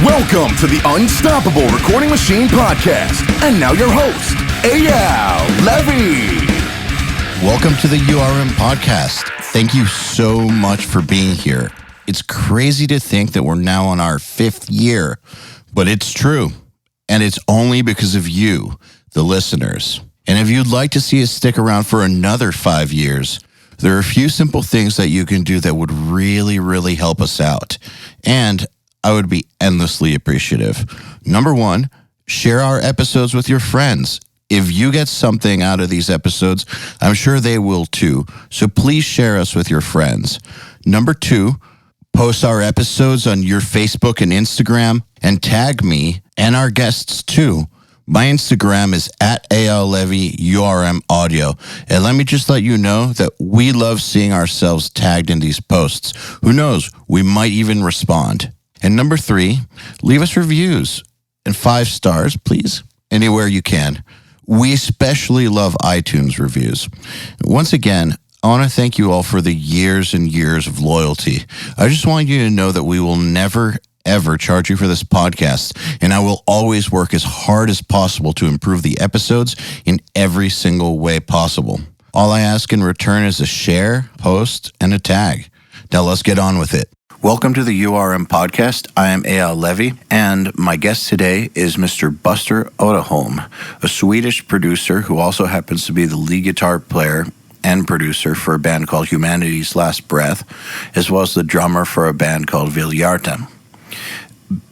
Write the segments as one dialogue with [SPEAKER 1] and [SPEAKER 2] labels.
[SPEAKER 1] Welcome to the Unstoppable Recording Machine Podcast. And now your host, EYAL Levy.
[SPEAKER 2] Welcome to the URM Podcast. Thank you so much for being here. It's crazy to think that we're now on our 5th year, but it's true. And it's only because of you, the listeners. And if you'd like to see us stick around for another 5 years, there are a few simple things that you can do that would really help us out. And I would be endlessly appreciative. Number 1, share our episodes with your friends. If you get something out of these episodes, I'm sure they will too. So please share us with your friends. Number 2, post our episodes on your Facebook and Instagram and tag me and our guests too. My Instagram is at EYAL Levy URM Audio. And let me just let you know that we love seeing ourselves tagged in these posts. Who knows, we might even respond. And number 3, leave us reviews and 5 stars, please, anywhere you can. We especially love iTunes reviews. Once again, I want to thank you all for the years and years of loyalty. I just want you to know that we will never, ever charge you for this podcast, and I will always work as hard as possible to improve the episodes in every single way possible. All I ask in return is a share, post, and a tag. Now let's get on with it. Welcome to the URM Podcast. I am EYAL Levy, and my guest today is Mr. Buster Odeholm, a Swedish producer who also happens to be the lead guitar player and producer for a band called Humanity's Last Breath, as well as the drummer for a band called Viljarta.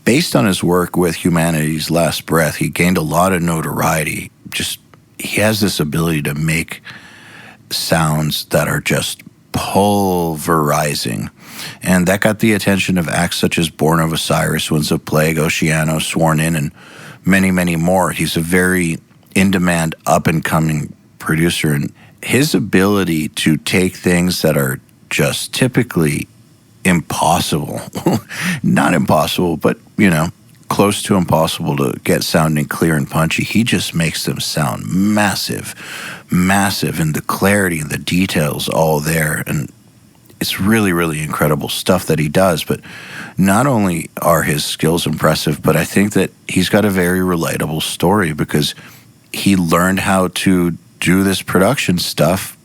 [SPEAKER 2] Based on his work with Humanity's Last Breath, he gained a lot of notoriety. He has this ability to make sounds that are just pulverizing. And that got the attention of acts such as Born of Osiris, Winds of Plague, Oceano, Sworn In, and many more. He's a very in-demand, up-and-coming producer, and his ability to take things that are just typically impossible, not impossible, but, close to impossible to get sounding clear and punchy, he just makes them sound massive, and the clarity and the details all there, and it's really incredible stuff that he does. But not only are his skills impressive, but I think that he's got a very relatable story because he learned how to do this production stuff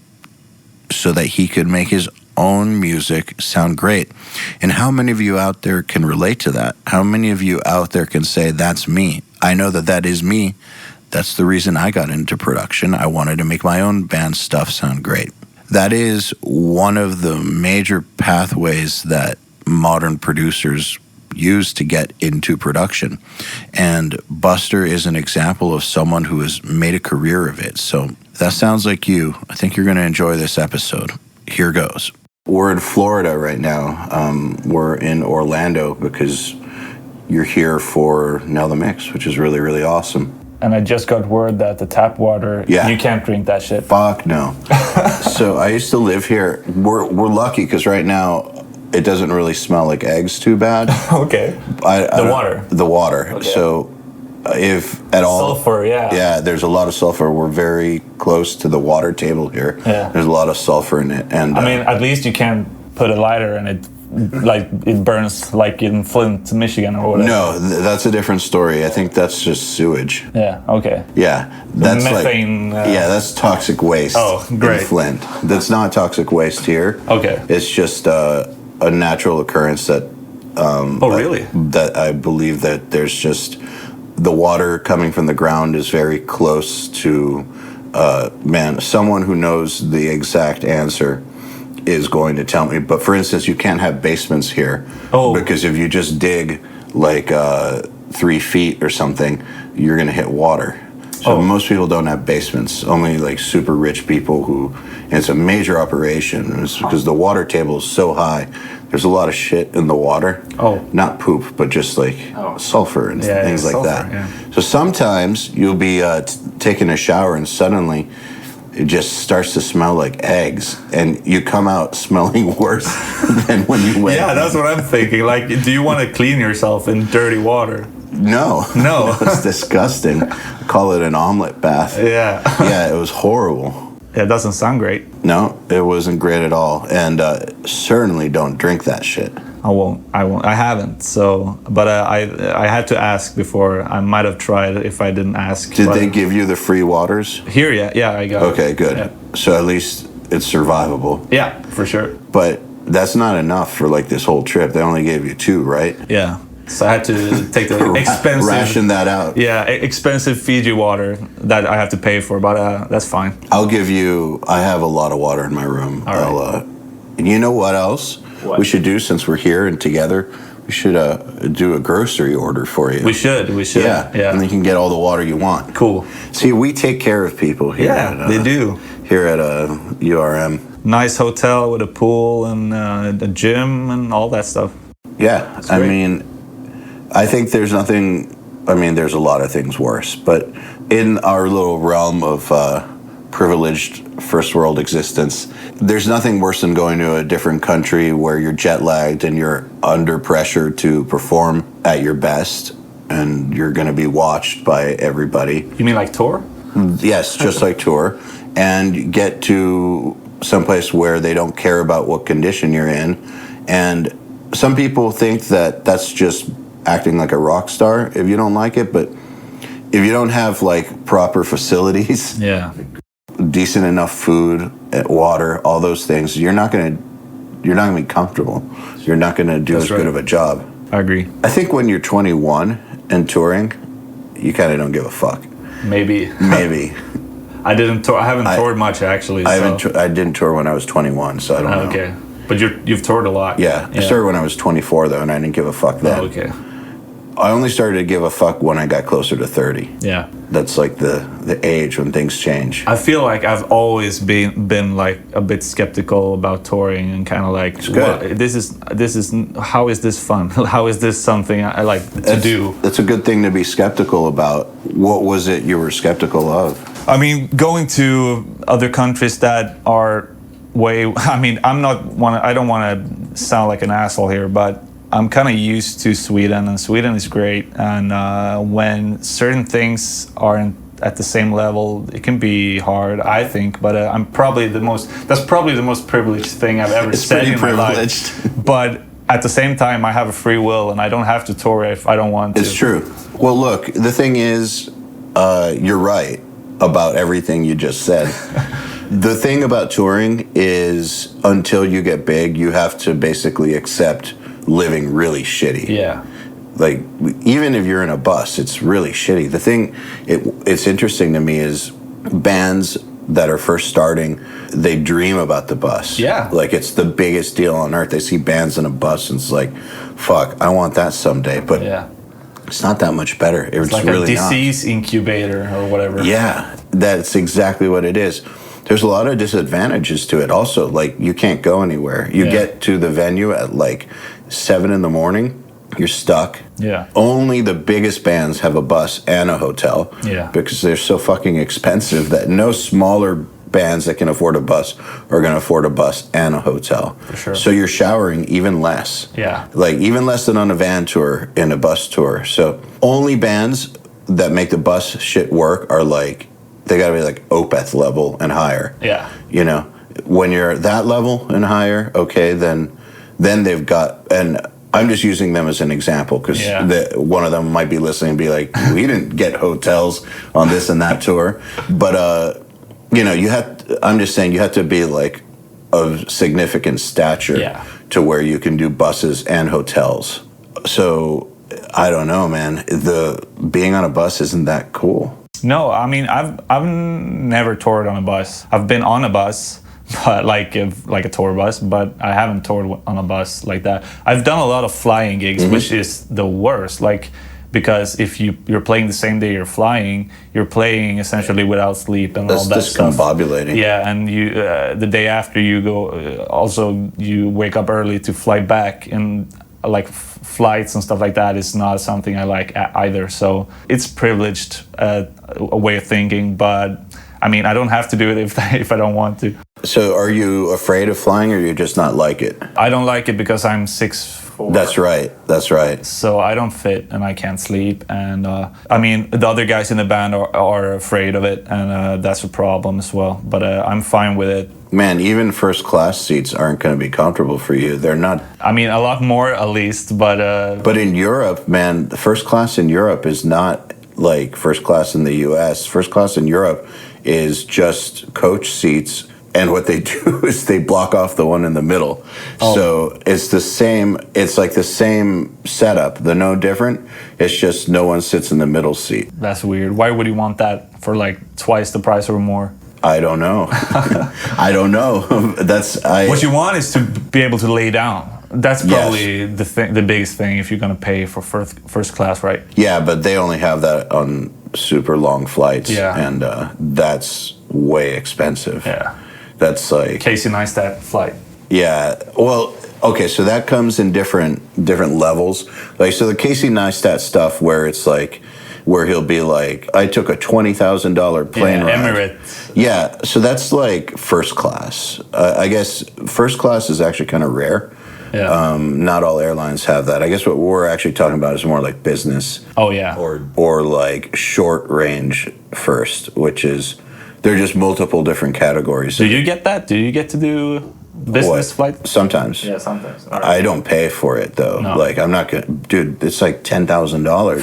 [SPEAKER 2] so that he could make his own music sound great. And how many of you out there can relate to that? How many of you out there can say, that's me? I know that is me. That's the reason I got into production. I wanted to make my own band stuff sound great. That is one of the major pathways that modern producers use to get into production. And Buster is an example of someone who has made a career of it. So if that sounds like you, I think you're going to enjoy this episode. Here goes. We're in Florida right now. We're in Orlando because you're here for Nail the Mix, which is really awesome.
[SPEAKER 3] And I just got word that the tap water, you can't drink that shit.
[SPEAKER 2] Fuck no. So I used to live here. We're lucky because right now it doesn't really smell like eggs too bad.
[SPEAKER 3] Okay. The water.
[SPEAKER 2] Okay. So if at all...
[SPEAKER 3] Sulfur, yeah.
[SPEAKER 2] Yeah, there's a lot of sulfur. We're very close to the water table here.
[SPEAKER 3] Yeah.
[SPEAKER 2] There's a lot of sulfur in it. And
[SPEAKER 3] at least you can put a lighter and it burns like in Flint, Michigan or whatever.
[SPEAKER 2] No, that's a different story. I think that's just sewage.
[SPEAKER 3] Yeah, okay.
[SPEAKER 2] Yeah, that's
[SPEAKER 3] methane.
[SPEAKER 2] That's toxic waste.
[SPEAKER 3] Oh, great.
[SPEAKER 2] In Flint. That's not toxic waste here.
[SPEAKER 3] Okay.
[SPEAKER 2] It's just a natural occurrence that.
[SPEAKER 3] Really?
[SPEAKER 2] That I believe that there's just the water coming from the ground is very close to. Someone who knows the exact answer is going to tell me. But for instance, you can't have basements here because if you just dig like 3 feet or something, you're going to hit water. So most people don't have basements. Only like super rich people and it's a major operation. It's because the water table is so high. There's a lot of shit in the water. Not poop, but just like sulfur and things like sulfur, that. Yeah. So sometimes you'll be taking a shower and suddenly it just starts to smell like eggs, and you come out smelling worse than when you went.
[SPEAKER 3] Yeah, that's what I'm thinking. Like, do you want to clean yourself in dirty water?
[SPEAKER 2] No.
[SPEAKER 3] No.
[SPEAKER 2] It's disgusting. I call it an omelet bath.
[SPEAKER 3] Yeah.
[SPEAKER 2] Yeah, it was horrible.
[SPEAKER 3] It doesn't sound great.
[SPEAKER 2] No, it wasn't great at all. And certainly don't drink that shit.
[SPEAKER 3] I won't. I haven't. So, but I had to ask before. I might have tried if I didn't ask.
[SPEAKER 2] Did they give you the free waters?
[SPEAKER 3] Here, yeah, I got it.
[SPEAKER 2] Okay, good.
[SPEAKER 3] Yeah.
[SPEAKER 2] So at least it's survivable.
[SPEAKER 3] Yeah, for sure.
[SPEAKER 2] But that's not enough for like this whole trip. They only gave you 2, right?
[SPEAKER 3] Yeah. So I had to take the expensive...
[SPEAKER 2] Ration that out.
[SPEAKER 3] Yeah, expensive Fiji water that I have to pay for, but that's fine.
[SPEAKER 2] I have a lot of water in my room.
[SPEAKER 3] All right.
[SPEAKER 2] And you know what else
[SPEAKER 3] What?
[SPEAKER 2] we should do since we're here and together? We should do a grocery order for you.
[SPEAKER 3] We should.
[SPEAKER 2] Yeah. And then you can get all the water you want.
[SPEAKER 3] Cool.
[SPEAKER 2] See, we take care of people here.
[SPEAKER 3] Yeah, they do.
[SPEAKER 2] Here at URM.
[SPEAKER 3] Nice hotel with a pool and a gym and all that stuff.
[SPEAKER 2] Yeah, I
[SPEAKER 3] great.
[SPEAKER 2] mean, I think there's nothing, there's a lot of things worse, but in our little realm of privileged first world existence, there's nothing worse than going to a different country where you're jet lagged and you're under pressure to perform at your best and you're going to be watched by everybody.
[SPEAKER 3] You mean like tour?
[SPEAKER 2] Yes, just like tour. And get to someplace where they don't care about what condition you're in. And some people think that that's just acting like a rock star if you don't like it, but if you don't have like proper facilities,
[SPEAKER 3] Yeah.
[SPEAKER 2] decent enough food, water, all those things, you're not gonna be comfortable. You're not gonna do as good of a job.
[SPEAKER 3] I agree.
[SPEAKER 2] I think when you're 21 and touring, you kind of don't give a fuck.
[SPEAKER 3] Maybe. I didn't tour. I haven't toured much actually.
[SPEAKER 2] I didn't tour when I was 21, so I don't know.
[SPEAKER 3] Okay. But you've toured a lot.
[SPEAKER 2] Yeah, I started when I was 24 though, and I didn't give a fuck then.
[SPEAKER 3] Oh, okay.
[SPEAKER 2] I only started to give a fuck when I got closer to 30.
[SPEAKER 3] Yeah.
[SPEAKER 2] That's like the age when things change.
[SPEAKER 3] I feel like I've always been like a bit skeptical about touring and kind of like, this is how is this fun? How is this something I like to do?
[SPEAKER 2] That's a good thing to be skeptical about. What was it you were skeptical of?
[SPEAKER 3] I mean, going to other countries that are I don't want to sound like an asshole here, but I'm kind of used to Sweden, and Sweden is great. And when certain things aren't at the same level, it can be hard, I think. But that's probably the most privileged thing I've ever said in my life. But at the same time, I have a free will, and I don't have to tour if I don't want to.
[SPEAKER 2] It's true. Well, look, the thing is, you're right about everything you just said. The thing about touring is until you get big, you have to basically accept living really shitty.
[SPEAKER 3] Yeah.
[SPEAKER 2] Like, even if you're in a bus, it's really shitty. The thing, it's interesting to me is bands that are first starting, they dream about the bus.
[SPEAKER 3] Yeah.
[SPEAKER 2] Like, it's the biggest deal on earth. They see bands in a bus and it's like, fuck, I want that someday. But it's not that much better. It's
[SPEAKER 3] like
[SPEAKER 2] really
[SPEAKER 3] a disease incubator or whatever.
[SPEAKER 2] Yeah, that's exactly what it is. There's a lot of disadvantages to it also. Like, you can't go anywhere. You get to the venue at like 7 a.m, you're stuck.
[SPEAKER 3] Yeah.
[SPEAKER 2] Only the biggest bands have a bus and a hotel.
[SPEAKER 3] Yeah.
[SPEAKER 2] Because they're so fucking expensive that no smaller bands that can afford a bus are going to afford a bus and a hotel.
[SPEAKER 3] For sure.
[SPEAKER 2] So you're showering even less.
[SPEAKER 3] Yeah.
[SPEAKER 2] Like, even less than on a van tour and a bus tour. So only bands that make the bus shit work are like, they got to be like Opeth level and higher.
[SPEAKER 3] Yeah.
[SPEAKER 2] You know, when you're that level and higher, okay, then they've got, and I'm just using them as an example because one of them might be listening and be like, we didn't get hotels on this and that tour. But, you know, I'm just saying you have to be like of significant stature to where you can do buses and hotels. So I don't know, man. Being on a bus isn't that cool.
[SPEAKER 3] No, I mean, I've never toured on a bus. I've been on a bus, but like a tour bus, but I haven't toured on a bus like that. I've done a lot of flying gigs, which is the worst. Like, because if you're playing the same day you're flying, you're playing essentially without sleep and all that stuff.
[SPEAKER 2] That's discombobulating.
[SPEAKER 3] Yeah, and you the day after you go, also you wake up early to fly back, and like flights and stuff like that is not something I like either. So it's privileged a way of thinking, but I mean, I don't have to do it if I don't want to.
[SPEAKER 2] So are you afraid of flying, or you just not like it?
[SPEAKER 3] I don't like it because I'm 6 before.
[SPEAKER 2] That's right.
[SPEAKER 3] So I don't fit and I can't sleep. And I mean, the other guys in the band are afraid of it, and that's a problem as well. But I'm fine with it.
[SPEAKER 2] Man, even first class seats aren't going to be comfortable for you. They're not.
[SPEAKER 3] I mean, a lot more at least, but.
[SPEAKER 2] But in Europe, man, the first class in Europe is not like first class in the U.S. First class in Europe is just coach seats. And what they do is they block off the one in the middle. Oh. So it's the same, it's like the same setup. They're no different. It's just no one sits in the middle seat.
[SPEAKER 3] That's weird. Why would you want that for like twice the price or more?
[SPEAKER 2] I don't know. I don't know.
[SPEAKER 3] What you want is to be able to lay down. That's probably the biggest thing if you're going to pay for first class, right?
[SPEAKER 2] Yeah, but they only have that on super long flights. Yeah. And that's way expensive.
[SPEAKER 3] Yeah.
[SPEAKER 2] That's like
[SPEAKER 3] Casey Neistat flight.
[SPEAKER 2] Yeah. Well, okay, so that comes in different levels. Like, so the Casey Neistat stuff where it's like, where he'll be like, I took a $20,000 plane ride.
[SPEAKER 3] Emirates.
[SPEAKER 2] Yeah, so that's like first class. I guess first class is actually kind of rare. Yeah. Not all airlines have that. I guess what we're actually talking about is more like business.
[SPEAKER 3] Oh yeah.
[SPEAKER 2] Or like short range first, which is. They're just multiple different categories.
[SPEAKER 3] Do you get that? Do you get to do business flights?
[SPEAKER 2] Sometimes.
[SPEAKER 3] Yeah, sometimes. Right.
[SPEAKER 2] I don't pay for it though. No. Like I'm not gonna, dude. It's like $10,000.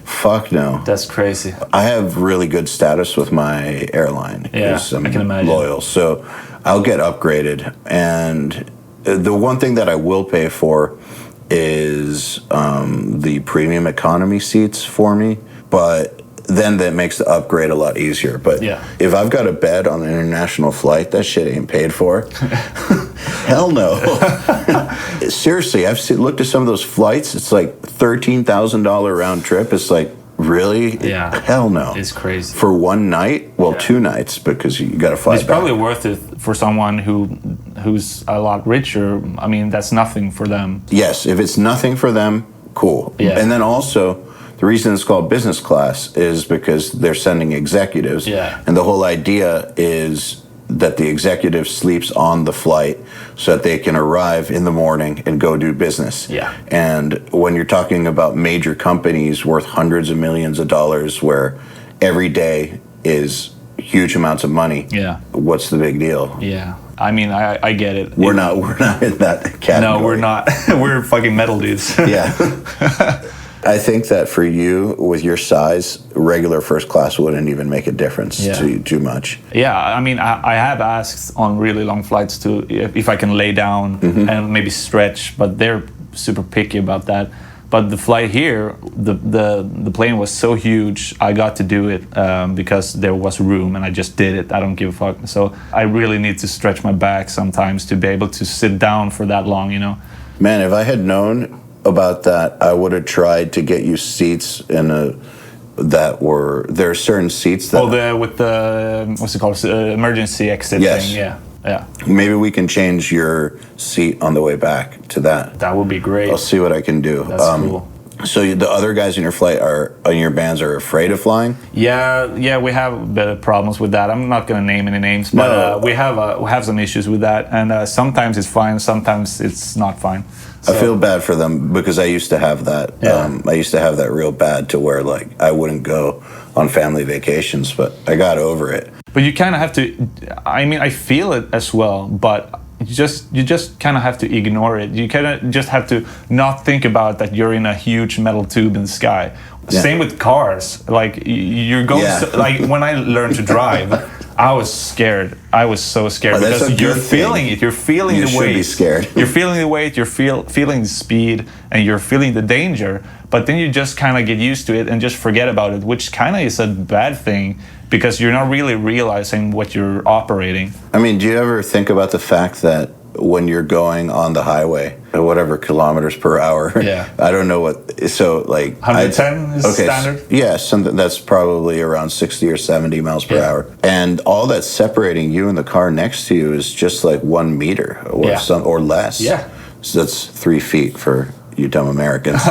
[SPEAKER 2] Fuck no.
[SPEAKER 3] That's crazy.
[SPEAKER 2] I have really good status with my airline.
[SPEAKER 3] Yeah, I can imagine.
[SPEAKER 2] Loyal, so I'll get upgraded. And the one thing that I will pay for is the premium economy seats for me, but. Then that makes the upgrade a lot easier. But if I've got a bed on an international flight, that shit ain't paid for. Hell no. Seriously, I've looked at some of those flights. It's like $13,000 round trip. It's like, really?
[SPEAKER 3] Yeah.
[SPEAKER 2] Hell no.
[SPEAKER 3] It's crazy.
[SPEAKER 2] For one night? Well, 2 nights because you got to fly back.
[SPEAKER 3] It's probably worth it for someone who's a lot richer. I mean, that's nothing for them.
[SPEAKER 2] Yes, if it's nothing for them, cool. Yeah. And then also... The reason it's called business class is because they're sending executives.
[SPEAKER 3] Yeah.
[SPEAKER 2] And the whole idea is that the executive sleeps on the flight so that they can arrive in the morning and go do business.
[SPEAKER 3] Yeah.
[SPEAKER 2] And when you're talking about major companies worth hundreds of millions of dollars where every day is huge amounts of money, what's the big deal?
[SPEAKER 3] Yeah. I mean, I get it.
[SPEAKER 2] We're not in that category.
[SPEAKER 3] No, we're not. We're fucking metal dudes.
[SPEAKER 2] Yeah. I think that for you, with your size, regular first class wouldn't even make a difference to you too much.
[SPEAKER 3] Yeah, I mean, I have asked on really long flights to if I can lay down and maybe stretch, but they're super picky about that. But the flight here, the plane was so huge, I got to do it because there was room, and I just did it. I don't give a fuck. So I really need to stretch my back sometimes to be able to sit down for that long, you know?
[SPEAKER 2] Man, if I had known about that, I would have tried to get you seats there are certain seats that
[SPEAKER 3] with the what's it called, emergency exit thing. Yeah
[SPEAKER 2] maybe we can change your seat on the way back to that
[SPEAKER 3] would be great.
[SPEAKER 2] I'll see what I can do.
[SPEAKER 3] That's cool.
[SPEAKER 2] So the other guys in your flight in your bands are afraid of flying?
[SPEAKER 3] Yeah, we have a bit of problems with that. I'm not going to name any names, but we have some issues with that, and sometimes it's fine, sometimes it's not fine. So.
[SPEAKER 2] I feel bad for them because I used to have that. Yeah. I used to have that real bad to where like I wouldn't go on family vacations, but I got over it.
[SPEAKER 3] But you kind of have to. I mean, I feel it as well, but you just kind of have to ignore it. You kind of just have to not think about that you're in a huge metal tube in the sky. Yeah. Same with cars. Like you're going. Like when I learned to drive. I was scared. I was so scared because you're feeling it. You're feeling the weight. You should
[SPEAKER 2] be scared.
[SPEAKER 3] You're feeling the weight. You're feeling the speed, and you're feeling the danger. But then you just kind of get used to it and just forget about it, which kind of is a bad thing because you're not really realizing what you're operating.
[SPEAKER 2] I mean, do you ever think about the fact that when you're going on the highway, whatever kilometers per hour, I don't know what, so like
[SPEAKER 3] 110 is standard?
[SPEAKER 2] Yeah, something that's probably around 60 or 70 miles per hour. And all that's separating you and the car next to you is just like 1 meter or less.
[SPEAKER 3] Yeah.
[SPEAKER 2] So that's 3 feet for you dumb Americans.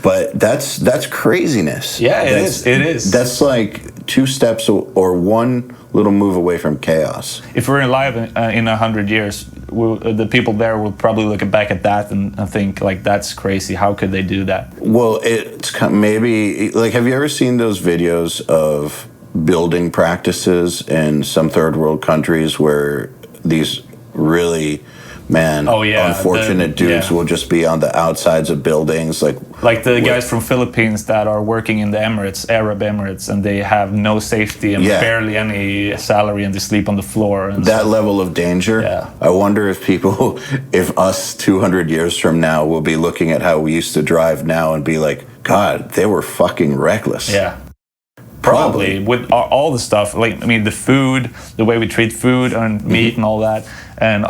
[SPEAKER 2] But that's craziness.
[SPEAKER 3] Yeah, it is.
[SPEAKER 2] That's like 2 steps or one little move away from chaos.
[SPEAKER 3] If we're alive in 100 years, the people there will probably look back at that and think like, that's crazy. How could they do that?
[SPEAKER 2] Well, it's maybe like, have you ever seen those videos of building practices in some third world countries where these really unfortunate dudes will just be on the outsides of buildings, like
[SPEAKER 3] the guys from Philippines that are working in the Arab Emirates, and they have no safety and barely any salary, and they sleep on the floor. And
[SPEAKER 2] that level of danger.
[SPEAKER 3] Yeah.
[SPEAKER 2] I wonder if us 200 years from now will be looking at how we used to drive now and be like, God, they were fucking reckless.
[SPEAKER 3] Yeah. Probably with all the stuff, like, I mean, the food, the way we treat food and meat and all that, and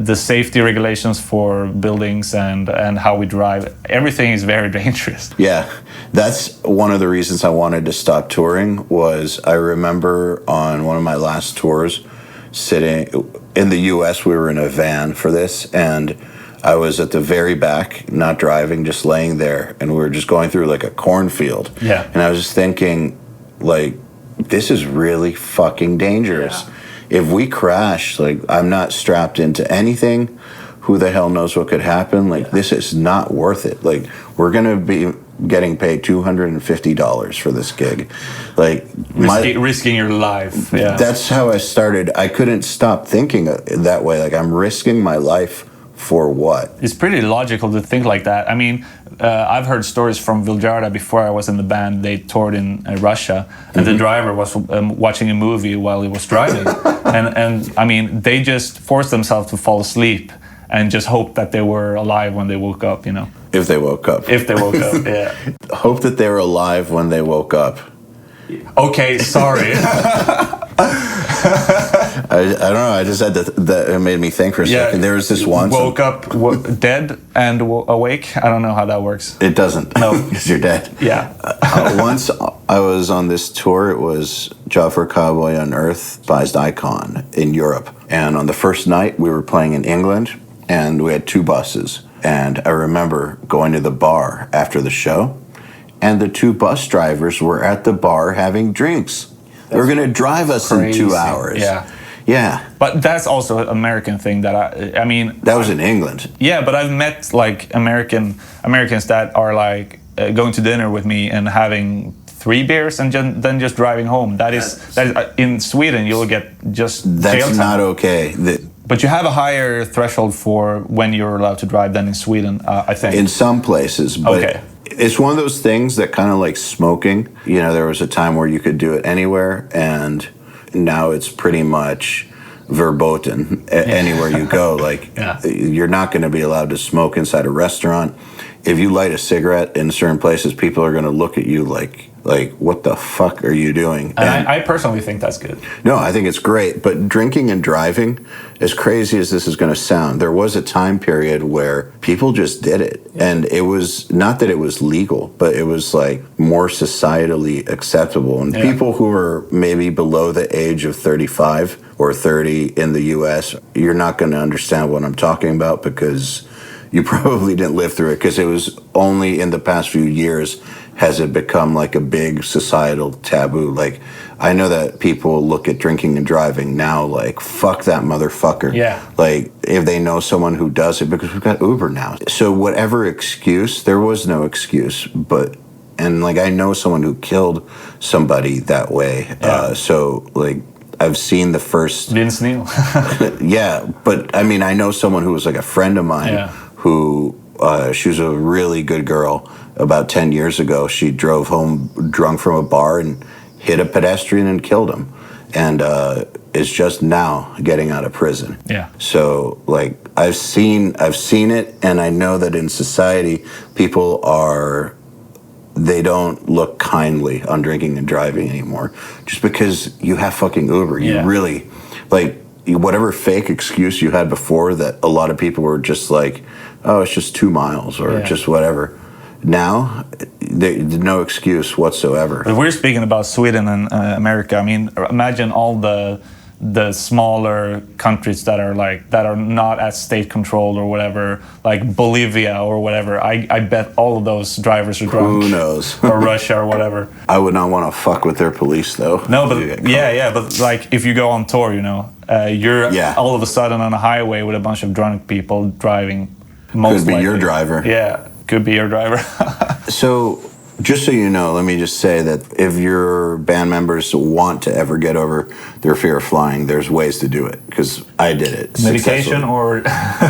[SPEAKER 3] the safety regulations for buildings and how we drive, everything is very dangerous.
[SPEAKER 2] Yeah, that's one of the reasons I wanted to stop touring. Was I remember on one of my last tours, sitting in the U.S., we were in a van for this, and I was at the very back, not driving, just laying there, and we were just going through like a cornfield.
[SPEAKER 3] Yeah.
[SPEAKER 2] And I was just thinking, like, this is really fucking dangerous. Yeah. If we crash, like, I'm not strapped into anything. Who the hell knows what could happen? Like, this is not worth it. Like, we're gonna be getting paid $250 for this gig. Like,
[SPEAKER 3] risking your life. Yeah.
[SPEAKER 2] That's how I started. I couldn't stop thinking that way. Like, I'm risking my life for what?
[SPEAKER 3] It's pretty logical to think like that. I mean, I've heard stories from Viljarda before I was in the band. They toured in Russia, and the driver was watching a movie while he was driving. and I mean, they just forced themselves to fall asleep and just hope that they were alive when they woke up, you know.
[SPEAKER 2] If they woke up.
[SPEAKER 3] If they woke up, yeah.
[SPEAKER 2] Hope that they were alive when they woke up.
[SPEAKER 3] Okay, sorry.
[SPEAKER 2] I don't know. I just had that. It made me think for a second. There was this one.
[SPEAKER 3] Woke up dead and awake. I don't know how that works.
[SPEAKER 2] It doesn't.
[SPEAKER 3] No,
[SPEAKER 2] because you're dead.
[SPEAKER 3] Yeah.
[SPEAKER 2] Once I was on this tour. It was Job for a Cowboy Unearthed by Icon in Europe, and on the first night we were playing in England, and we had 2 buses. And I remember going to the bar after the show, and the 2 bus drivers were at the bar having drinks. They were going to drive us
[SPEAKER 3] crazy.
[SPEAKER 2] in 2 hours.
[SPEAKER 3] Yeah.
[SPEAKER 2] Yeah.
[SPEAKER 3] But that's also an American thing that I mean...
[SPEAKER 2] That was in England.
[SPEAKER 3] Yeah, but I've met like Americans that are like going to dinner with me and having 3 beers and then just driving home. That is in Sweden you'll get just
[SPEAKER 2] That's
[SPEAKER 3] jail time.
[SPEAKER 2] not okay.
[SPEAKER 3] But you have a higher threshold for when you're allowed to drive than in Sweden, I think.
[SPEAKER 2] In some places, but
[SPEAKER 3] okay.
[SPEAKER 2] It's one of those things that kind of like smoking. You know, there was a time where you could do it anywhere, and now it's pretty much verboten anywhere you go. Like, you're not going to be allowed to smoke inside a restaurant. If you light a cigarette in certain places, people are going to look at you like, what the fuck are you doing?
[SPEAKER 3] And I personally think that's good.
[SPEAKER 2] No, I think it's great. But drinking and driving, as crazy as this is going to sound, there was a time period where people just did it. And it was not that it was legal, but it was like more societally acceptable. And people who are maybe below the age of 35 or 30 in the U.S., you're not going to understand what I'm talking about because you probably didn't live through it, because it was only in the past few years has it become like a big societal taboo. Like, I know that people look at drinking and driving now like, fuck that motherfucker.
[SPEAKER 3] Yeah.
[SPEAKER 2] Like, if they know someone who does it, because we've got Uber now. So whatever excuse, there was no excuse, and like, I know someone who killed somebody that way.
[SPEAKER 3] Yeah.
[SPEAKER 2] So like, I've seen the first...
[SPEAKER 3] Vince Neil.
[SPEAKER 2] Yeah, but I mean, I know someone who was like a friend of mine who, she was a really good girl. About 10 years ago, she drove home drunk from a bar and hit a pedestrian and killed him. And is just now getting out of prison.
[SPEAKER 3] Yeah.
[SPEAKER 2] So, like, I've seen it, and I know that in society, people they don't look kindly on drinking and driving anymore. Just because you have fucking Uber. You really, like, whatever fake excuse you had before that a lot of people were just like, oh, it's just 2 miles or just whatever. Now, there's no excuse whatsoever.
[SPEAKER 3] But we're speaking about Sweden and America. I mean, imagine all the smaller countries that are not as state controlled or whatever, like Bolivia or whatever. I bet all of those drivers are drunk.
[SPEAKER 2] Who knows?
[SPEAKER 3] Or Russia or whatever.
[SPEAKER 2] I would not want to fuck with their police though.
[SPEAKER 3] No, but but like if you go on tour, you know, You're
[SPEAKER 2] Yeah.
[SPEAKER 3] all of a sudden on a highway with a bunch of drunk people driving.
[SPEAKER 2] Could be your driver.
[SPEAKER 3] Yeah, could be your driver.
[SPEAKER 2] So, just so you know, let me just say that if your band members want to ever get over their fear of flying, there's ways to do it, because I did it.
[SPEAKER 3] Medication or...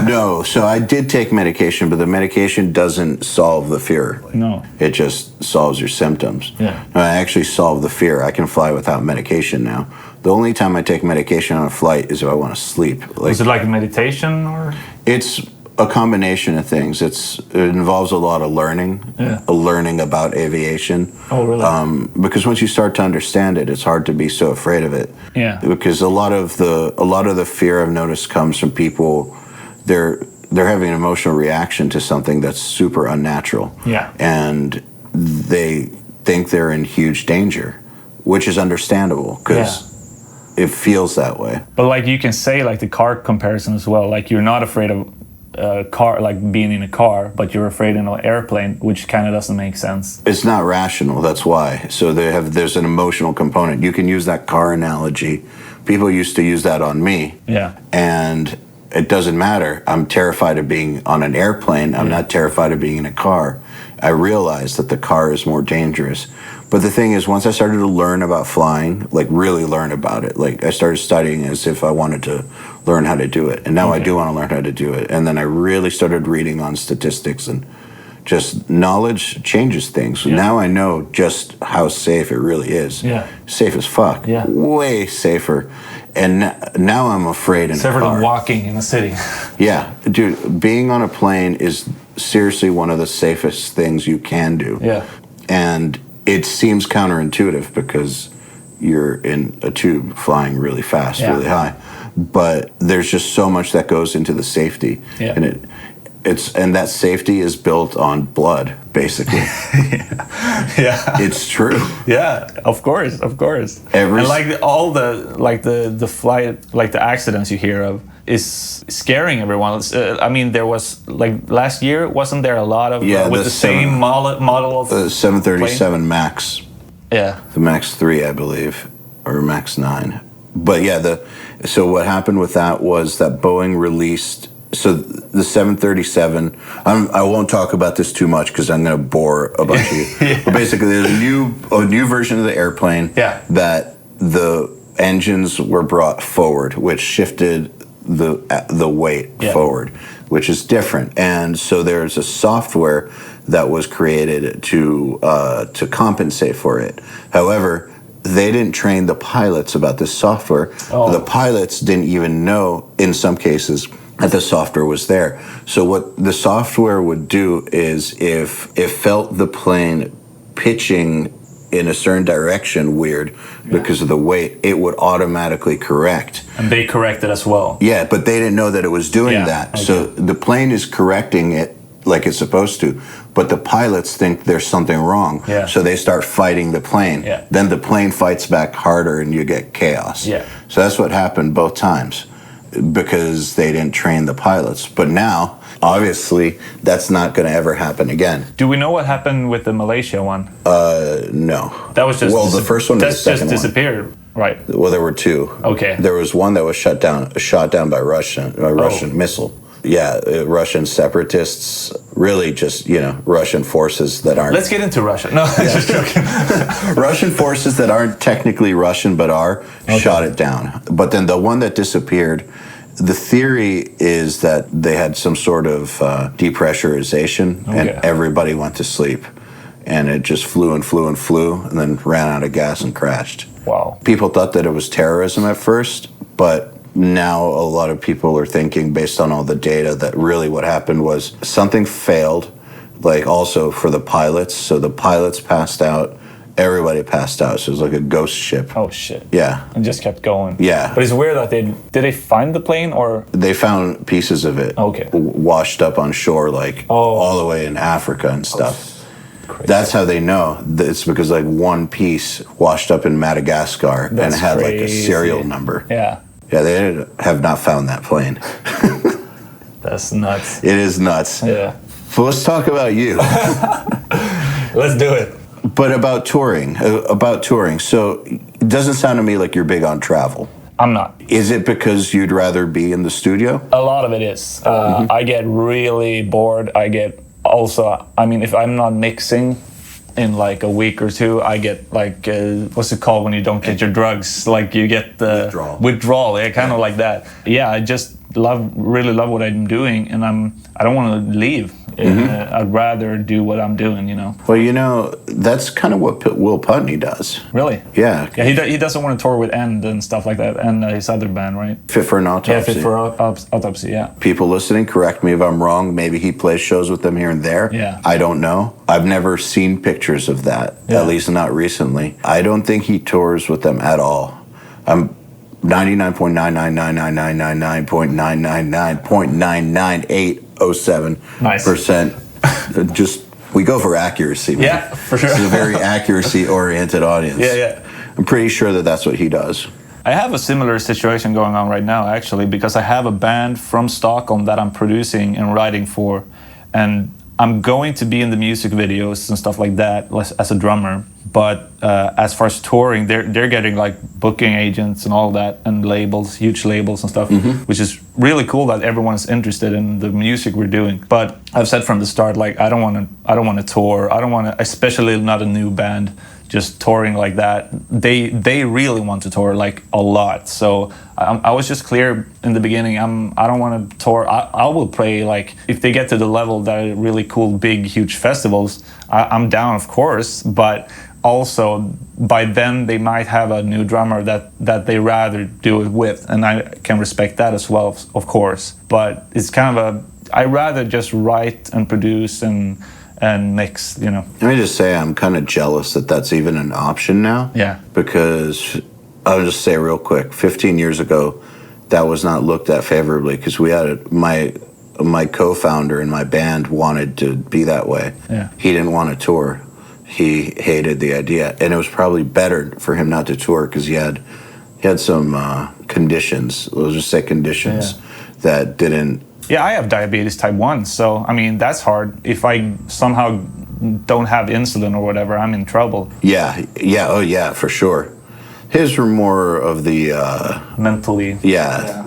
[SPEAKER 2] No, so I did take medication, but the medication doesn't solve the fear.
[SPEAKER 3] No.
[SPEAKER 2] It just solves your symptoms.
[SPEAKER 3] Yeah.
[SPEAKER 2] No, I actually solved the fear. I can fly without medication now. The only time I take medication on a flight is if I want to sleep.
[SPEAKER 3] Is it like a meditation or...
[SPEAKER 2] It's a combination of things. It involves a lot of learning, learning about aviation.
[SPEAKER 3] Oh, really?
[SPEAKER 2] Because once you start to understand it, it's hard to be so afraid of it.
[SPEAKER 3] Yeah.
[SPEAKER 2] Because a lot of the fear I've noticed comes from people. They're having an emotional reaction to something that's super unnatural.
[SPEAKER 3] Yeah.
[SPEAKER 2] And they think they're in huge danger, which is understandable because it feels that way.
[SPEAKER 3] But like you can say like the car comparison as well. Like you're not afraid of car, like being in a car, but you're afraid in an airplane, which kind of doesn't make sense.
[SPEAKER 2] It's not rational, that's why. So there's an emotional component. You can use that car analogy. People used to use that on me.
[SPEAKER 3] Yeah.
[SPEAKER 2] And it doesn't matter. I'm terrified of being on an airplane. I'm not terrified of being in a car. I realized that the car is more dangerous. But the thing is, once I started to learn about flying, like really learn about it, like I started studying as if I wanted to learn how to do it. And now I do want to learn how to do it. And then I really started reading on statistics, and just knowledge changes things. Yeah. Now I know just how safe it really is.
[SPEAKER 3] Yeah.
[SPEAKER 2] Safe as fuck.
[SPEAKER 3] Yeah.
[SPEAKER 2] Way safer. And now I'm afraid in a car.
[SPEAKER 3] Safer than walking in a city.
[SPEAKER 2] Yeah. Dude, being on a plane is seriously one of the safest things you can do.
[SPEAKER 3] Yeah.
[SPEAKER 2] And it seems counterintuitive because you're in a tube flying really fast, really high. But there's just so much that goes into the safety. Yeah. And and that safety is built on blood, basically.
[SPEAKER 3] Yeah.
[SPEAKER 2] It's true.
[SPEAKER 3] Yeah, of course. And like the flight, like the accidents you hear of is scaring everyone. I mean, there was like last year, wasn't there a lot of with the same model of
[SPEAKER 2] the 737
[SPEAKER 3] plane?
[SPEAKER 2] Max?
[SPEAKER 3] Yeah,
[SPEAKER 2] the Max 3, I believe, or Max 9. But yeah, so what happened with that was that Boeing released. So the 737. I won't talk about this too much because I'm going to bore a bunch of you. But basically, there's a new version of the airplane that the engines were brought forward, which shifted the weight forward, which is different. And so there's a software that was created to compensate for it. However, they didn't train the pilots about this software. Oh. The pilots didn't even know, in some cases, that the software was there. So what the software would do is if it felt the plane pitching in a certain direction weird because of the weight, it would automatically correct.
[SPEAKER 3] And they corrected as well.
[SPEAKER 2] Yeah, but they didn't know that it was doing that. Okay. So the plane is correcting it like it's supposed to, but the pilots think there's something wrong. Yeah. So they start fighting the plane. Yeah. Then the plane fights back harder and you get chaos. Yeah. So that's what happened both times, because they didn't train the pilots. But now, obviously, that's not going to ever happen again.
[SPEAKER 3] Do we know what happened with the Malaysia one?
[SPEAKER 2] No.
[SPEAKER 3] That was just
[SPEAKER 2] the first one.
[SPEAKER 3] That's just disappeared, right?
[SPEAKER 2] Well, there were two.
[SPEAKER 3] Okay.
[SPEAKER 2] There was one that was shot down by Russian missile. Yeah, Russian separatists, really just, Russian forces that aren't...
[SPEAKER 3] Let's get into Russia. No, just joking.
[SPEAKER 2] Russian forces that aren't technically Russian but are, shot it down. But then the one that disappeared, the theory is that they had some sort of depressurization and everybody went to sleep. And it just flew and flew and flew and then ran out of gas and crashed.
[SPEAKER 3] Wow.
[SPEAKER 2] People thought that it was terrorism at first, but... Now a lot of people are thinking, based on all the data, that really what happened was something failed, like also for the pilots. So the pilots passed out, everybody passed out. So it was like a ghost ship.
[SPEAKER 3] Oh, shit.
[SPEAKER 2] Yeah.
[SPEAKER 3] And just kept going.
[SPEAKER 2] Yeah.
[SPEAKER 3] But it's weird that did they find the plane or?
[SPEAKER 2] They found pieces of it.
[SPEAKER 3] Okay.
[SPEAKER 2] Washed up on shore, like all the way in Africa and stuff. Crazy. That's how they know. It's because like one piece washed up in Madagascar and had like a serial number.
[SPEAKER 3] Yeah.
[SPEAKER 2] Yeah, they have not found that plane.
[SPEAKER 3] That's nuts.
[SPEAKER 2] It is nuts.
[SPEAKER 3] Yeah.
[SPEAKER 2] So let's talk about you.
[SPEAKER 3] Let's do it.
[SPEAKER 2] But about touring. So it doesn't sound to me like you're big on travel.
[SPEAKER 3] I'm not.
[SPEAKER 2] Is it because you'd rather be in the studio?
[SPEAKER 3] A lot of it is. I get really bored. I get also, I mean, if I'm not mixing in like a week or two, I get like, what's it called when you don't get your drugs? Like you get the withdrawal, yeah, kind of like that. Yeah, I just really love what I'm doing, and I don't want to leave. I'd rather do what I'm doing, you know.
[SPEAKER 2] Well, you know, that's kind of what Will Putney does.
[SPEAKER 3] Really?
[SPEAKER 2] Yeah.
[SPEAKER 3] Yeah, he doesn't want to tour with End and stuff like that, and his other band, right?
[SPEAKER 2] Fit for an Autopsy.
[SPEAKER 3] Yeah, Fit for Autopsy, yeah.
[SPEAKER 2] People listening, correct me if I'm wrong. Maybe he plays shows with them here and there.
[SPEAKER 3] Yeah.
[SPEAKER 2] I don't know. I've never seen pictures of that, at least not recently. I don't think he tours with them at all. I'm 99.99999.99807%. Just, we go for accuracy, man.
[SPEAKER 3] Yeah, for sure.
[SPEAKER 2] It's a very accuracy-oriented audience.
[SPEAKER 3] Yeah.
[SPEAKER 2] I'm pretty sure that that's what he does.
[SPEAKER 3] I have a similar situation going on right now, actually, because I have a band from Stockholm that I'm producing and writing for, and I'm going to be in the music videos and stuff like that as a drummer. But as far as touring, they're getting like booking agents and all that, and labels, huge labels and stuff, which is really cool that everyone's interested in the music we're doing. But I've said from the start, like I don't want to tour. I don't want to, especially not a new band, just touring like that. They really want to tour like a lot. So I was just clear in the beginning. I don't want to tour. I will play like if they get to the level that are really cool, big, huge festivals. I'm down, of course, but also by then they might have a new drummer that they rather do it with, and I can respect that as well, of course. But it's kind of I rather just write and produce and mix, you know.
[SPEAKER 2] Let me just say I'm kind of jealous that that's even an option now.
[SPEAKER 3] Yeah.
[SPEAKER 2] Because I'll just say real quick, 15 years ago, that was not looked at favorably because we had my co-founder in my band wanted to be that way.
[SPEAKER 3] Yeah.
[SPEAKER 2] He didn't want to tour. He hated the idea, and it was probably better for him not to tour because he had some conditions. Let's just say conditions that didn't.
[SPEAKER 3] Yeah, I have diabetes type 1, so I mean that's hard. If I somehow don't have insulin or whatever, I'm in trouble.
[SPEAKER 2] Yeah, oh yeah, for sure. His were more of the
[SPEAKER 3] mentally.
[SPEAKER 2] Yeah,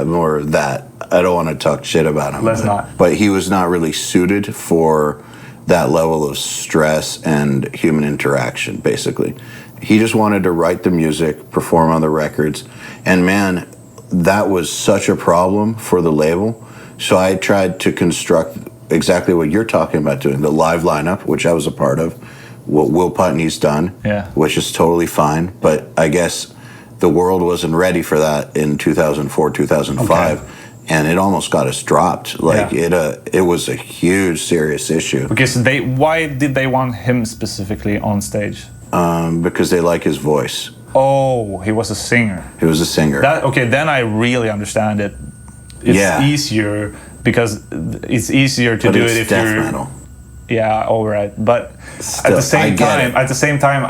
[SPEAKER 2] more of that. I don't want to talk shit about him.
[SPEAKER 3] Let's not.
[SPEAKER 2] But he was not really suited for that level of stress and human interaction, basically. He just wanted to write the music, perform on the records, and man, that was such a problem for the label. So I tried to construct exactly what you're talking about doing, the live lineup, which I was a part of, what Will Putney's done, which is totally fine, but I guess the world wasn't ready for that in 2004, 2005. Okay. And it almost got us dropped. Like it was a huge, serious issue.
[SPEAKER 3] Because why did they want him specifically on stage?
[SPEAKER 2] Because they like his voice.
[SPEAKER 3] Oh, he was a singer.
[SPEAKER 2] He was a singer.
[SPEAKER 3] Okay, then I really understand it. It's easier because it's easier to do it if
[SPEAKER 2] death
[SPEAKER 3] you're
[SPEAKER 2] metal.
[SPEAKER 3] Yeah, all right. But
[SPEAKER 2] still,
[SPEAKER 3] at the same time,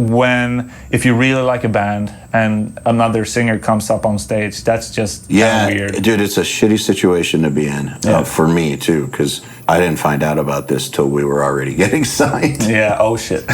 [SPEAKER 3] when if you really like a band and another singer comes up on stage, that's just weird.
[SPEAKER 2] Dude, it's a shitty situation to be in for me too, because I didn't find out about this till we were already getting signed.
[SPEAKER 3] Yeah. Oh shit.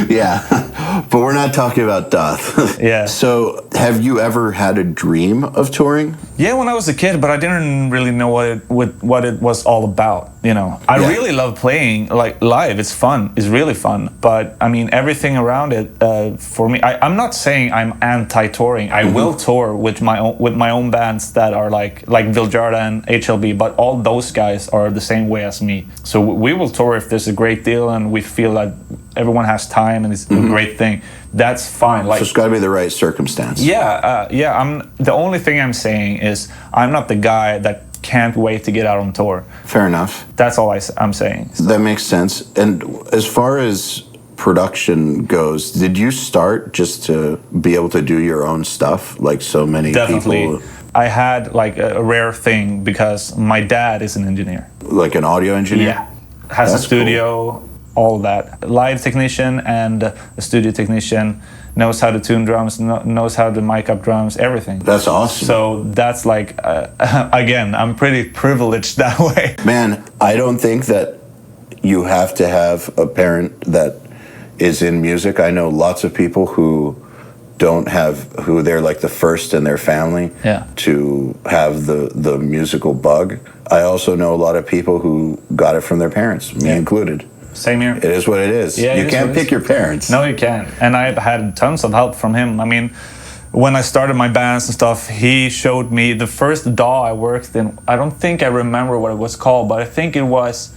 [SPEAKER 2] Yeah, but we're not talking about death.
[SPEAKER 3] Yeah.
[SPEAKER 2] So, have you ever had a dream of touring?
[SPEAKER 3] Yeah, when I was a kid, but I didn't really know what it was all about. You know, I really love playing like live. It's fun. It's really fun. But I mean, everything around it for me. I'm not saying I'm anti-touring. I will tour with my own bands that are like Viljarda and HLB. But all those guys are the same way as me. So we will tour if there's a great deal and we feel that everyone has time and it's a great thing. That's fine. Like,
[SPEAKER 2] so it's got to be the right circumstance.
[SPEAKER 3] I'm the only thing I'm saying is I'm not the guy that can't wait to get out on tour.
[SPEAKER 2] Fair enough.
[SPEAKER 3] That's all I'm saying. So.
[SPEAKER 2] That makes sense. And as far as production goes, did you start just to be able to do your own stuff like so many people?
[SPEAKER 3] I had like a rare thing because my dad is an engineer.
[SPEAKER 2] Like an audio engineer?
[SPEAKER 3] Yeah. Has a studio, all that. Live technician and a studio technician, knows how to tune drums, knows how to mic up drums, everything.
[SPEAKER 2] That's awesome.
[SPEAKER 3] So that's like, again, I'm pretty privileged that way.
[SPEAKER 2] Man, I don't think that you have to have a parent that is in music. I know lots of people who don't have, who they're like the first in their family to have the musical bug. I also know a lot of people who got it from their parents, me included.
[SPEAKER 3] Same here.
[SPEAKER 2] It is what it is.
[SPEAKER 3] Yeah,
[SPEAKER 2] you can't pick your parents.
[SPEAKER 3] No, you can't. And I've had tons of help from him. I mean, when I started my bands and stuff, he showed me the first DAW I worked in. I don't think I remember what it was called, but I think it was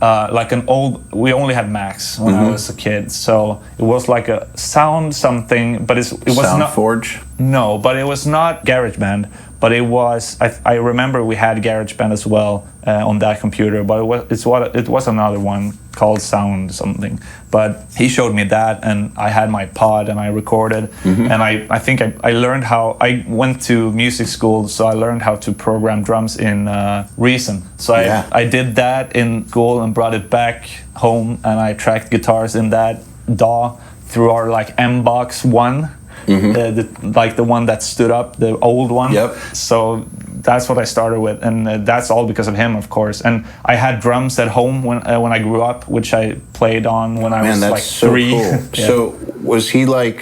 [SPEAKER 3] like an old, we only had Macs when I was a kid. So it was like a sound something, but it was not
[SPEAKER 2] Soundforge?
[SPEAKER 3] No, but it was not GarageBand. But it was, I remember we had GarageBand as well on that computer, but it was another one called Sound something. But he showed me that, and I had my pod and I recorded. And I think I learned how, I went to music school, so I learned how to program drums in Reason. So I did that in school and brought it back home, and I tracked guitars in that DAW through our like M-Box 1. Like the one that stood up, the old one. So that's what I started with, and that's all because of him, of course. And I had drums at home when I grew up, which I played on when I was like 3.
[SPEAKER 2] Cool. So was he like,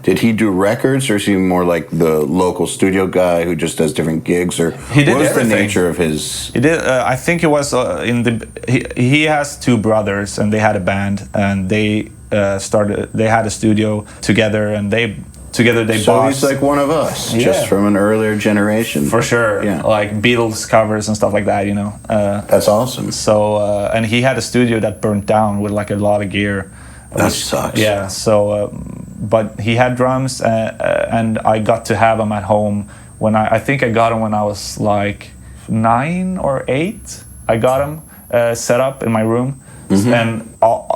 [SPEAKER 2] did he do records, or is he more like the local studio guy who just does different gigs, or
[SPEAKER 3] he did
[SPEAKER 2] what was
[SPEAKER 3] everything.
[SPEAKER 2] the nature of his?
[SPEAKER 3] He did. I think it was he has 2 brothers, and they had a band, and they they had a studio together, and they bought.
[SPEAKER 2] So he's like one of us, just from an earlier generation.
[SPEAKER 3] For sure.
[SPEAKER 2] Yeah.
[SPEAKER 3] Like Beatles covers and stuff like that, you know.
[SPEAKER 2] That's awesome.
[SPEAKER 3] So, and he had a studio that burnt down with like a lot of gear.
[SPEAKER 2] That sucks.
[SPEAKER 3] Yeah, so, but he had drums, and I got to have them at home when I think I got them when I was like 9 or 8. I got them set up in my room. And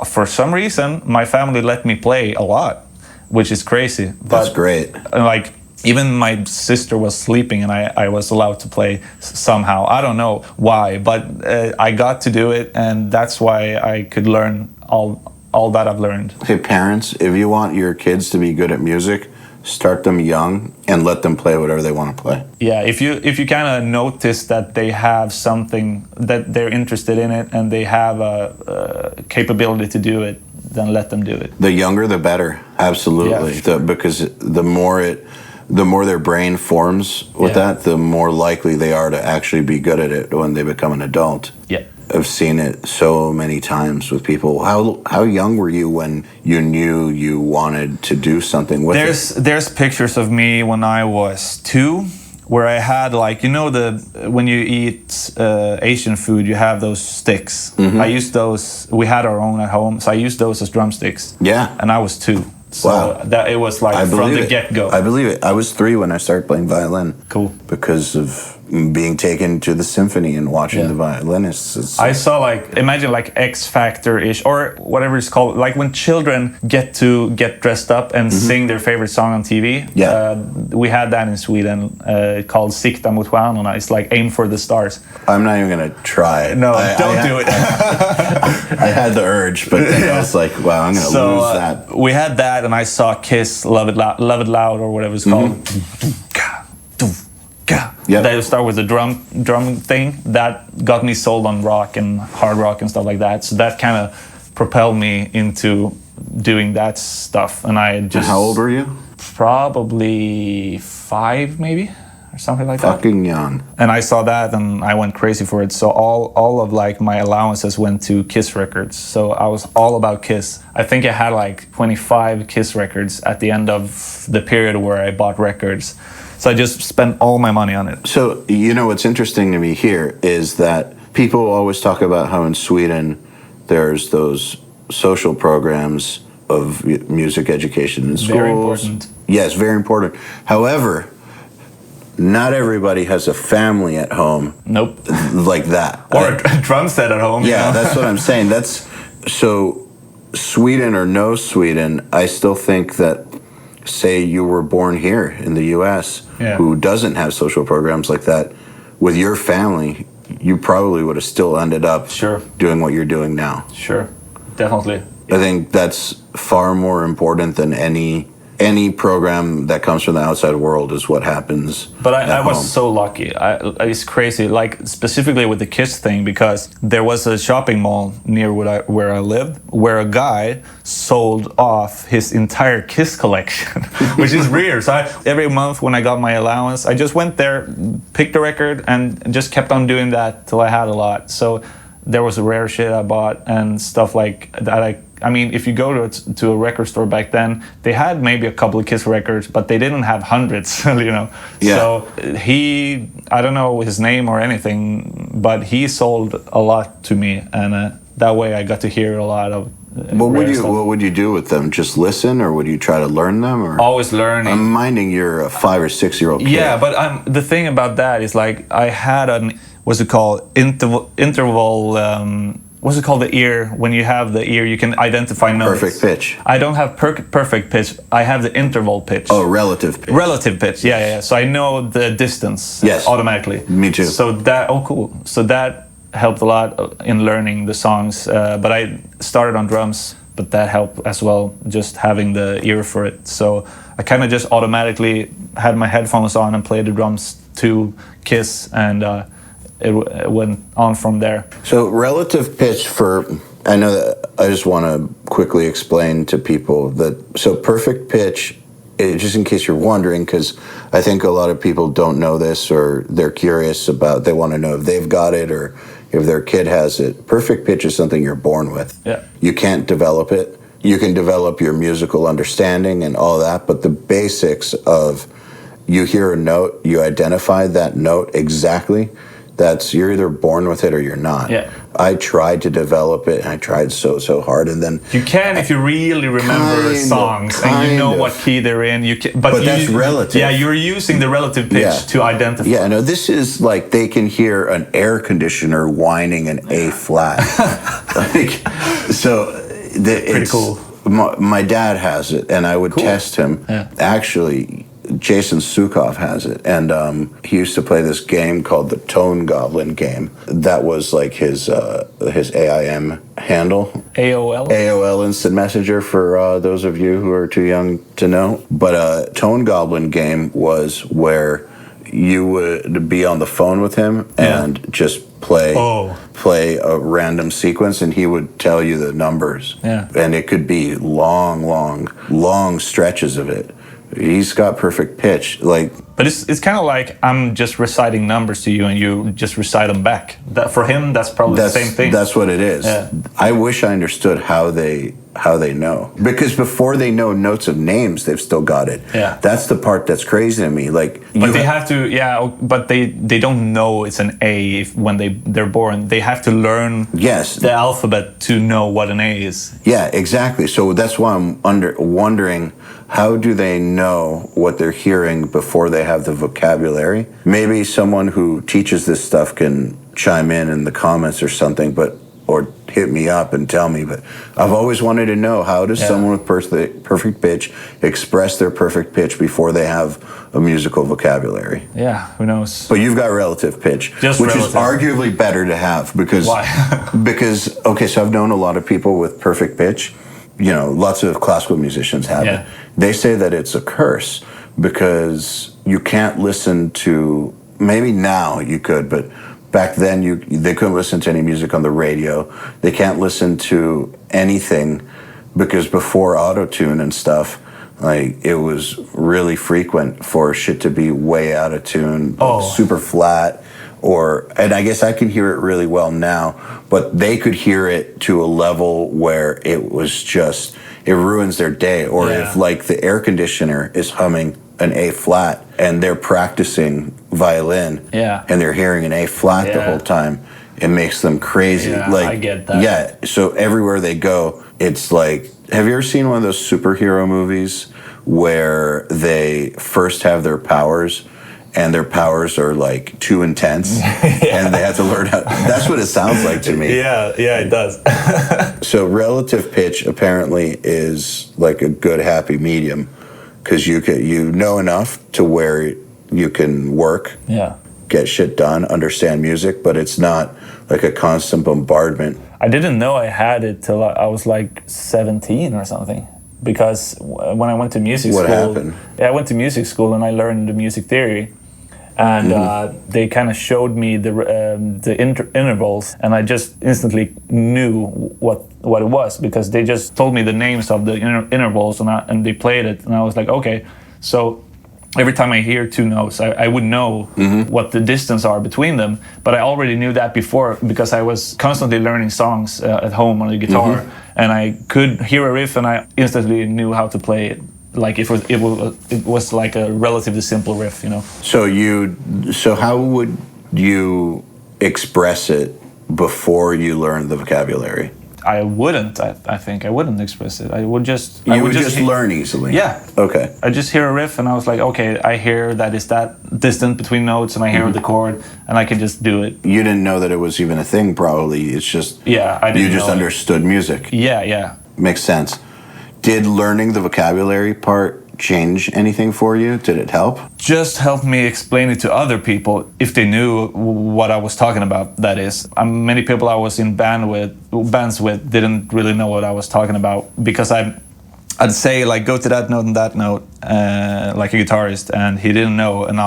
[SPEAKER 3] for some reason, my family let me play a lot, which is crazy.
[SPEAKER 2] That's great.
[SPEAKER 3] Like, even my sister was sleeping, and I was allowed to play somehow. I don't know why, but I got to do it, and that's why I could learn all that I've learned.
[SPEAKER 2] Hey, parents, if you want your kids to be good at music, start them young and let them play whatever they want to play.
[SPEAKER 3] Yeah, if you kind of notice that they have something, that they're interested in it, and they have a capability to do it, then let them do it.
[SPEAKER 2] The younger, the better. Absolutely.
[SPEAKER 3] Yeah.
[SPEAKER 2] Because the more their brain forms with that, the more likely they are to actually be good at it when they become an adult.
[SPEAKER 3] Yeah.
[SPEAKER 2] I've seen it so many times with people. How young were you when you knew you wanted to do something with it?
[SPEAKER 3] There's pictures of me when I was 2, where I had, like, you know, when you eat Asian food, you have those sticks. I used those. We had our own at home, so I used those as drumsticks.
[SPEAKER 2] Yeah.
[SPEAKER 3] And I was 2. So that it was like from the get-go.
[SPEAKER 2] I believe it. I was 3 when I started playing violin.
[SPEAKER 3] Cool.
[SPEAKER 2] Because of being taken to the symphony and watching the violinists.
[SPEAKER 3] I saw, like, imagine like X Factor-ish, or whatever it's called, like when children get dressed up and sing their favorite song on TV. We had that in Sweden, called Sikta mot stjärnorna. It's like aim for the stars.
[SPEAKER 2] I'm not even gonna try it.
[SPEAKER 3] No, don't do it.
[SPEAKER 2] I had the urge, but then I was like, wow, I'm gonna lose that.
[SPEAKER 3] We had that, and I saw Kiss, Love It Loud, or whatever it's called.
[SPEAKER 2] Yeah.
[SPEAKER 3] They start with the drum thing. That got me sold on rock and hard rock and stuff like that. So that kind of propelled me into doing that stuff. And I just...
[SPEAKER 2] And how old were you?
[SPEAKER 3] Probably 5, maybe, or something like that.
[SPEAKER 2] Fucking young.
[SPEAKER 3] And I saw that, and I went crazy for it. So all of like my allowances went to Kiss records. So I was all about Kiss. I think I had like 25 Kiss records at the end of the period where I bought records. So I just spent all my money on it.
[SPEAKER 2] So, you know, what's interesting to me here is that people always talk about how in Sweden there's those social programs of music education in schools.
[SPEAKER 3] Very important.
[SPEAKER 2] Yes, very important. However, not everybody has a family at home.
[SPEAKER 3] Nope.
[SPEAKER 2] Like that.
[SPEAKER 3] Or a drum set at home.
[SPEAKER 2] Yeah,
[SPEAKER 3] you know?
[SPEAKER 2] That's what I'm saying. So Sweden or no Sweden, I still think that, say you were born here in the U.S., who doesn't have social programs like that, with your family, you probably would have still ended up doing what you're doing now.
[SPEAKER 3] Sure, definitely.
[SPEAKER 2] I think that's far more important than any any program that comes from the outside world is what happens.
[SPEAKER 3] But I was
[SPEAKER 2] home.
[SPEAKER 3] so lucky. It's crazy, like specifically with the Kiss thing, because there was a shopping mall near where I lived, where a guy sold off his entire Kiss collection, which is rare. So every month when I got my allowance, I just went there, picked a record, and just kept on doing that till I had a lot. So there was rare shit I bought and stuff like that. I mean, if you go to a record store back then, they had maybe a couple of Kiss records, but they didn't have hundreds, you know.
[SPEAKER 2] Yeah.
[SPEAKER 3] So I don't know his name or anything, but he sold a lot to me, and that way I got to hear a lot of.
[SPEAKER 2] What would you do with them? Just listen, or would you try to learn them? Or
[SPEAKER 3] always learning.
[SPEAKER 2] I'm minding you're a 5 or 6 year old kid.
[SPEAKER 3] Yeah, but the thing about that is, like, I had what's it called, interval. What's it called, the ear? When you have the ear, you can identify notes.
[SPEAKER 2] Perfect pitch.
[SPEAKER 3] I don't have perfect pitch. I have the interval pitch.
[SPEAKER 2] Oh, relative pitch.
[SPEAKER 3] Relative pitch, yeah. So I know the distance automatically.
[SPEAKER 2] Me too.
[SPEAKER 3] So cool. So that helped a lot in learning the songs. But I started on drums, but that helped as well, just having the ear for it. So I kind of just automatically had my headphones on and played the drums to Kiss, and it went on from there.
[SPEAKER 2] So relative pitch I know that I just want to quickly explain to people so perfect pitch, just in case you're wondering, because I think a lot of people don't know this, or they're curious they want to know if they've got it or if their kid has it. Perfect pitch is something you're born with.
[SPEAKER 3] Yeah.
[SPEAKER 2] You can't develop it. You can develop your musical understanding and all that, but the basics of you hear a note, you identify that note exactly, you're either born with it or you're not.
[SPEAKER 3] Yeah.
[SPEAKER 2] I tried to develop it, and I tried so hard, and then
[SPEAKER 3] you can if you really remember songs and you know what key they're in. You can, but
[SPEAKER 2] that's relative.
[SPEAKER 3] Yeah, you're using the relative pitch to identify.
[SPEAKER 2] Yeah, no, this is like they can hear an air conditioner whining an A flat. Pretty
[SPEAKER 3] cool.
[SPEAKER 2] My dad has it, and I would test him.
[SPEAKER 3] Yeah.
[SPEAKER 2] Actually, Jason Sukoff has it, and he used to play this game called the Tone Goblin game. That was like his AIM handle. AOL Instant Messenger for those of you who are too young to know. But Tone Goblin game was where you would be on the phone with him and just play a random sequence, and he would tell you the numbers.
[SPEAKER 3] Yeah.
[SPEAKER 2] And it could be long stretches of it. He's got perfect pitch,
[SPEAKER 3] but it's kind of like I'm just reciting numbers to you, and you just recite them back. That for him, that's probably the same thing.
[SPEAKER 2] That's what it is.
[SPEAKER 3] Yeah.
[SPEAKER 2] I wish I understood how they know, because before they know notes of names, they've still got it.
[SPEAKER 3] Yeah,
[SPEAKER 2] that's the part that's crazy to me. But
[SPEAKER 3] they have to. Yeah, but they don't know it's an A when they're born. They have to learn the alphabet to know what an A is.
[SPEAKER 2] Yeah, exactly. So that's why I'm wondering, how do they know what they're hearing before they have the vocabulary? Maybe someone who teaches this stuff can chime in the comments or something, or hit me up and tell me. But I've always wanted to know, how does someone with perfect pitch express their perfect pitch before they have a musical vocabulary?
[SPEAKER 3] Yeah, who knows?
[SPEAKER 2] But you've got relative pitch, which is arguably better to have, because
[SPEAKER 3] why?
[SPEAKER 2] Because so I've known a lot of people with perfect pitch. You know, lots of classical musicians have it. They say that it's a curse because you can't listen to, maybe now you could, but back then they couldn't listen to any music on the radio. They can't listen to anything because before auto-tune and stuff, like, it was really frequent for shit to be way out of tune, super flat. And I guess I can hear it really well now, but they could hear it to a level where it was just, it ruins their day. Or if like the air conditioner is humming an A flat and they're practicing violin and they're hearing an A flat the whole time, it makes them crazy.
[SPEAKER 3] Yeah, I get that.
[SPEAKER 2] Yeah, so everywhere they go, it's like, have you ever seen one of those superhero movies where they first have their powers and their powers are like too intense and they have to learn how. That's what it sounds like to me.
[SPEAKER 3] Yeah, it does.
[SPEAKER 2] So relative pitch apparently is like a good happy medium, because you know enough to where you can work, get shit done, understand music, but it's not like a constant bombardment.
[SPEAKER 3] I didn't know I had it till I was like 17 or something. because when I went to music
[SPEAKER 2] What
[SPEAKER 3] school,
[SPEAKER 2] happened?
[SPEAKER 3] Yeah, I went to music school and I learned the music theory, and they kind of showed me the intervals, and I just instantly knew what it was because they just told me the names of the intervals and they played it, and I was like, okay, so. Every time I hear two notes, I would know what the distance are between them. But I already knew that before because I was constantly learning songs at home on the guitar, and I could hear a riff and I instantly knew how to play it. Like it was like a relatively simple riff, you know.
[SPEAKER 2] So how would you express it before you learned the vocabulary?
[SPEAKER 3] I wouldn't. I think I wouldn't express it. I would just.
[SPEAKER 2] You would just learn easily.
[SPEAKER 3] Yeah.
[SPEAKER 2] Okay.
[SPEAKER 3] I just hear a riff and I was like, okay, I hear that it's that distance between notes, and I hear the chord, and I can just do it.
[SPEAKER 2] You didn't know that it was even a thing, probably. It's just
[SPEAKER 3] I didn't.
[SPEAKER 2] You just understood music.
[SPEAKER 3] Yeah.
[SPEAKER 2] Makes sense. Did learning the vocabulary part change anything for you? Did it help?
[SPEAKER 3] Just helped me explain it to other people if they knew what I was talking about, that is. Many people I was in bands with didn't really know what I was talking about because I'd say like go to that note and that note like a guitarist, and he didn't know, and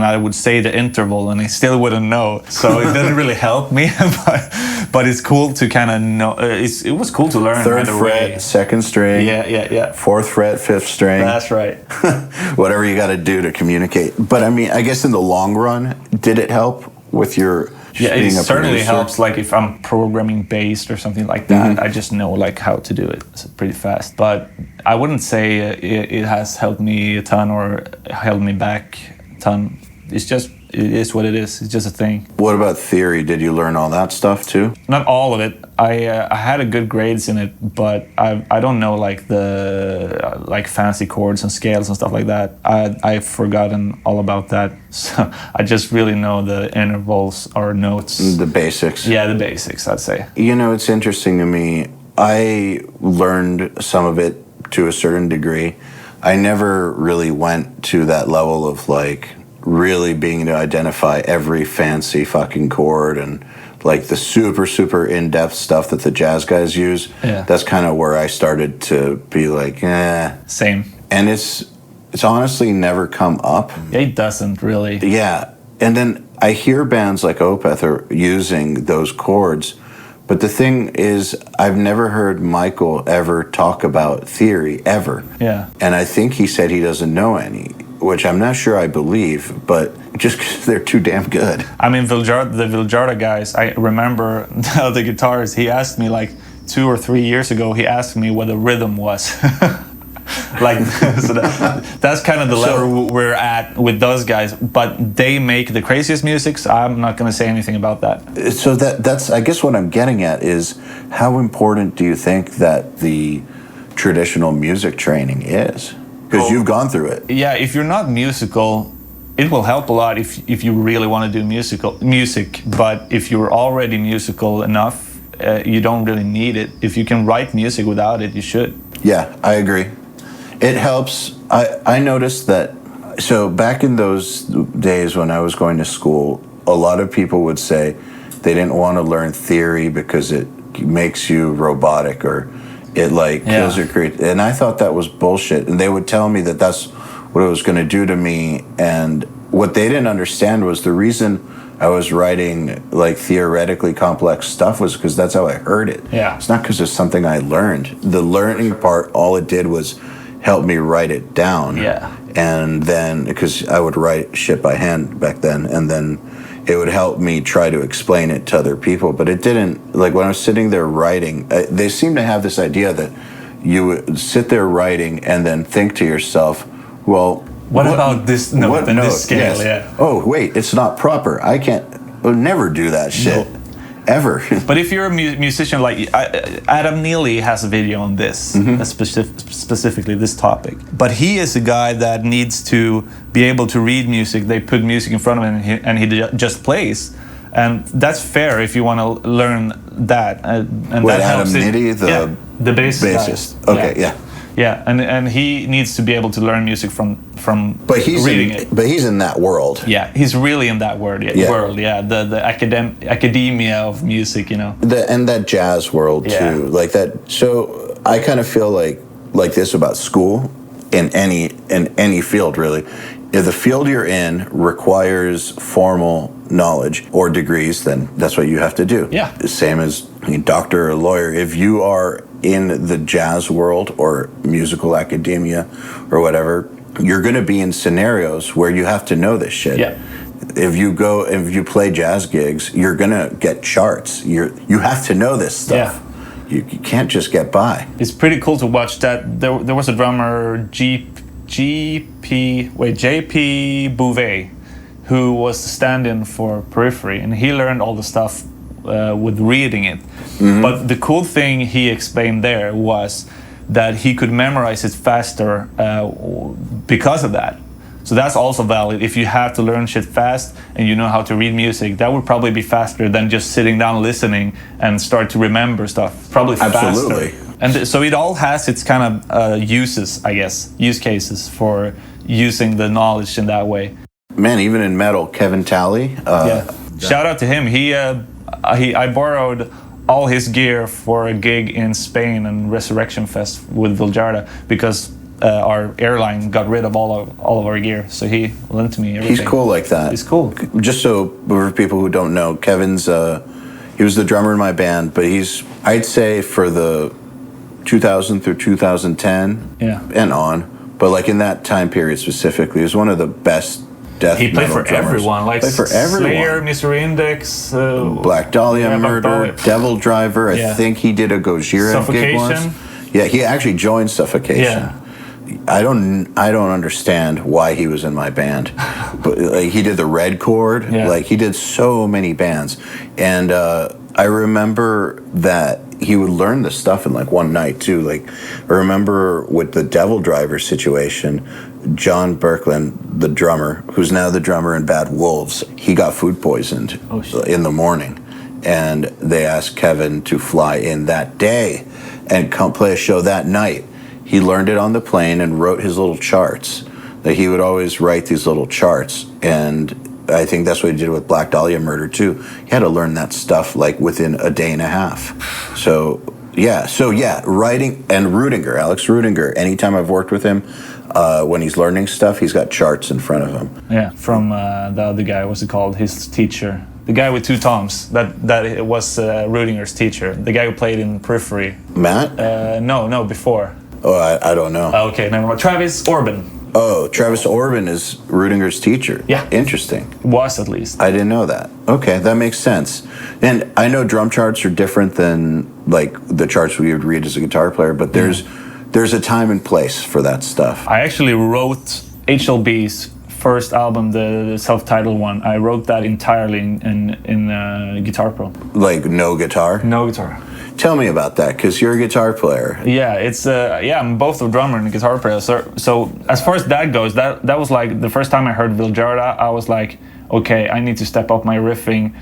[SPEAKER 3] I would say the interval and he still wouldn't know, so it didn't really help me. but it's cool to kind of know. It was cool to learn.
[SPEAKER 2] Third fret, second string.
[SPEAKER 3] Yeah.
[SPEAKER 2] Fourth fret, fifth string.
[SPEAKER 3] That's right.
[SPEAKER 2] Whatever you got to do to communicate. But I mean, I guess in the long run, did it help with your?
[SPEAKER 3] Yeah, it
[SPEAKER 2] being a
[SPEAKER 3] certainly
[SPEAKER 2] producer?
[SPEAKER 3] helps. Like if I'm programming bass or something like that, I just know like how to do it pretty fast. But I wouldn't say it has helped me a ton or held me back a ton. It is what it is. It's just a thing.
[SPEAKER 2] What about theory? Did you learn all that stuff too?
[SPEAKER 3] Not all of it. I had a good grades in it, but I don't know like the like fancy chords and scales and stuff like that. I've forgotten all about that. So I just really know the intervals or notes.
[SPEAKER 2] The basics.
[SPEAKER 3] Yeah, the basics, I'd say.
[SPEAKER 2] You know, it's interesting to me. I learned some of it to a certain degree. I never really went to that level of like really being able to identify every fancy fucking chord and like the super in-depth stuff that the jazz guys use.
[SPEAKER 3] Yeah.
[SPEAKER 2] That's kind of where I started to be like,
[SPEAKER 3] Same.
[SPEAKER 2] And it's honestly never come up.
[SPEAKER 3] It doesn't really.
[SPEAKER 2] Yeah. And then I hear bands like Opeth are using those chords, but the thing is, I've never heard Michael ever talk about theory, ever.
[SPEAKER 3] Yeah.
[SPEAKER 2] And I think he said he doesn't know any, which I'm not sure I believe, but just because they're too damn good.
[SPEAKER 3] I mean, the Viljarda guys, I remember the guitarist, he asked me like 2 or 3 years ago, he asked me what a rhythm was. Like, so that's kind of the level we're at with those guys, but they make the craziest music, so I'm not going to say anything about that.
[SPEAKER 2] So that's, I guess what I'm getting at is, how important do you think that the traditional music training is? Because you've gone through it.
[SPEAKER 3] Yeah, if you're not musical, it will help a lot if you really want to do music. But if you're already musical enough, you don't really need it. If you can write music without it, you should.
[SPEAKER 2] Yeah, I agree. It helps. I noticed that. So back in those days when I was going to school, a lot of people would say they didn't want to learn theory because it makes you robotic or it like kills your creativity. And I thought that was bullshit. And they would tell me that that's what it was going to do to me. And what they didn't understand was the reason I was writing like theoretically complex stuff was because that's how I heard it.
[SPEAKER 3] Yeah.
[SPEAKER 2] It's not because it's something I learned. The learning part, all it did was help me write it down.
[SPEAKER 3] Yeah.
[SPEAKER 2] And then, because I would write shit by hand back then, and then it would help me try to explain it to other people. But it didn't, like when I was sitting there writing, they seem to have this idea that you would sit there writing and then think to yourself, well,
[SPEAKER 3] what about this note and this scale?
[SPEAKER 2] Yes.
[SPEAKER 3] Yeah.
[SPEAKER 2] Oh, wait, it's not proper. I'll never do that shit.
[SPEAKER 3] No.
[SPEAKER 2] Ever.
[SPEAKER 3] But if you're a musician, like Adam Neely has a video on this, specifically this topic. But he is a guy that needs to be able to read music. They put music in front of him and he just plays. And that's fair if you want to learn that. And
[SPEAKER 2] What,
[SPEAKER 3] that
[SPEAKER 2] Adam
[SPEAKER 3] helps
[SPEAKER 2] Neely, the
[SPEAKER 3] bassist.
[SPEAKER 2] Okay, yeah.
[SPEAKER 3] Yeah, and he needs to be able to learn music from reading it.
[SPEAKER 2] But he's in that world.
[SPEAKER 3] Yeah, he's really in that world. Yeah, the academia of music, you know.
[SPEAKER 2] And that jazz world too, like that. So I kind of feel like like this about school in any field, really. If the field you're in requires formal knowledge or degrees, then that's what you have to do.
[SPEAKER 3] Yeah.
[SPEAKER 2] The same as a doctor or a lawyer. If you are in the jazz world or musical academia or whatever, you're going to be in scenarios where you have to know this shit.
[SPEAKER 3] Yeah.
[SPEAKER 2] If you play jazz gigs, you're going to get charts. You have to know this stuff.
[SPEAKER 3] Yeah.
[SPEAKER 2] You can't just get by.
[SPEAKER 3] It's pretty cool to watch that. There was a drummer, JP Bouvet, who was the stand-in for Periphery, and he learned all the stuff with reading it. Mm-hmm. But the cool thing he explained there was that he could memorize it faster because of that. So that's also valid. If you have to learn shit fast and you know how to read music, that would probably be faster than just sitting down listening and start to remember stuff. Probably
[SPEAKER 2] Absolutely.
[SPEAKER 3] faster. And so it all has its kind of uses, I guess, use cases for using the knowledge in that way.
[SPEAKER 2] Man, even in metal, Kevin Talley.
[SPEAKER 3] Shout out to him. I borrowed all his gear for a gig in Spain and Resurrection Fest with Viljarda because our airline got rid of all of our gear, so he lent me everything.
[SPEAKER 2] He's cool like that.
[SPEAKER 3] He's cool.
[SPEAKER 2] Just so for people who don't know, Kevin's he was the drummer in my band, but I'd say for the 2000 through 2010 and on, but like in that time period specifically, he was one of the best death metal drummers. He played for
[SPEAKER 3] everyone, like
[SPEAKER 2] played for everyone.
[SPEAKER 3] Slayer, Misery Index,
[SPEAKER 2] Black Dahlia Murder, Devil Driver. I think he did a Gojira gig once. Yeah, he actually joined Suffocation.
[SPEAKER 3] Yeah.
[SPEAKER 2] I don't understand why he was in my band, but like he did the Red Chord, like he did so many bands, and I remember that he would learn this stuff in like one night too. Like I remember with the Devil Driver situation, John Berkland, the drummer, who's now the drummer in Bad Wolves, he got food poisoned in the morning, and they asked Kevin to fly in that day and come play a show that night. He learned it on the plane and wrote his little charts. That he would always write these little charts, and I think that's what he did with Black Dahlia Murder too. He had to learn that stuff like within a day and a half. So writing, and Rudinger, Alex Rudinger. Anytime I've worked with him, when he's learning stuff, he's got charts in front of him. Yeah,
[SPEAKER 3] from the other guy, what's it called? His teacher. The guy with two toms, that was Rudinger's teacher. The guy who played in Periphery.
[SPEAKER 2] Matt?
[SPEAKER 3] No, before.
[SPEAKER 2] Oh, I don't know.
[SPEAKER 3] Okay, never mind. Travis Orban.
[SPEAKER 2] Oh, Travis Orban is Rudinger's teacher.
[SPEAKER 3] Yeah.
[SPEAKER 2] Interesting.
[SPEAKER 3] Was at least.
[SPEAKER 2] I didn't know that. Okay, that makes sense. And I know drum charts are different than like the charts we would read as a guitar player, but there's a time and place for that stuff.
[SPEAKER 3] I actually wrote HLB's first album, the self-titled one. I wrote that entirely in Guitar Pro.
[SPEAKER 2] Like no guitar?
[SPEAKER 3] No guitar.
[SPEAKER 2] Tell me about that, because you're a guitar player.
[SPEAKER 3] Yeah, it's I'm both a drummer and a guitar player. So as far as that goes, that was like the first time I heard Viljarda, I was like, okay, I need to step up my riffing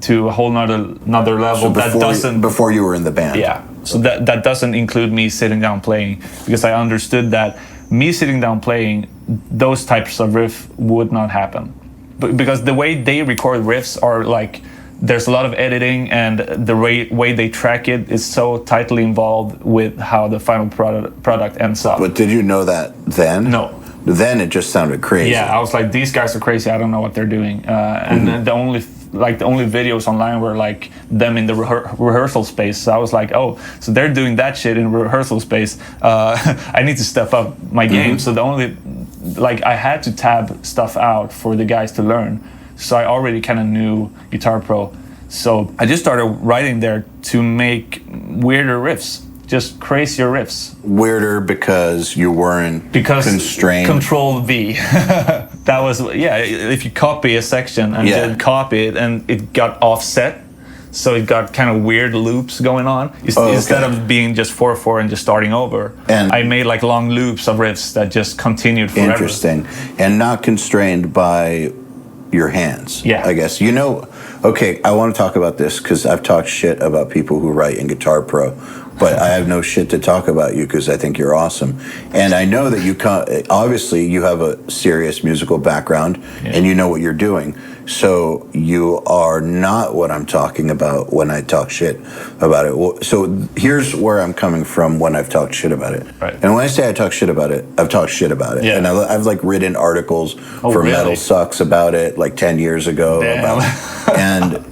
[SPEAKER 3] to a whole nother level.
[SPEAKER 2] So before you were in the band.
[SPEAKER 3] Yeah. So that doesn't include me sitting down playing, because I understood that me sitting down playing, those types of riff would not happen. Because the way they record riffs are like, there's a lot of editing, and the way they track it is so tightly involved with how the final product ends up.
[SPEAKER 2] But did you know that then?
[SPEAKER 3] No.
[SPEAKER 2] Then it just sounded crazy.
[SPEAKER 3] Yeah, I was like, these guys are crazy. I don't know what they're doing. And then the only videos online were like them in the rehearsal space. So I was like, oh, so they're doing that shit in rehearsal space. I need to step up my game. So I had to tab stuff out for the guys to learn. So I already kind of knew Guitar Pro. So I just started writing there to make weirder riffs, just crazier riffs.
[SPEAKER 2] Weirder because you weren't constrained?
[SPEAKER 3] Control V. That was, if you copy a section and then copy it, and it got offset, so it got kind of weird loops going on. Instead of being just 4/4 and just starting over, and I made like long loops of riffs that just continued forever.
[SPEAKER 2] Interesting. And not constrained by your hands, I guess. Okay, I want to talk about this because I've talked shit about people who write in Guitar Pro, but I have no shit to talk about you because I think you're awesome. And I know that obviously you have a serious musical background and you know what you're doing. So you are not what I'm talking about when I talk shit about it. So here's where I'm coming from when I've talked shit about it.
[SPEAKER 3] Right.
[SPEAKER 2] And when I say I talk shit about it, I've talked shit about it.
[SPEAKER 3] Yeah.
[SPEAKER 2] And I've like written articles for
[SPEAKER 3] really?
[SPEAKER 2] Metal Sucks about it like 10 years ago. And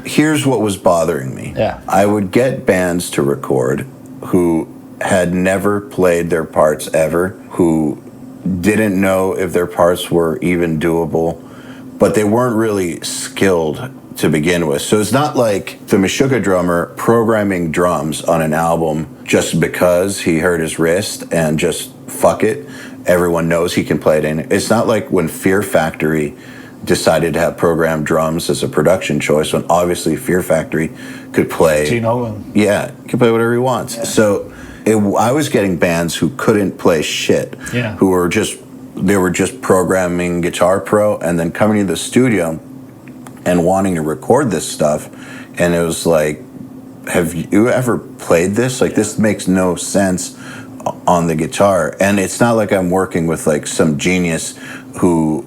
[SPEAKER 2] here's what was bothering me.
[SPEAKER 3] Yeah.
[SPEAKER 2] I would get bands to record who had never played their parts ever, who didn't know if their parts were even doable, but they weren't really skilled to begin with. So it's not like the Meshuggah drummer programming drums on an album just because he hurt his wrist and just fuck it, everyone knows he can play it in. It's not like when Fear Factory decided to have programmed drums as a production choice, when obviously Fear Factory could play.
[SPEAKER 3] Gene Owen.
[SPEAKER 2] Yeah, could play whatever he wants. Yeah. So I was getting bands who couldn't play shit, who were just programming Guitar Pro and then coming to the studio and wanting to record this stuff. And it was like, have you ever played this? Like, this makes no sense on the guitar. And it's not like I'm working with like some genius who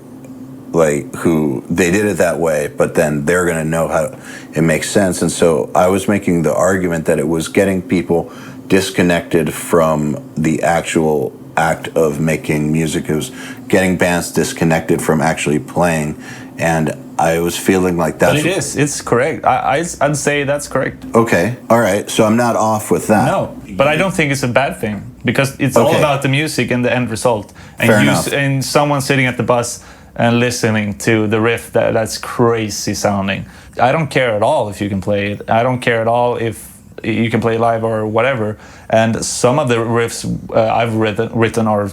[SPEAKER 2] they did it that way, but then they're going to know how it makes sense. And so I was making the argument that it was getting people disconnected from the actual act of making music. It was getting bands disconnected from actually playing, and I was feeling like that's...
[SPEAKER 3] But it's correct. I'd say that's correct.
[SPEAKER 2] Okay, all right, so I'm not off with that.
[SPEAKER 3] No, but I don't think it's a bad thing, because it's all about the music and the end result. And
[SPEAKER 2] fair enough.
[SPEAKER 3] And someone sitting at the bus and listening to the riff that's crazy sounding. I don't care at all if you can play it. I don't care at all if you can play live or whatever. And some of the riffs I've written are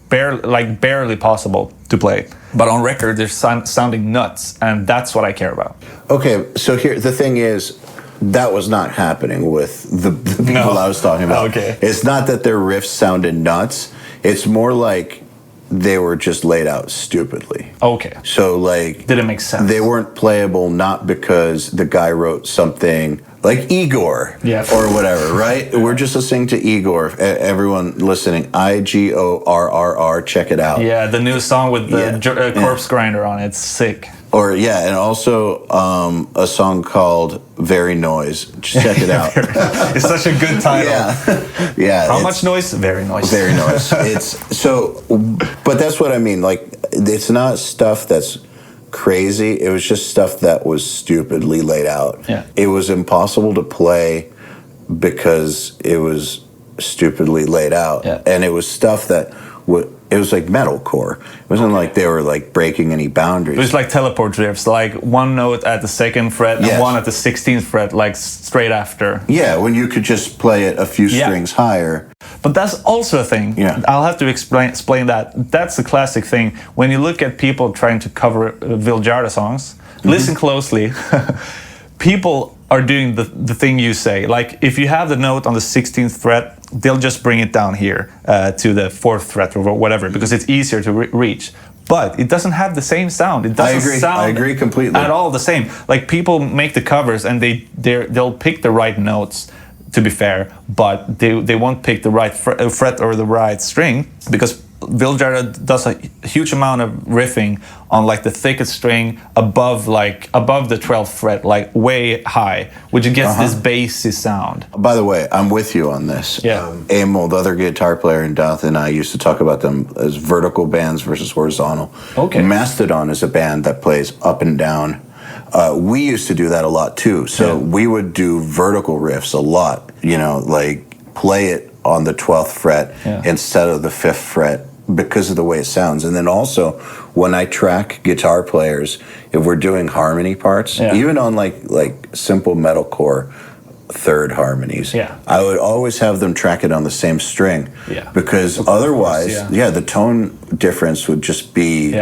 [SPEAKER 3] barely possible to play. But on record, they're sounding nuts, and that's what I care about.
[SPEAKER 2] Okay, so here the thing is, that was not happening with the people I was talking about.
[SPEAKER 3] Okay.
[SPEAKER 2] It's not that their riffs sounded nuts. It's more like they were just laid out stupidly.
[SPEAKER 3] Okay.
[SPEAKER 2] So like...
[SPEAKER 3] Didn't make sense.
[SPEAKER 2] They weren't playable not because the guy wrote something like Igor or whatever, right? We're just listening to Igor. Everyone listening, Igorrr, check it out.
[SPEAKER 3] Yeah, the new song with the corpse grinder on it. It's sick.
[SPEAKER 2] Or and also a song called Very Noise. Just check it out.
[SPEAKER 3] It's such a good title.
[SPEAKER 2] Yeah.
[SPEAKER 3] How much noise? Very noise.
[SPEAKER 2] Very noise. But that's what I mean. Like, it's not stuff that's crazy. It was just stuff that was stupidly laid out.
[SPEAKER 3] Yeah.
[SPEAKER 2] It was impossible to play because it was stupidly laid out.
[SPEAKER 3] Yeah.
[SPEAKER 2] And it was stuff that it was like metalcore. It wasn't like they were like breaking any boundaries.
[SPEAKER 3] It was like teleport drifts, like one note at the 2nd fret and one at the 16th fret, like straight after.
[SPEAKER 2] Yeah, when you could just play it a few strings higher.
[SPEAKER 3] But that's also a thing.
[SPEAKER 2] Yeah.
[SPEAKER 3] I'll have to explain that. That's the classic thing. When you look at people trying to cover Viljarda songs, listen closely. People are doing the thing you say. Like, if you have the note on the 16th fret, they'll just bring it down here to the 4th fret or whatever, because it's easier to reach. But it doesn't have the same sound. It doesn't sound
[SPEAKER 2] I agree completely.
[SPEAKER 3] at all the same. Like, people make the covers and they'll pick the right notes, to be fair, but they won't pick the right fret or the right string, because Viljarda does a huge amount of riffing on like the thickest string above the 12th fret, like way high, which gets this bassy sound.
[SPEAKER 2] By the way, I'm with you on this.
[SPEAKER 3] Yeah.
[SPEAKER 2] Emil, the other guitar player in Doubt, and I used to talk about them as vertical bands versus horizontal.
[SPEAKER 3] Okay.
[SPEAKER 2] Mastodon is a band that plays up and down. We used to do that a lot too. So we would do vertical riffs a lot, like play it on the 12th fret instead of the 5th fret because of the way it sounds. And then also, when I track guitar players, if we're doing harmony parts, even on like simple metalcore third harmonies, I would always have them track it on the same string, because otherwise, the tone difference would just be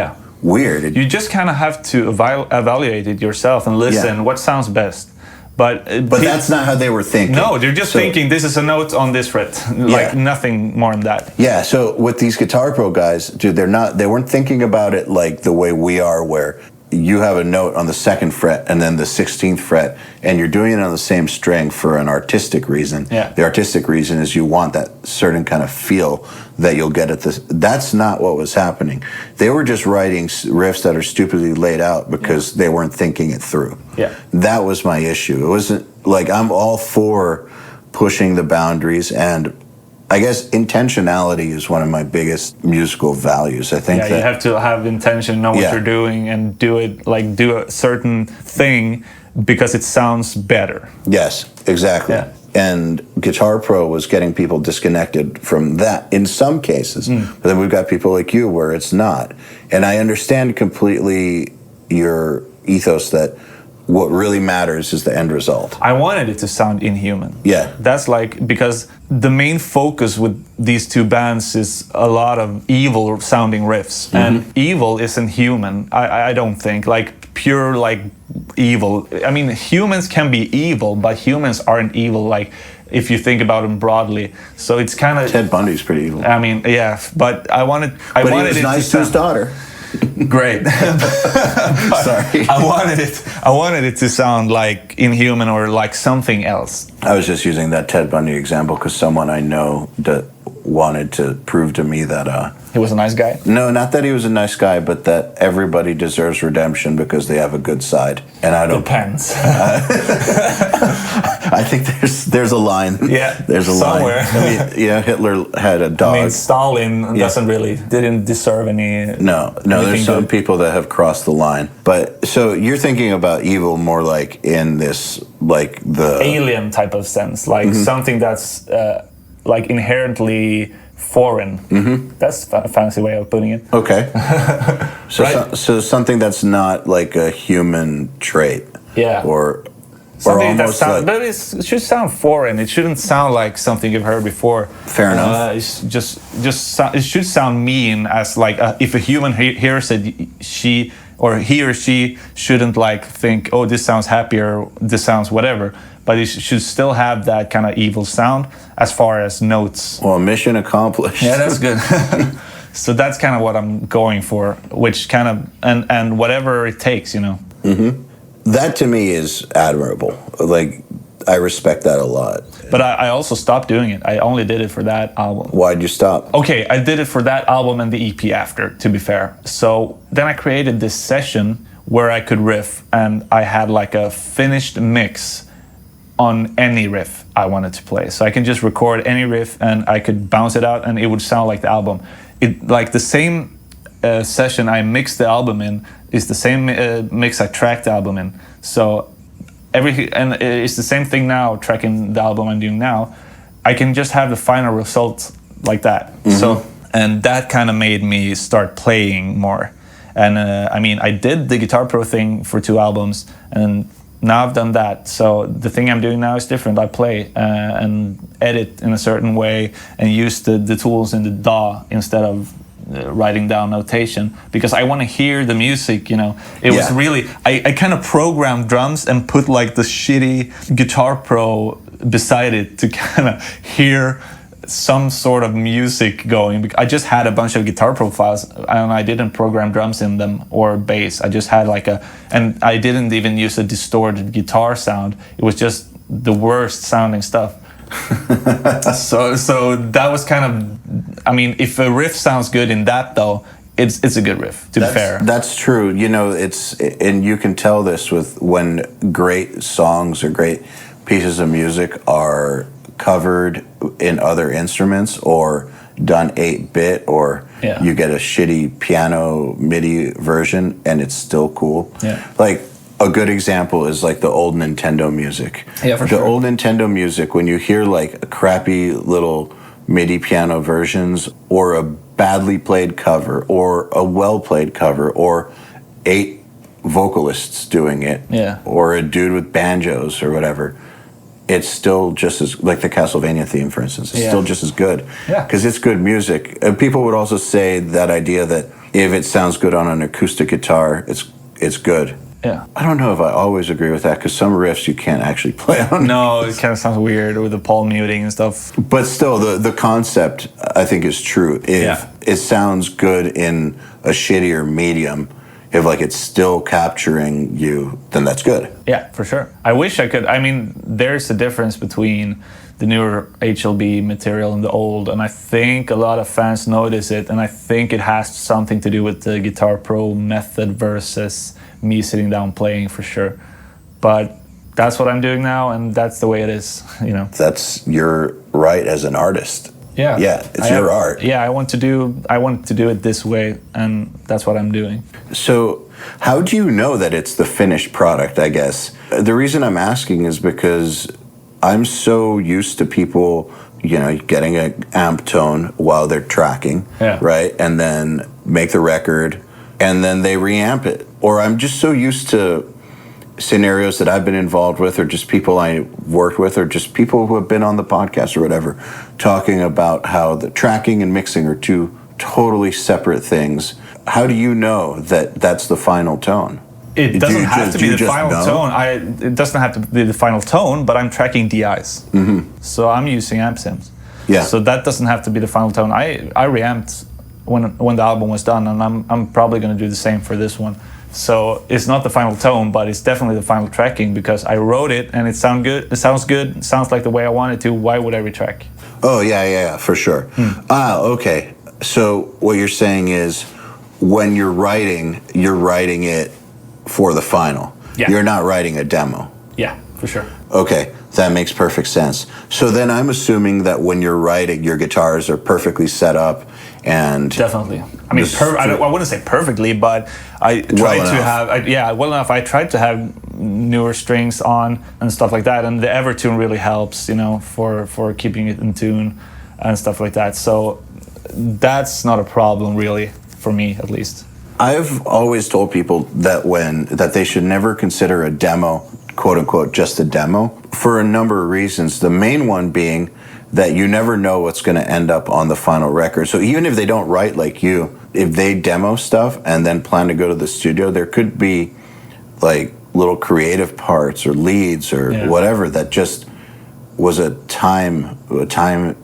[SPEAKER 2] weird.
[SPEAKER 3] You just kind of have to evaluate it yourself and listen what sounds best. But
[SPEAKER 2] that's not how they were thinking.
[SPEAKER 3] No, they're just thinking this is a note on this fret, like nothing more than that.
[SPEAKER 2] Yeah. So with these Guitar Pro guys, dude, they weren't thinking about it like the way we are, where you have a note on the 2nd fret and then the 16th fret, and you're doing it on the same string for an artistic reason.
[SPEAKER 3] Yeah.
[SPEAKER 2] The artistic reason is you want that certain kind of feel that you'll get at this. That's not what was happening. They were just writing riffs that are stupidly laid out because they weren't thinking it through.
[SPEAKER 3] Yeah.
[SPEAKER 2] That was my issue. It wasn't like, I'm all for pushing the boundaries, and I guess intentionality is one of my biggest musical values. I think
[SPEAKER 3] that you have to have intention, know what you're doing, and do it, like do a certain thing because it sounds better.
[SPEAKER 2] Yes, exactly.
[SPEAKER 3] Yeah.
[SPEAKER 2] And Guitar Pro was getting people disconnected from that in some cases. But then we've got people like you where it's not. And I understand completely your ethos that what really matters is the end result.
[SPEAKER 3] I wanted it to sound inhuman.
[SPEAKER 2] Yeah.
[SPEAKER 3] That's like, because the main focus with these two bands is a lot of evil sounding riffs. And evil isn't human, I don't think. Like pure like evil. I mean, humans can be evil, but humans aren't evil, like if you think about them broadly. So it's kind of...
[SPEAKER 2] Ted Bundy's pretty evil.
[SPEAKER 3] I mean, yeah, but I wanted
[SPEAKER 2] he was nice to his daughter.
[SPEAKER 3] Great.
[SPEAKER 2] Sorry.
[SPEAKER 3] I wanted it to sound like inhuman or like something else.
[SPEAKER 2] I was just using that Ted Bundy example because someone I know that wanted to prove to me that
[SPEAKER 3] he was a nice guy.
[SPEAKER 2] No, not that he was a nice guy, but that everybody deserves redemption because they have a good side. And I don't...
[SPEAKER 3] Depends.
[SPEAKER 2] I think there's a line.
[SPEAKER 3] Yeah,
[SPEAKER 2] there's a
[SPEAKER 3] somewhere.
[SPEAKER 2] line. I mean, yeah, Hitler had a dog.
[SPEAKER 3] I mean, Stalin didn't deserve any...
[SPEAKER 2] No, there's some
[SPEAKER 3] good.
[SPEAKER 2] people that have crossed the line. But, so you're thinking about evil more like in this, like the...
[SPEAKER 3] alien type of sense, like something that's like inherently foreign. That's a fancy way of putting it.
[SPEAKER 2] Okay. So,
[SPEAKER 3] Right.
[SPEAKER 2] so something that's not like a human trait.
[SPEAKER 3] Yeah.
[SPEAKER 2] Or
[SPEAKER 3] Something that
[SPEAKER 2] almost
[SPEAKER 3] sounds,
[SPEAKER 2] like...
[SPEAKER 3] but it should sound foreign. It shouldn't sound like something you've heard before.
[SPEAKER 2] Fair enough.
[SPEAKER 3] It's it should sound mean, as like if a human hears it, he or she shouldn't like think, oh, this sounds happy or this sounds whatever. But it should still have that kind of evil sound as far as notes.
[SPEAKER 2] Well, mission accomplished.
[SPEAKER 3] Yeah, that's good. So that's kind of what I'm going for, which kind of and whatever it takes, you know.
[SPEAKER 2] That to me is admirable. Like, I respect that a lot.
[SPEAKER 3] But I also stopped doing it. I only did it for that album.
[SPEAKER 2] Why'd you stop?
[SPEAKER 3] Okay, I did it for that album and the EP after, to be fair. So then I created this session where I could riff, and I had like a finished mix on any riff I wanted to play. So I can just record any riff and I could bounce it out and it would sound like the album. It like the same session I mixed the album in is the same mix I tracked the album in. So and it's the same thing now, tracking the album I'm doing now. I can just have the final result like that. So, and that kind of made me start playing more. And I mean, I did the Guitar Pro thing for 2 albums, and now I've done that. So the thing I'm doing now is different. I play and edit in a certain way and use the tools in the DAW instead of writing down notation, because I want to hear the music, you know. It was really, I kind of programmed drums and put like the shitty Guitar Pro beside it to kind of hear some sort of music going. I just had a bunch of Guitar Pro files and I didn't program drums in them or bass. I just had like and I didn't even use a distorted guitar sound. It was just the worst sounding stuff. So that was kind of, I mean, if a riff sounds good in that though, it's a good riff, to be fair.
[SPEAKER 2] That's true. You know, and you can tell this with when great songs or great pieces of music are covered in other instruments or done 8-bit, or you get a shitty piano MIDI version and it's still cool.
[SPEAKER 3] Yeah.
[SPEAKER 2] Like, a good example is like the old Nintendo music.
[SPEAKER 3] Yeah, for sure.
[SPEAKER 2] The old Nintendo music, when you hear like crappy little MIDI piano versions or a badly played cover or a well played cover or 8 vocalists doing it, or a dude with banjos or whatever, it's still just as, like the Castlevania theme, for instance, it's still just as good.
[SPEAKER 3] Yeah.
[SPEAKER 2] Because it's good music. And people would also say that idea that if it sounds good on an acoustic guitar, it's good.
[SPEAKER 3] Yeah.
[SPEAKER 2] I don't know if I always agree with that, because some riffs you can't actually play on.
[SPEAKER 3] No, it kind of sounds weird with the palm muting and stuff.
[SPEAKER 2] But still, the concept, I think, is true. If it sounds good in a shittier medium, if like it's still capturing you, then that's good.
[SPEAKER 3] Yeah, for sure. I wish I could. I mean, there's a difference between the newer HLB material and the old, and I think a lot of fans notice it, and I think it has something to do with the Guitar Pro method versus me sitting down playing, for sure. But that's what I'm doing now, and that's the way it is, you know.
[SPEAKER 2] That's your right as an artist.
[SPEAKER 3] Yeah.
[SPEAKER 2] Yeah, it's your art.
[SPEAKER 3] Yeah, I want to do it this way, and that's what I'm doing.
[SPEAKER 2] So how do you know that it's the finished product, I guess? The reason I'm asking is because I'm so used to people, you know, getting an amp tone while they're tracking, right? And then make the record, and then they reamp it. Or I'm just so used to scenarios that I've been involved with, or just people I worked with, or just people who have been on the podcast or whatever, talking about how the tracking and mixing are two totally separate things. How do you know that that's the final tone?
[SPEAKER 3] It doesn't have to be the final tone. It doesn't have to be the final tone, but I'm tracking DIs. So I'm using amp sims.
[SPEAKER 2] Yeah.
[SPEAKER 3] So that doesn't have to be the final tone. I reamped when the album was done, and I'm probably going to do the same for this one. So it's not the final tone, but it's definitely the final tracking, because I wrote it and it sounds good. It sounds like the way I want it to. Why would I retrack?
[SPEAKER 2] Oh, yeah, for sure. Okay. So what you're saying is when you're writing it for the final.
[SPEAKER 3] Yeah.
[SPEAKER 2] You're not writing a demo.
[SPEAKER 3] Yeah, for sure.
[SPEAKER 2] Okay, that makes perfect sense. So then I'm assuming that when you're writing, your guitars are perfectly set up and...
[SPEAKER 3] Definitely. I mean, I wouldn't say perfectly, but I try to have... well enough. I tried to have newer strings on and stuff like that, and the Evertune really helps, you know, for keeping it in tune and stuff like that. So that's not a problem, really, for me, at least.
[SPEAKER 2] I've always told people that they should never consider a demo, quote unquote, just a demo, for a number of reasons. The main one being that you never know what's going to end up on the final record. So even if they don't write like you, if they demo stuff and then plan to go to the studio, there could be like little creative parts or leads or whatever that just was a time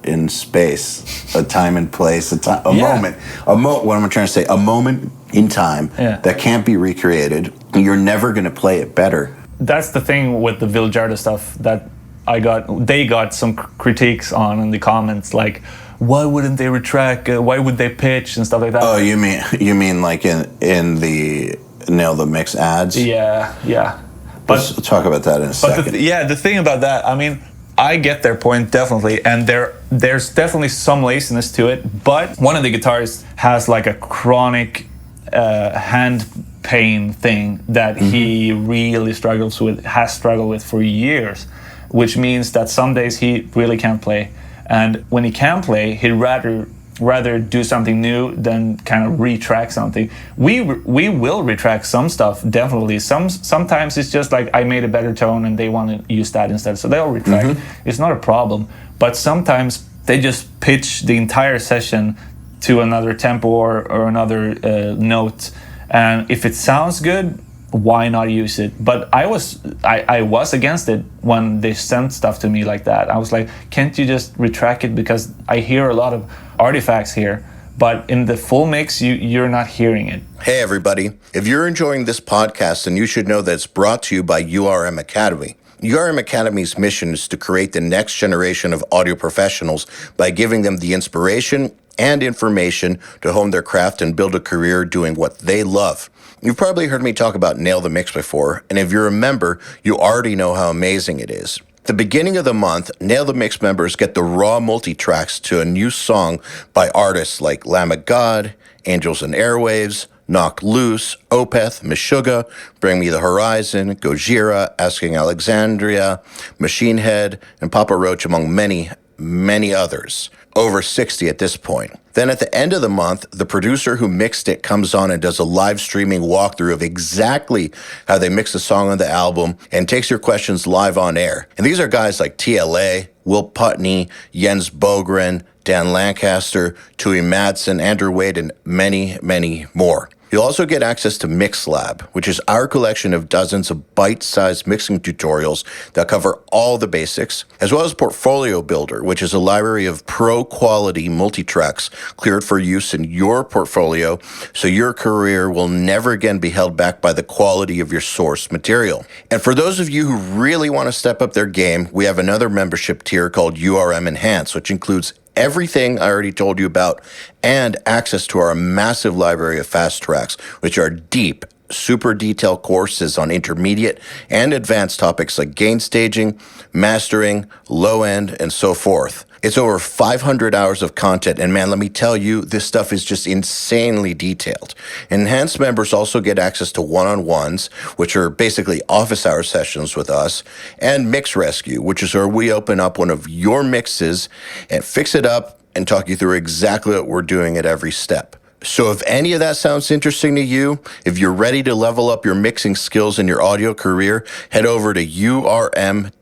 [SPEAKER 2] in space, a time and place, moment. What am I trying to say? A moment in time that can't be recreated. You're never going to play it better.
[SPEAKER 3] That's the thing with the Viljarda stuff that they got some critiques on in the comments, like, why wouldn't they retract? Why would they pitch and stuff like that?
[SPEAKER 2] Oh, you mean like in the Nail the Mix ads?
[SPEAKER 3] Yeah.
[SPEAKER 2] But let's talk about that in a second.
[SPEAKER 3] The thing about that, I mean, I get their point, definitely, and there's definitely some laziness to it, but one of the guitarists has like a chronic hand pain thing that he really has struggled with for years, which means that some days he really can't play, and when he can play, he'd rather do something new than kind of retrack something. We will retract some stuff, definitely. Sometimes it's just like I made a better tone and they want to use that instead, so they'll retract. It's not a problem. But sometimes they just pitch the entire session to another tempo or another note, and if it sounds good, why not use it? But I was against it when they sent stuff to me like that. I was like, can't you just retract it? Because I hear a lot of artifacts here, but in the full mix, you're not hearing it.
[SPEAKER 2] Hey, everybody. If you're enjoying this podcast, then you should know that it's brought to you by URM Academy. URM Academy's mission is to create the next generation of audio professionals by giving them the inspiration and information to hone their craft and build a career doing what they love. You've probably heard me talk about Nail the Mix before, and if you're a member, you already know how amazing it is. At the beginning of the month, Nail the Mix members get the raw multi-tracks to a new song by artists like Lamb of God, Angels and Airwaves, Knock Loose, Opeth, Meshuggah, Bring Me the Horizon, Gojira, Asking Alexandria, Machine Head, and Papa Roach, among many, many others. Over 60 at this point. Then at the end of the month, the producer who mixed it comes on and does a live streaming walkthrough of exactly how they mixed the song on the album and takes your questions live on air. And these are guys like TLA, Will Putney, Jens Bogren, Dan Lancaster, Tui Madsen, Andrew Wade, and many, many more. You'll also get access to MixLab, which is our collection of dozens of bite-sized mixing tutorials that cover all the basics, as well as Portfolio Builder, which is a library of pro-quality multi-tracks cleared for use in your portfolio, so your career will never again be held back by the quality of your source material. And for those of you who really want to step up their game, we have another membership tier called URM Enhanced, which includes everything I already told you about and access to our massive library of fast tracks, which are deep, super detailed courses on intermediate and advanced topics like gain staging, mastering, low end, and so forth. It's over 500 hours of content, and man, let me tell you, this stuff is just insanely detailed. Enhanced members also get access to one-on-ones, which are basically office hour sessions with us, and Mix Rescue, which is where we open up one of your mixes and fix it up and talk you through exactly what we're doing at every step. So if any of that sounds interesting to you, if you're ready to level up your mixing skills in your audio career, head over to urm.academy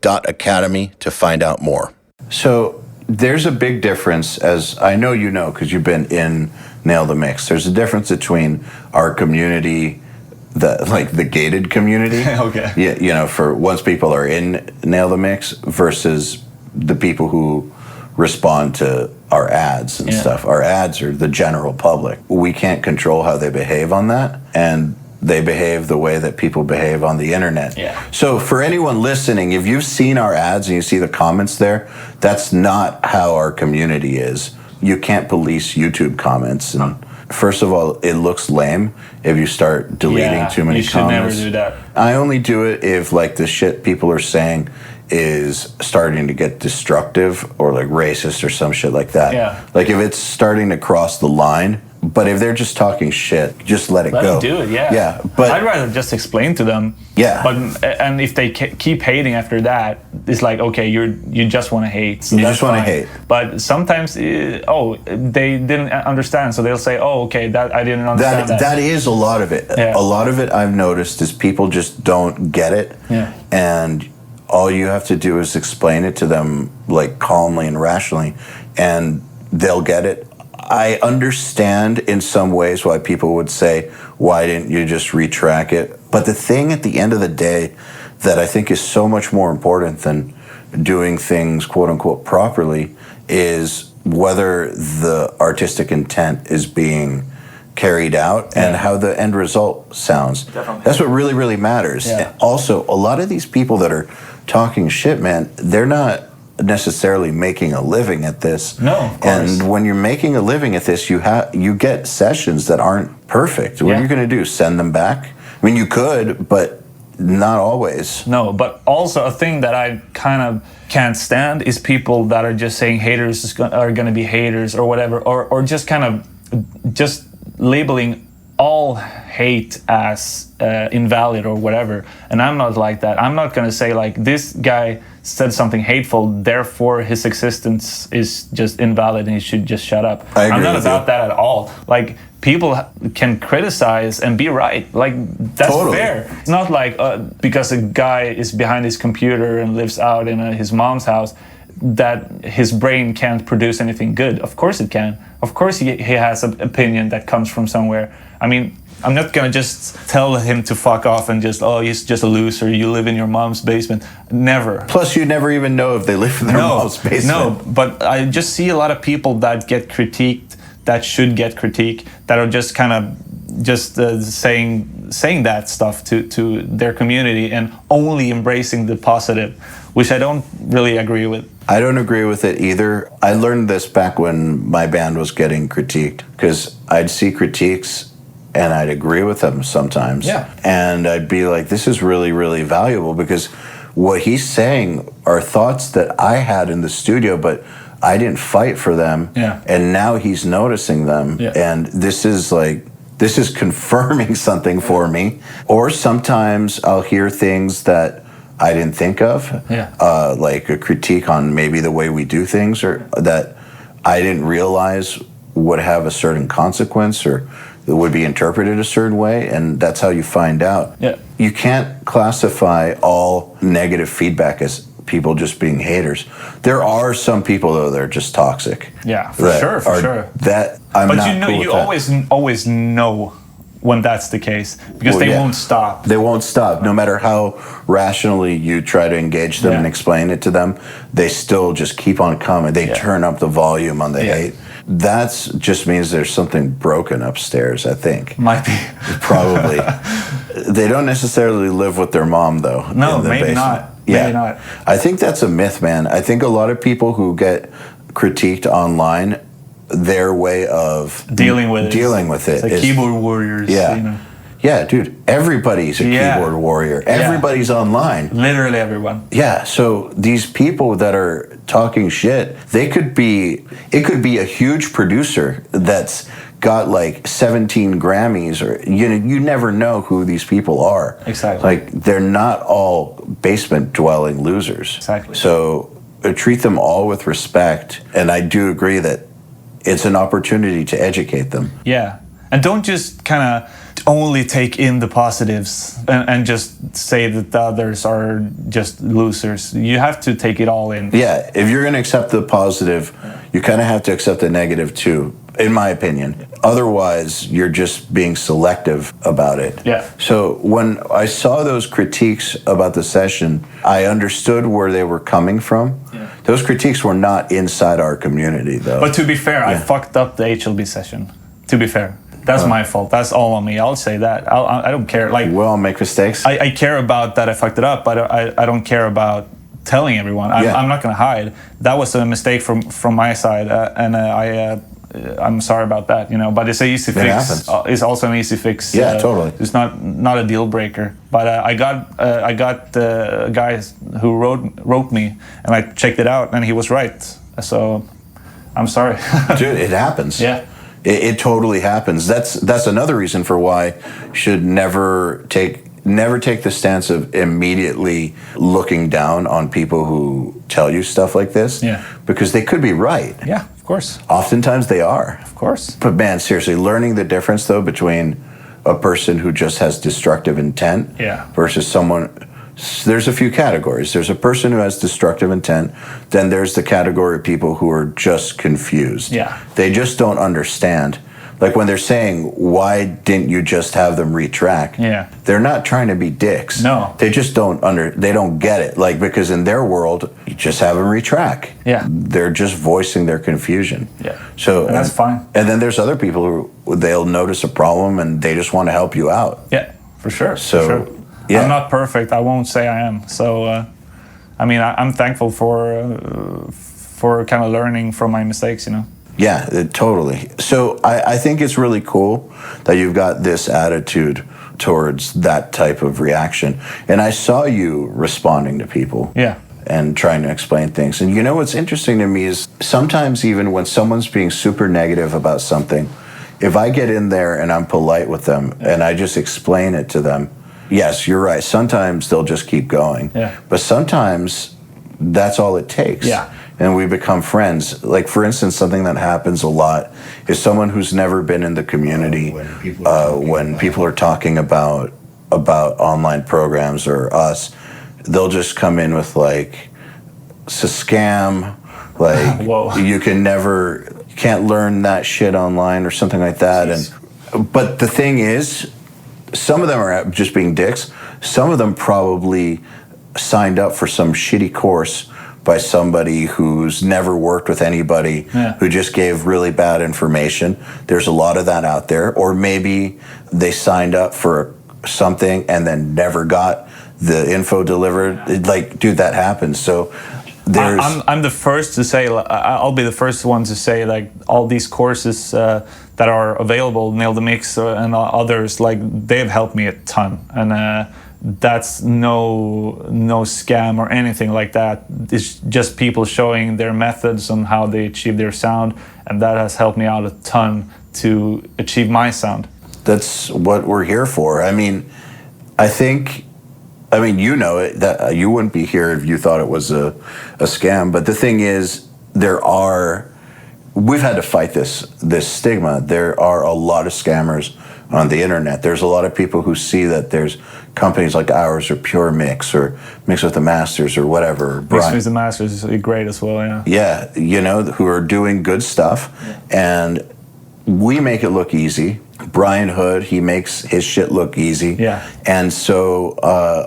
[SPEAKER 2] to find out more. So there's a big difference, as I know you know, because you've been in Nail the Mix. There's a difference between our community, the gated community.
[SPEAKER 3] Okay.
[SPEAKER 2] Yeah, you know, for once people are in Nail the Mix versus the people who respond to our ads and stuff. Our ads are the general public. We can't control how they behave on that, and they behave the way that people behave on the internet.
[SPEAKER 3] Yeah.
[SPEAKER 2] So for anyone listening, if you've seen our ads and you see the comments there, that's not how our community is. You can't police YouTube comments. And first of all, it looks lame if you start deleting too many comments.
[SPEAKER 3] You should never do that.
[SPEAKER 2] I only do it if like the shit people are saying is starting to get destructive or like racist or some shit like that.
[SPEAKER 3] Yeah.
[SPEAKER 2] Like if it's starting to cross the line. But if they're just talking shit, just let it go.
[SPEAKER 3] Let them do it, yeah.
[SPEAKER 2] Yeah, but
[SPEAKER 3] I'd rather just explain to them.
[SPEAKER 2] Yeah.
[SPEAKER 3] And if they keep hating after that, it's like, okay, you just want to hate. So
[SPEAKER 2] you
[SPEAKER 3] that's
[SPEAKER 2] just want to
[SPEAKER 3] fine.
[SPEAKER 2] hate.
[SPEAKER 3] But sometimes, they didn't understand, so they'll say, oh, okay, that I didn't understand that.
[SPEAKER 2] That is a lot of it.
[SPEAKER 3] Yeah.
[SPEAKER 2] A lot of it I've noticed is people just don't get it.
[SPEAKER 3] Yeah.
[SPEAKER 2] And all you have to do is explain it to them like calmly and rationally, and they'll get it. I understand in some ways why people would say, why didn't you just retrack it? But the thing at the end of the day that I think is so much more important than doing things quote unquote properly is whether the artistic intent is being carried out and how the end result sounds.
[SPEAKER 3] Definitely.
[SPEAKER 2] That's what really, really matters.
[SPEAKER 3] Yeah.
[SPEAKER 2] And also, a lot of these people that are talking shit, man, they're not necessarily making a living at this.
[SPEAKER 3] No, of course.
[SPEAKER 2] And when you're making a living at this, you get sessions that aren't perfect. What are you going to do? Send them back? I mean, you could, but not always.
[SPEAKER 3] No, but also a thing that I kind of can't stand is people that are just saying haters are going to be haters or whatever, or just kind of just labeling all hate as invalid or whatever. And I'm not like that. I'm not going to say like this guy said something hateful, therefore his existence is just invalid and he should just shut up. I'm not about that at all. Like, people can criticize and be right. Like, that's fair. It's not like because a guy is behind his computer and lives out in his mom's house that his brain can't produce anything good. Of course it can. Of course he has an opinion that comes from somewhere. I mean, I'm not going to just tell him to fuck off and just, oh, he's just a loser, you live in your mom's basement. Never.
[SPEAKER 2] Plus, you never even know if they live in their mom's basement.
[SPEAKER 3] No, but I just see a lot of people that get critiqued, that should get critiqued, that are just kind of just saying that stuff to their community and only embracing the positive, which I don't really agree with.
[SPEAKER 2] I don't agree with it either. I learned this back when my band was getting critiqued, because I'd see critiques and I'd agree with them sometimes.
[SPEAKER 3] Yeah.
[SPEAKER 2] And I'd be like, this is really, really valuable, because what he's saying are thoughts that I had in the studio, but I didn't fight for them.
[SPEAKER 3] Yeah.
[SPEAKER 2] And now he's noticing them.
[SPEAKER 3] Yeah.
[SPEAKER 2] And this is confirming something for me. Or sometimes I'll hear things that I didn't think of.
[SPEAKER 3] Yeah.
[SPEAKER 2] Like a critique on maybe the way we do things, or that I didn't realize would have a certain consequence, or that would be interpreted a certain way, and that's how you find out.
[SPEAKER 3] Yeah.
[SPEAKER 2] You can't classify all negative feedback as people just being haters. There are some people, though, that are just toxic.
[SPEAKER 3] Yeah, for sure.
[SPEAKER 2] That I'm
[SPEAKER 3] but
[SPEAKER 2] not
[SPEAKER 3] you know,
[SPEAKER 2] cool with
[SPEAKER 3] you
[SPEAKER 2] that.
[SPEAKER 3] always know when that's the case, because they won't stop.
[SPEAKER 2] They won't stop. No matter how rationally you try to engage them and explain it to them, they still just keep on coming. They turn up the volume on the hate. That just means there's something broken upstairs, I think.
[SPEAKER 3] Might be.
[SPEAKER 2] Probably. They don't necessarily live with their mom, though.
[SPEAKER 3] No, maybe not.
[SPEAKER 2] Yeah.
[SPEAKER 3] Maybe not.
[SPEAKER 2] I think that's a myth, man. I think a lot of people who get critiqued online, their way of
[SPEAKER 3] dealing with it
[SPEAKER 2] it's
[SPEAKER 3] like keyboard warriors.
[SPEAKER 2] Yeah.
[SPEAKER 3] You know?
[SPEAKER 2] Yeah, dude, everybody's a keyboard warrior. Everybody's online.
[SPEAKER 3] Literally everyone.
[SPEAKER 2] Yeah, so these people that are talking shit, it could be a huge producer that's got like 17 Grammys, or you never know who these people are.
[SPEAKER 3] Exactly.
[SPEAKER 2] Like, they're not all basement dwelling losers.
[SPEAKER 3] Exactly.
[SPEAKER 2] So treat them all with respect, and I do agree that it's an opportunity to educate them.
[SPEAKER 3] Yeah, and don't just kind of only take in the positives and just say that the others are just losers. You have to take it all in.
[SPEAKER 2] Yeah, if you're going to accept the positive, you kind of have to accept the negative too, in my opinion. Otherwise, you're just being selective about it.
[SPEAKER 3] Yeah.
[SPEAKER 2] So when I saw those critiques about the session, I understood where they were coming from. Yeah. Those critiques were not inside our community, though.
[SPEAKER 3] But to be fair, I fucked up the HLB session. To be fair. That's my fault. That's all on me. I'll say that. I don't care. Like,
[SPEAKER 2] we all make mistakes.
[SPEAKER 3] I care about that I fucked it up, but I don't care about telling everyone. I'm not going to hide. That was a mistake from my side, and I'm sorry about that. You know, but it's an easy fix. It's also an easy fix.
[SPEAKER 2] Yeah, totally.
[SPEAKER 3] It's not a deal breaker. But I got guys who wrote me, and I checked it out, and he was right. So I'm sorry.
[SPEAKER 2] Dude, it happens.
[SPEAKER 3] Yeah.
[SPEAKER 2] It totally happens. That's another reason for why you should never take the stance of immediately looking down on people who tell you stuff like this.
[SPEAKER 3] Yeah.
[SPEAKER 2] Because they could be right.
[SPEAKER 3] Yeah, of course.
[SPEAKER 2] Oftentimes they are.
[SPEAKER 3] Of course.
[SPEAKER 2] But man, seriously, learning the difference though between a person who just has destructive intent versus someone. There's a few categories. There's a person who has destructive intent. Then there's the category of people who are just confused.
[SPEAKER 3] Yeah.
[SPEAKER 2] They just don't understand. Like when they're saying, why didn't you just have them retrack?
[SPEAKER 3] Yeah.
[SPEAKER 2] They're not trying to be dicks.
[SPEAKER 3] No.
[SPEAKER 2] They just they don't get it. Like, because in their world, you just have them retrack.
[SPEAKER 3] Yeah.
[SPEAKER 2] They're just voicing their confusion.
[SPEAKER 3] Yeah.
[SPEAKER 2] So
[SPEAKER 3] and that's fine.
[SPEAKER 2] And then there's other people who they'll notice a problem and they just want to help you out.
[SPEAKER 3] Yeah, for sure.
[SPEAKER 2] So,
[SPEAKER 3] for sure.
[SPEAKER 2] Yeah.
[SPEAKER 3] I'm not perfect. I won't say I am. So, I mean, I'm thankful for kind of learning from my mistakes, you know?
[SPEAKER 2] Yeah, totally. So I think it's really cool that you've got this attitude towards that type of reaction. And I saw you responding to people.
[SPEAKER 3] Yeah.
[SPEAKER 2] And trying to explain things. And you know what's interesting to me is sometimes even when someone's being super negative about something, if I get in there and I'm polite with them and I just explain it to them, yes, you're right. Sometimes they'll just keep going.
[SPEAKER 3] Yeah.
[SPEAKER 2] But sometimes that's all it takes.
[SPEAKER 3] Yeah.
[SPEAKER 2] And we become friends. Like, for instance, something that happens a lot is someone who's never been in the community, when people are talking about online programs or us, they'll just come in with like, it's a scam, like you can't learn that shit online or something like that. And but the thing is, some of them are just being dicks. Some of them probably signed up for some shitty course by somebody who's never worked with anybody, who just gave really bad information. There's a lot of that out there. Or maybe they signed up for something and then never got the info delivered. Like, dude, that happens. So there's...
[SPEAKER 3] I'm the first to say, I'll be the first one to say, like, all these courses that are available, Nail the Mix and others, like, they've helped me a ton. And that's no scam or anything like that. It's just people showing their methods on how they achieve their sound, and that has helped me out a ton to achieve my sound.
[SPEAKER 2] That's what we're here for. I mean, you know it, that you wouldn't be here if you thought it was a scam. But the thing is, we've had to fight this stigma. There are a lot of scammers on the internet. There's a lot of people who see that there's companies like ours or Pure Mix or Mix with the Masters or whatever.
[SPEAKER 3] Mix with the Masters is great as well, yeah.
[SPEAKER 2] Yeah, you know, who are doing good stuff. And we make it look easy. Brian Hood, he makes his shit look easy.
[SPEAKER 3] Yeah.
[SPEAKER 2] And so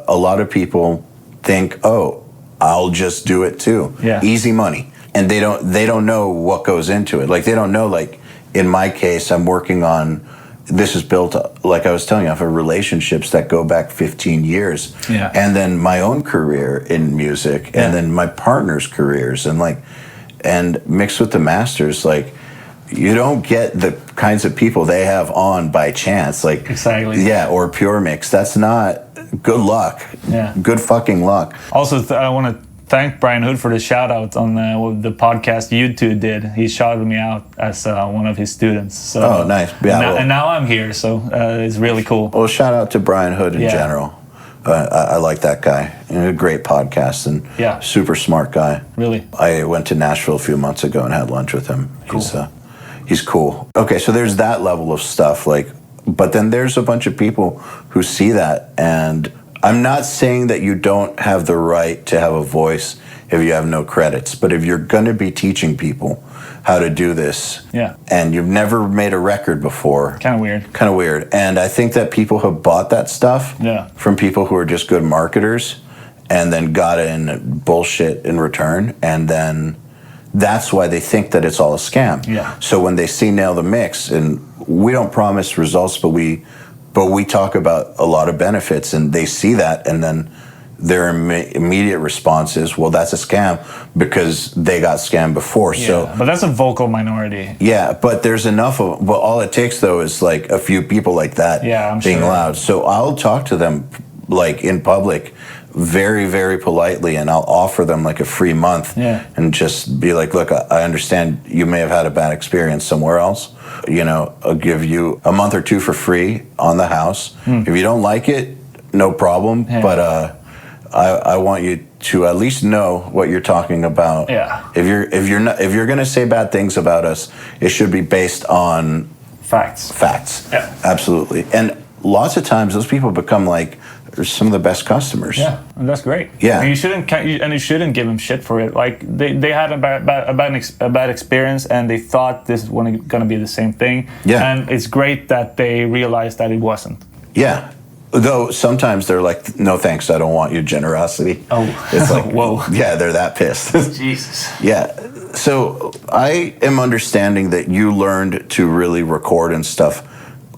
[SPEAKER 2] a lot of people think, oh, I'll just do it too.
[SPEAKER 3] Yeah.
[SPEAKER 2] Easy money. And they don't know what goes into it. Like, they don't know, like, in my case, I'm working on, this is built, like I was telling you, off of relationships that go back 15 years.
[SPEAKER 3] Yeah.
[SPEAKER 2] And then my own career in music, and then my partner's careers, and mixed with the masters, like, you don't get the kinds of people they have on by chance. Like,
[SPEAKER 3] exactly.
[SPEAKER 2] Yeah, or pure mix. That's not good luck.
[SPEAKER 3] Yeah.
[SPEAKER 2] Good fucking luck.
[SPEAKER 3] Also, I want to thank Brian Hood for the shout out on the podcast you two did. He shouted me out as one of his students. So,
[SPEAKER 2] oh, nice. Yeah.
[SPEAKER 3] And now I'm here, so it's really cool.
[SPEAKER 2] Well, shout out to Brian Hood in general. I like that guy. A great podcast and super smart guy.
[SPEAKER 3] Really.
[SPEAKER 2] I went to Nashville a few months ago and had lunch with him.
[SPEAKER 3] Cool.
[SPEAKER 2] He's cool. Okay, so there's that level of stuff, like, but then there's a bunch of people who see that, and I'm not saying that you don't have the right to have a voice if you have no credits, but if you're going to be teaching people how to do this, and you've never made a record before, kind of weird. And I think that people have bought that stuff from people who are just good marketers, and then got in bullshit in return, and then that's why they think that it's all a scam.
[SPEAKER 3] Yeah.
[SPEAKER 2] So when they see Nail the Mix, and we don't promise results, but we talk about a lot of benefits, and they see that, and then their immediate response is, well, that's a scam because they got scammed before.
[SPEAKER 3] Yeah,
[SPEAKER 2] so,
[SPEAKER 3] but that's a vocal minority.
[SPEAKER 2] Yeah, but there's enough of, well, all it takes though is like a few people like that being loud. So I'll talk to them like in public very, very politely, and I'll offer them like a free month and just be like, look, I understand you may have had a bad experience somewhere else. You know, I'll give you a month or two for free on the house. If you don't like it, no problem. But I want you to at least know what you're talking about.
[SPEAKER 3] Yeah.
[SPEAKER 2] If you're gonna say bad things about us, it should be based on facts.
[SPEAKER 3] Yeah.
[SPEAKER 2] Absolutely. And lots of times those people become like some of the best customers.
[SPEAKER 3] Yeah, and that's great.
[SPEAKER 2] Yeah,
[SPEAKER 3] and you shouldn't give them shit for it. Like they had a bad experience, and they thought this was going to be the same thing.
[SPEAKER 2] Yeah,
[SPEAKER 3] and it's great that they realized that it wasn't.
[SPEAKER 2] Yeah, though sometimes they're like, no thanks, I don't want your generosity.
[SPEAKER 3] Oh,
[SPEAKER 2] it's like,
[SPEAKER 3] whoa.
[SPEAKER 2] Yeah, they're that pissed.
[SPEAKER 3] Jesus.
[SPEAKER 2] Yeah, so I am understanding that you learned to really record and stuff,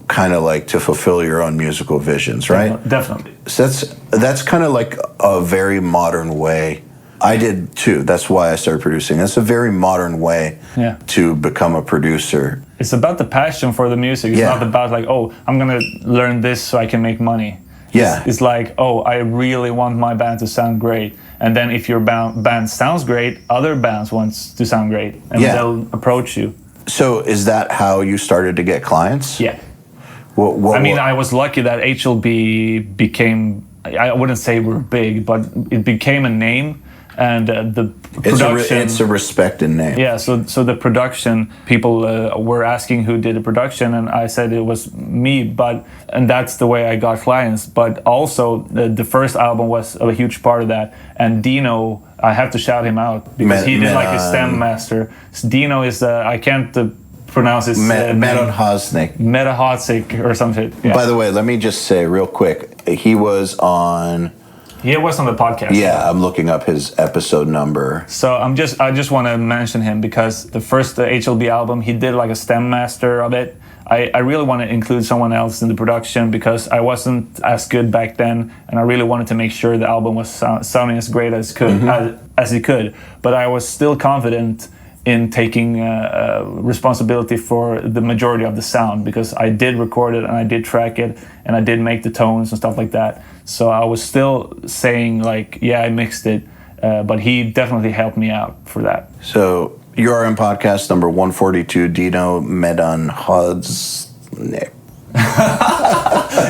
[SPEAKER 2] kind of like to fulfill your own musical visions, right?
[SPEAKER 3] Definitely.
[SPEAKER 2] So that's kind of like a very modern way. I did too. That's why I started producing. It's a very modern way to become a producer.
[SPEAKER 3] It's about the passion for the music. It's not about like, oh, I'm gonna learn this so I can make money.
[SPEAKER 2] Yeah.
[SPEAKER 3] It's like, oh, I really want my band to sound great. And then if your band sounds great, other bands want to sound great, and they'll approach you.
[SPEAKER 2] So is that how you started to get clients?
[SPEAKER 3] Yeah. I was lucky that HLB became, I wouldn't say we're big, but it became a name, and the production...
[SPEAKER 2] It's a respected name.
[SPEAKER 3] Yeah, so the production, people were asking who did the production, and I said it was me, and that's the way I got clients. But also, the first album was a huge part of that, and Dino, I have to shout him out, because he did like a stem master. Dino is, I can't... pronounce his
[SPEAKER 2] Metahodzic
[SPEAKER 3] or something. Yeah.
[SPEAKER 2] By the way, let me just say real quick, he was on
[SPEAKER 3] the podcast.
[SPEAKER 2] Yeah, I'm looking up his episode number.
[SPEAKER 3] So I just want to mention him because the first HLB album, he did like a stem master of it. I really want to include someone else in the production because I wasn't as good back then, and I really wanted to make sure the album was sounding as great as it could. But I was still confident in taking responsibility for the majority of the sound, because I did record it and I did track it and I did make the tones and stuff like that. So I was still saying like, yeah, I mixed it, but he definitely helped me out for that.
[SPEAKER 2] So URM podcast number 142, Dino Metahodzic.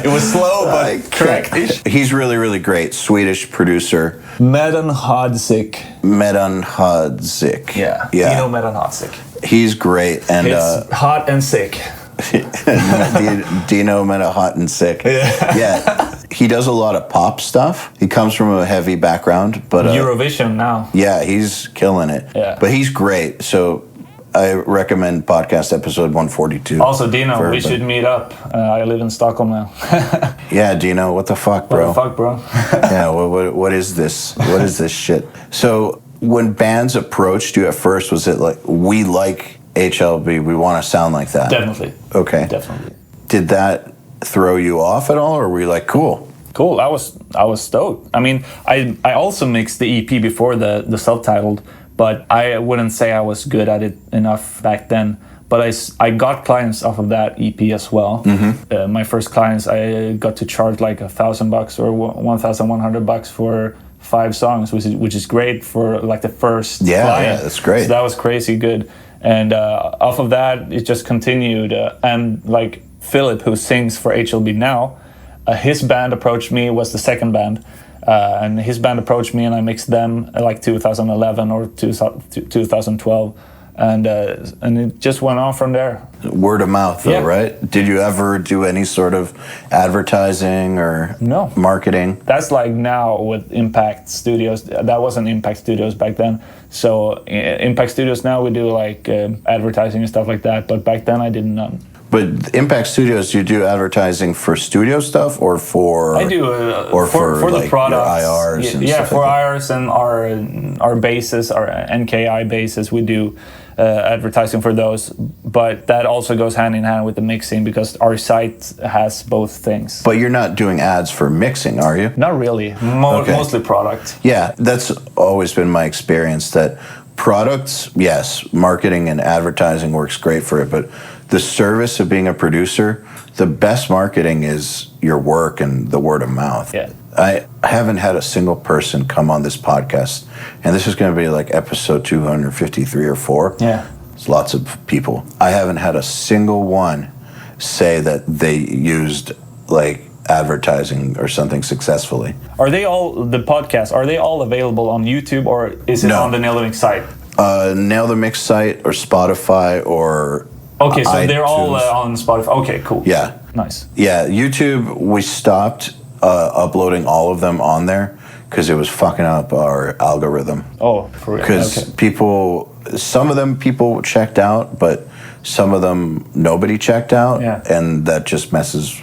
[SPEAKER 3] It was slow, but correct.
[SPEAKER 2] He's really, really great. Swedish producer.
[SPEAKER 3] Metahodzic. Yeah. Dino Metahodzic.
[SPEAKER 2] He's great. And
[SPEAKER 3] it's hot and sick.
[SPEAKER 2] Dino Metahodzic. Yeah. He does a lot of pop stuff. He comes from a heavy background, but
[SPEAKER 3] Eurovision now.
[SPEAKER 2] Yeah, he's killing it.
[SPEAKER 3] Yeah.
[SPEAKER 2] But he's great. So I recommend podcast episode 142.
[SPEAKER 3] Also, Dino, we should meet up. I live in Stockholm now.
[SPEAKER 2] Yeah, Dino, what the fuck, bro?
[SPEAKER 3] What the fuck, bro?
[SPEAKER 2] Yeah, what is this? What is this shit? So when bands approached you at first, was it like, we like HLB, we want to sound like that?
[SPEAKER 3] Definitely.
[SPEAKER 2] Okay.
[SPEAKER 3] Definitely.
[SPEAKER 2] Did that throw you off at all, or were you like, cool?
[SPEAKER 3] Cool. I was stoked. I mean, I also mixed the EP before the self-titled, but I wouldn't say I was good at it enough back then. But I got clients off of that EP as well.
[SPEAKER 2] Mm-hmm.
[SPEAKER 3] My first clients, I got to charge like $1,000 or $1,100 for 5 songs, which is great for like the first client.
[SPEAKER 2] Yeah, that's great.
[SPEAKER 3] So that was crazy good. And off of that, it just continued. And like Philip, who sings for HLB now, his band approached me, was the second band. And his band approached me and I mixed them like 2011 or 2012. And it just went on from there.
[SPEAKER 2] Word of mouth, though,
[SPEAKER 3] Yeah.
[SPEAKER 2] right? Did you ever do any sort of advertising or
[SPEAKER 3] No.
[SPEAKER 2] marketing?
[SPEAKER 3] That's like now with Impact Studios. That wasn't Impact Studios back then. So Impact Studios now we do like advertising and stuff like that. But back then I did none.
[SPEAKER 2] But Impact Studios, you do advertising for studio stuff or for...
[SPEAKER 3] I do
[SPEAKER 2] or
[SPEAKER 3] for
[SPEAKER 2] like
[SPEAKER 3] the products.
[SPEAKER 2] your IRs and
[SPEAKER 3] yeah,
[SPEAKER 2] stuff
[SPEAKER 3] for
[SPEAKER 2] like that.
[SPEAKER 3] IRs and our bases, our NKI bases, we do advertising for those. But that also goes hand in hand with the mixing because our site has both things.
[SPEAKER 2] But you're not doing ads for mixing, are you?
[SPEAKER 3] Not really.
[SPEAKER 2] Okay.
[SPEAKER 3] Mostly product.
[SPEAKER 2] Yeah, that's always been my experience that products, yes, marketing and advertising works great for it, but the service of being a producer, the best marketing is your work and the word of mouth.
[SPEAKER 3] Yeah.
[SPEAKER 2] I haven't had a single person come on this podcast, and this is going to be like episode 253 or 4.
[SPEAKER 3] Yeah.
[SPEAKER 2] It's lots of people. I haven't had a single one say that they used like advertising or something successfully.
[SPEAKER 3] Are they all, the podcasts, are they all available on YouTube or is it
[SPEAKER 2] No.
[SPEAKER 3] on the Nail the Mix site?
[SPEAKER 2] Nail the Mix site or Spotify or
[SPEAKER 3] Okay, so they're all
[SPEAKER 2] iTunes.
[SPEAKER 3] on Spotify. Okay, cool.
[SPEAKER 2] Yeah.
[SPEAKER 3] Nice.
[SPEAKER 2] Yeah, YouTube, we stopped uploading all of them on there because it was fucking up our algorithm.
[SPEAKER 3] Oh, for real.
[SPEAKER 2] Because
[SPEAKER 3] Okay.
[SPEAKER 2] people, some of them people checked out, but some of them nobody checked out.
[SPEAKER 3] Yeah.
[SPEAKER 2] And that just messes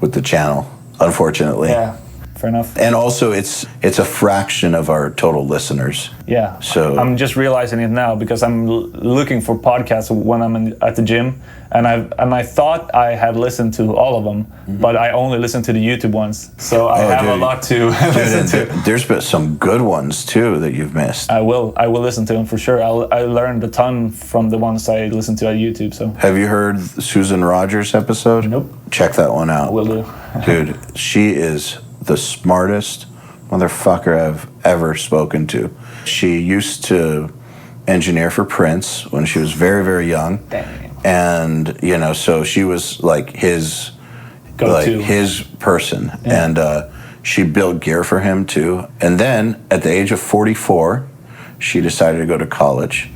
[SPEAKER 2] with the channel, unfortunately.
[SPEAKER 3] Yeah, fair enough.
[SPEAKER 2] And also, it's a fraction of our total listeners.
[SPEAKER 3] Yeah.
[SPEAKER 2] So-
[SPEAKER 3] I'm just realizing it now because I'm looking for podcasts when I'm at the gym, and I thought I had listened to all of them, but I only listened to the YouTube ones. So I have a
[SPEAKER 2] dude.
[SPEAKER 3] lot to listen to.
[SPEAKER 2] There's been some good ones too that you've missed.
[SPEAKER 3] I will listen to them for sure. I learned a ton from the ones I listened to at YouTube. So
[SPEAKER 2] Have you heard Susan Rogers' episode?
[SPEAKER 3] Nope.
[SPEAKER 2] Check that one out.
[SPEAKER 3] will do.
[SPEAKER 2] Dude, she is the smartest motherfucker I've ever spoken to. She used to engineer for Prince when she was very, very young.
[SPEAKER 3] Damn.
[SPEAKER 2] And, you know, so she was like his
[SPEAKER 3] Go-to.
[SPEAKER 2] his person.
[SPEAKER 3] Yeah.
[SPEAKER 2] And she built gear for him too. And then at the age of 44, she decided to go to college.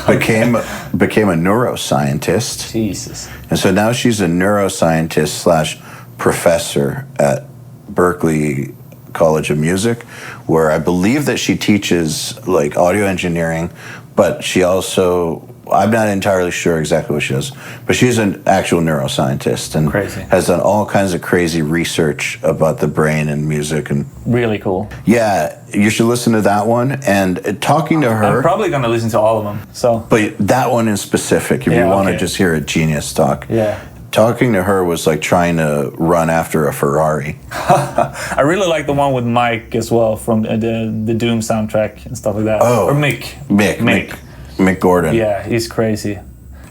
[SPEAKER 2] became a neuroscientist.
[SPEAKER 3] Jesus.
[SPEAKER 2] And so now she's a neuroscientist / professor at Berklee College of Music, where I believe that she teaches like audio engineering, but she also, I'm not entirely sure exactly what she does, but she's an actual neuroscientist and
[SPEAKER 3] Crazy.
[SPEAKER 2] has done all kinds of crazy research about the brain and music. And
[SPEAKER 3] Really cool.
[SPEAKER 2] yeah, you should listen to that one. And talking to her,
[SPEAKER 3] I'm probably gonna listen to all of them. So
[SPEAKER 2] but that one in specific, if
[SPEAKER 3] Yeah,
[SPEAKER 2] you want to
[SPEAKER 3] okay.
[SPEAKER 2] just hear a genius talk.
[SPEAKER 3] yeah.
[SPEAKER 2] Talking to her was like trying to run after a Ferrari.
[SPEAKER 3] I really like the one with Mike as well from the Doom soundtrack and stuff like that.
[SPEAKER 2] Oh.
[SPEAKER 3] Or
[SPEAKER 2] Mick Gordon.
[SPEAKER 3] Yeah, he's crazy.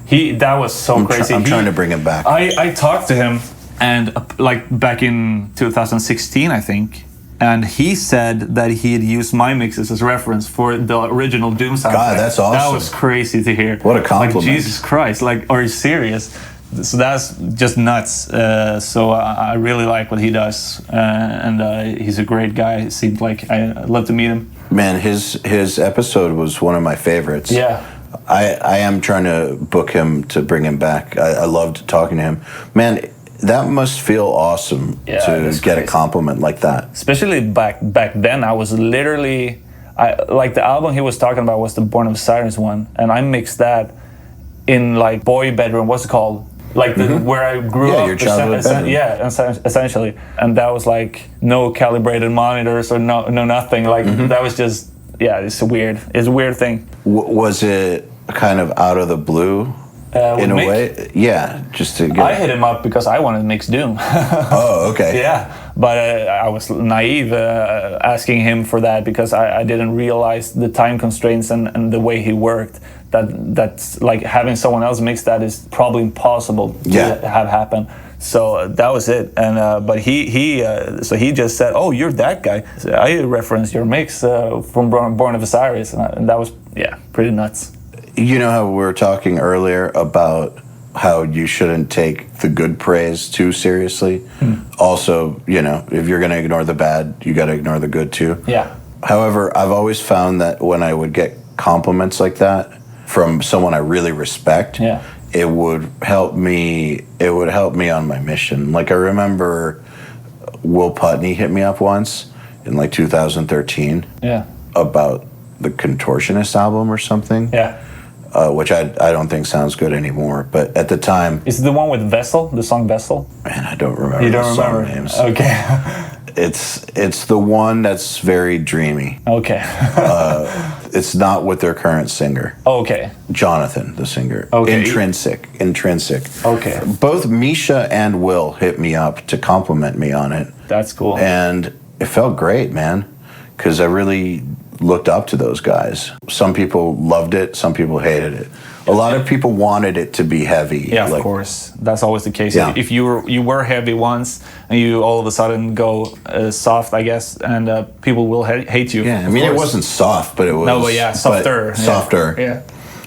[SPEAKER 3] That was so
[SPEAKER 2] I'm
[SPEAKER 3] crazy.
[SPEAKER 2] trying to bring him back.
[SPEAKER 3] I talked to him and like back in 2016, I think. And he said that he had used my mixes as reference for the original Doom soundtrack.
[SPEAKER 2] God, that's awesome.
[SPEAKER 3] That was crazy to hear.
[SPEAKER 2] What a compliment.
[SPEAKER 3] Like, Jesus Christ, like, are you serious? So that's just nuts. So I really like what he does. And he's a great guy. It seemed like I'd love to meet him.
[SPEAKER 2] Man, his episode was one of my favorites.
[SPEAKER 3] Yeah.
[SPEAKER 2] I am trying to book him to bring him back. I loved talking to him. Man, that must feel awesome
[SPEAKER 3] Yeah,
[SPEAKER 2] to
[SPEAKER 3] that's
[SPEAKER 2] get a
[SPEAKER 3] crazy.
[SPEAKER 2] compliment like that.
[SPEAKER 3] Especially back then, I was literally, like the album he was talking about was the Born of Osiris one, and I mixed that in like boy bedroom. What's it called? Like where I grew up.
[SPEAKER 2] Your childhood bedroom.
[SPEAKER 3] Yeah, essentially. And that was like no calibrated monitors or no nothing. Like that was just it's weird. It's a weird thing.
[SPEAKER 2] Was it kind of out of the blue? In a way, yeah, just to get...
[SPEAKER 3] I hit him up because I wanted to mix Doom.
[SPEAKER 2] Oh, okay.
[SPEAKER 3] Yeah, but I was naive asking him for that because I didn't realize the time constraints and the way he worked. That's like having someone else mix that is probably impossible to have happen. So that was it. And but he just said, "Oh, you're that guy." So I referenced your mix from Born of Osiris, and that was pretty nuts.
[SPEAKER 2] You know how we were talking earlier about how you shouldn't take the good praise too seriously? Also, you know, if you're going to ignore the bad, you got to ignore the good too.
[SPEAKER 3] Yeah.
[SPEAKER 2] However, I've always found that when I would get compliments like that from someone I really respect, it would help me on my mission. Like I remember Will Putney hit me up once in like 2013 about the Contortionist album or something.
[SPEAKER 3] Yeah.
[SPEAKER 2] Which I don't think sounds good anymore. But at the time...
[SPEAKER 3] Is it the one with Vessel, the song Vessel?
[SPEAKER 2] Man, I don't remember song names.
[SPEAKER 3] Okay.
[SPEAKER 2] It's the one that's very dreamy.
[SPEAKER 3] Okay.
[SPEAKER 2] It's not with their current singer.
[SPEAKER 3] Okay.
[SPEAKER 2] Jonathan, the singer.
[SPEAKER 3] Okay.
[SPEAKER 2] Intrinsic.
[SPEAKER 3] Okay.
[SPEAKER 2] Both Misha and Will hit me up to compliment me on it.
[SPEAKER 3] That's cool.
[SPEAKER 2] And it felt great, man. Because I really... looked up to those guys. Some people loved it, some people hated it. A lot of people wanted it to be heavy.
[SPEAKER 3] Yeah, of course. That's always the case. Yeah. If you were heavy once and you all of a sudden go soft, I guess, and people will hate you.
[SPEAKER 2] Yeah, I mean, it wasn't soft, but it was...
[SPEAKER 3] No, but softer.
[SPEAKER 2] Softer.
[SPEAKER 3] Yeah.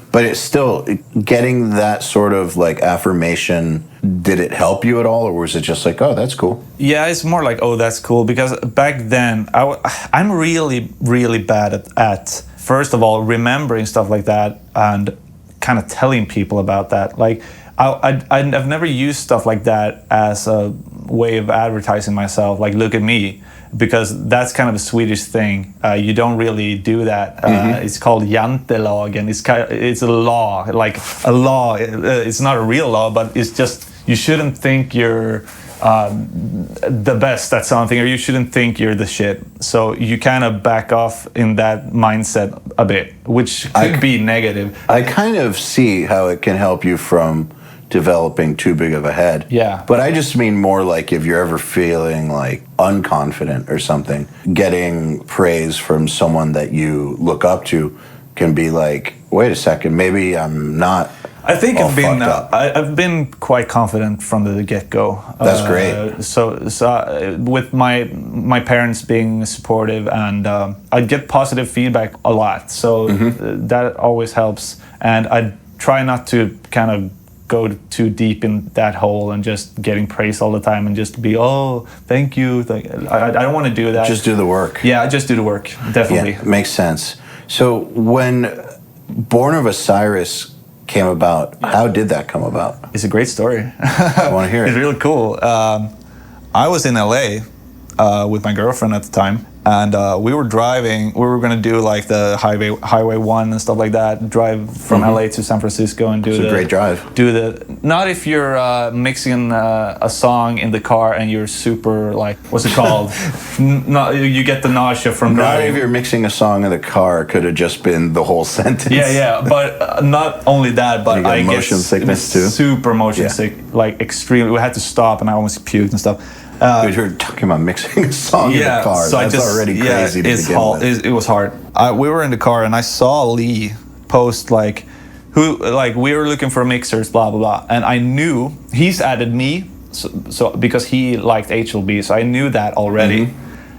[SPEAKER 2] But it's still, getting that sort of like affirmation, did it help you at all, or was it just like, oh, that's cool?
[SPEAKER 3] Yeah, it's more like, oh, that's cool, because back then, I'm really, really bad at, first of all, remembering stuff like that and kind of telling people about that. Like, I've never used stuff like that as a way of advertising myself, like, look at me. Because that's kind of a Swedish thing. You don't really do that. It's called jantelag, and it's a law, like a law. It's not a real law, but it's just you shouldn't think you're the best at something, or you shouldn't think you're the shit. So you kind of back off in that mindset a bit, which could be negative.
[SPEAKER 2] I kind of see how it can help you from developing too big of a head.
[SPEAKER 3] Yeah.
[SPEAKER 2] But I just mean more like if you're ever feeling like unconfident or something, getting praise from someone that you look up to can be like, wait a second, maybe I'm not.
[SPEAKER 3] I think I've been quite confident from the get-go.
[SPEAKER 2] That's great.
[SPEAKER 3] So with my parents being supportive, and I get positive feedback a lot. So that always helps. And I try not to kind of go too deep in that hole and just getting praise all the time and just be, oh, thank you. I don't want to do that.
[SPEAKER 2] Just do the work.
[SPEAKER 3] Yeah, just do the work, definitely.
[SPEAKER 2] Yeah, makes sense. So when Born of Osiris came about, how did that come about?
[SPEAKER 3] It's a great story.
[SPEAKER 2] I want to hear it.
[SPEAKER 3] It's really cool. I was in LA with my girlfriend at the time, and we were driving. We were going to do like the Highway 1 and stuff like that. Drive from LA to San Francisco and do
[SPEAKER 2] It's a great drive.
[SPEAKER 3] Not if you're mixing a song in the car and you're super like, what's it called? You get the nausea from driving.
[SPEAKER 2] Not if you're mixing a song in the car, could have just been the whole sentence.
[SPEAKER 3] Yeah, but not only that, but I get
[SPEAKER 2] motion sickness too.
[SPEAKER 3] Super motion sick, like extremely. We had to stop, and I almost puked and stuff.
[SPEAKER 2] Dude, you're talking about mixing a song in the car.
[SPEAKER 3] So
[SPEAKER 2] That's already crazy to begin with.
[SPEAKER 3] It was hard. We were in the car, and I saw Lee post like, we were looking for mixers, blah blah blah, and I knew he's added me, so because he liked HLB, so I knew that already,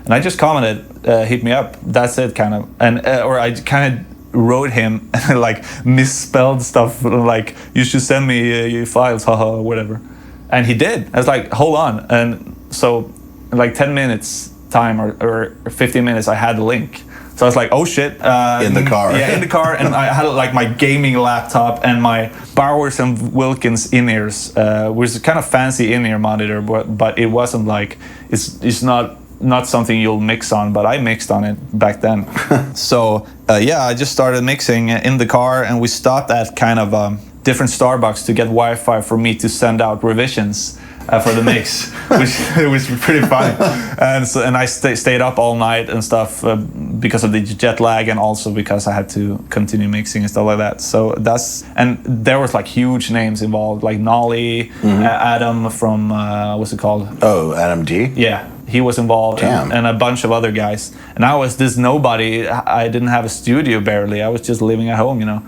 [SPEAKER 3] and I just commented, hit me up. That's it, kind of, and or I kind of wrote him like misspelled stuff, like you should send me your files, haha, or whatever, and he did. I was like, hold on, and so in like 10 minutes time or 15 minutes, I had the link. So I was like, oh shit.
[SPEAKER 2] In the car.
[SPEAKER 3] Yeah, in the car. And I had like my gaming laptop and my Bowers and Wilkins in-ears, which is kind of fancy in-ear monitor, but it wasn't like, it's not something you'll mix on, but I mixed on it back then. So I just started mixing in the car, and we stopped at kind of different Starbucks to get Wi-Fi for me to send out revisions for the mix, which was pretty funny. And I stayed up all night and stuff because of the jet lag, and also because I had to continue mixing and stuff like that. So and there was like huge names involved, like Nolly, Adam from what's it called?
[SPEAKER 2] Oh, Adam D.
[SPEAKER 3] Yeah, he was involved,
[SPEAKER 2] Damn.
[SPEAKER 3] and a bunch of other guys. And I was this nobody. I didn't have a studio barely. I was just living at home, you know.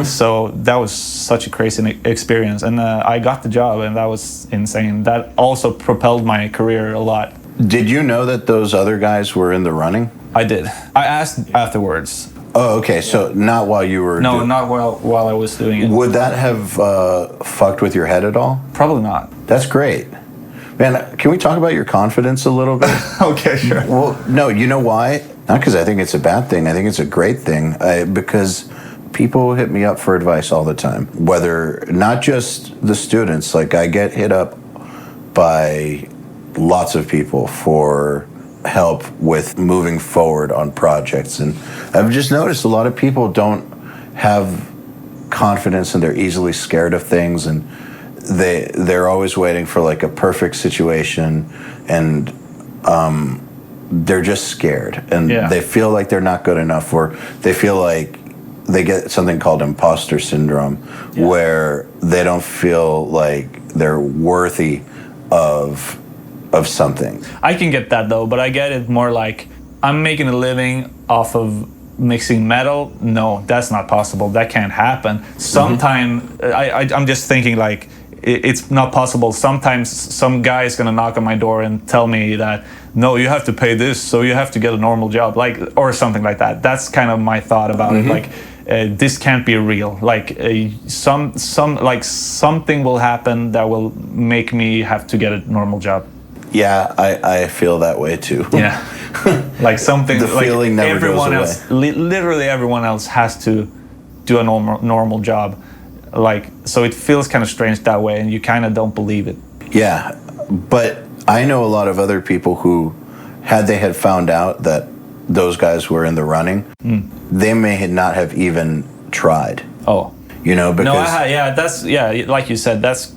[SPEAKER 3] So that was such a crazy experience, and I got the job, and that was insane. That also propelled my career a lot.
[SPEAKER 2] Did you know that those other guys were in the running?
[SPEAKER 3] I did. I asked afterwards.
[SPEAKER 2] Oh, okay. So not while you were...
[SPEAKER 3] No, not while I was doing it.
[SPEAKER 2] Would that have fucked with your head at all?
[SPEAKER 3] Probably not.
[SPEAKER 2] That's great. Man, can we talk about your confidence a little bit?
[SPEAKER 3] Okay, sure.
[SPEAKER 2] Well, no, you know why? Not because I think it's a bad thing. I think it's a great thing. Because people hit me up for advice all the time. Whether, not just the students, like I get hit up by lots of people for help with moving forward on projects. And I've just noticed a lot of people don't have confidence, and they're easily scared of things, and they're always waiting for like a perfect situation, and they're just scared, and they feel like they're not good enough, or they feel like they get something called imposter syndrome, where they don't feel like they're worthy of something.
[SPEAKER 3] I can get that though, but I get it more like I'm making a living off of mixing metal. No, that's not possible. That can't happen. Sometime I'm just thinking like it's not possible. Sometimes some guy is gonna knock on my door and tell me that no, you have to pay this, so you have to get a normal job, like, or something like that. That's kind of my thought about it. Like this can't be real. Like something will happen that will make me have to get a normal job.
[SPEAKER 2] Yeah, I feel that way too.
[SPEAKER 3] Yeah, like something.
[SPEAKER 2] The feeling
[SPEAKER 3] like
[SPEAKER 2] never
[SPEAKER 3] everyone
[SPEAKER 2] goes
[SPEAKER 3] else, literally everyone else has to do a normal job. Like, so it feels kind of strange that way, and you kind of don't believe it.
[SPEAKER 2] Yeah, but I know a lot of other people who, had found out that those guys were in the running, they may not have even tried.
[SPEAKER 3] Oh,
[SPEAKER 2] you know, because
[SPEAKER 3] that's like you said, that's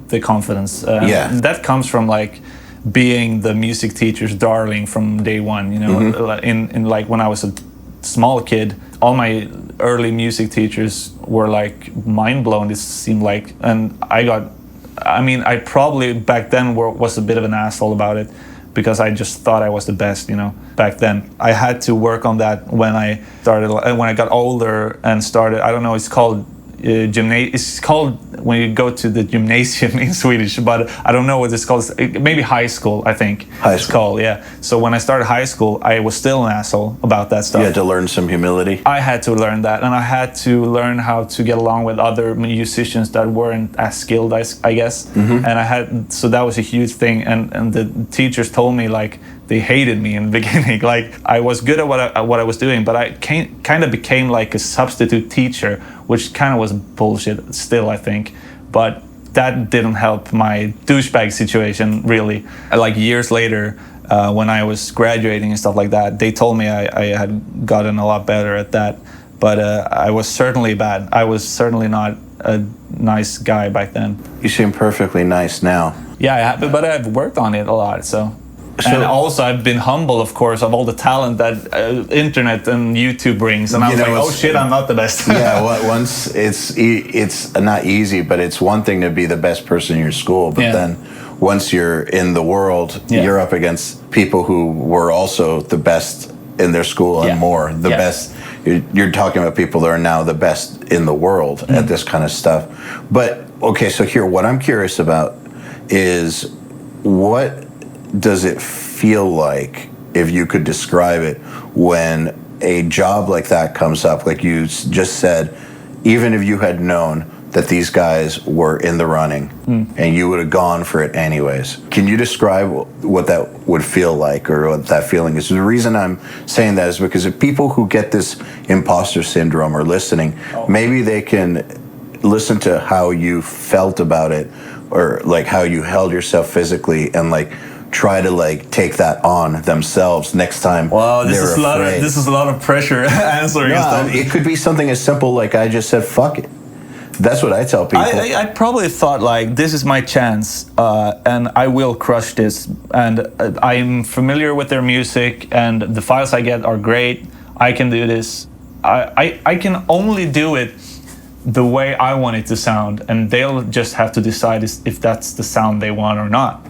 [SPEAKER 3] the confidence. That comes from like being the music teacher's darling from day one. You know, in like when I was a small kid, all my early music teachers were like mind blown. It seemed like, and I probably back then was a bit of an asshole about it, because I just thought I was the best, you know, back then. I had to work on that when I got older and started, I don't know, it's called it's called when you go to the gymnasium in Swedish, but I don't know what it's called. Maybe high school, I think.
[SPEAKER 2] High
[SPEAKER 3] it's
[SPEAKER 2] school.
[SPEAKER 3] called, yeah. So when I started high school, I was still an asshole about that stuff.
[SPEAKER 2] You had to learn some humility.
[SPEAKER 3] I had to learn that, and I had to learn how to get along with other musicians that weren't as skilled, I guess. And so that was a huge thing. And the teachers told me like they hated me in the beginning. Like I was good at what I was doing, but I kind of became like a substitute teacher, which kind of was bullshit still, I think. But that didn't help my douchebag situation, really. Like years later, when I was graduating and stuff like that, they told me I had gotten a lot better at that. But I was certainly bad. I was certainly not a nice guy back then.
[SPEAKER 2] You seem perfectly nice now.
[SPEAKER 3] Yeah, but I've worked on it a lot, so. And also I've been humble, of course, of all the talent that internet and YouTube brings, and I was like, oh shit, I'm not the best.
[SPEAKER 2] Yeah, once it's not easy, but it's one thing to be the best person in your school, but then once you're in the world, you're up against people who were also the best in their school and more, the best. You're talking about people that are now the best in the world at this kind of stuff. But okay, so here, what I'm curious about is what does it feel like, if you could describe it, when a job like that comes up? Like you just said, even if you had known that these guys were in the running and you would have gone for it anyways. Can you describe what that would feel like, or what that feeling is? The reason I'm saying that is because if people who get this imposter syndrome are listening, maybe they can listen to how you felt about it, or like how you held yourself physically, and like try to like take that on themselves next time.
[SPEAKER 3] Wow, this is a lot of pressure answering stuff.
[SPEAKER 2] It could be something as simple like I just said, fuck it. That's what I tell people.
[SPEAKER 3] I probably thought like, this is my chance, and I will crush this. And I'm familiar with their music, and the files I get are great. I can do this. I can only do it the way I want it to sound, and they'll just have to decide if that's the sound they want or not.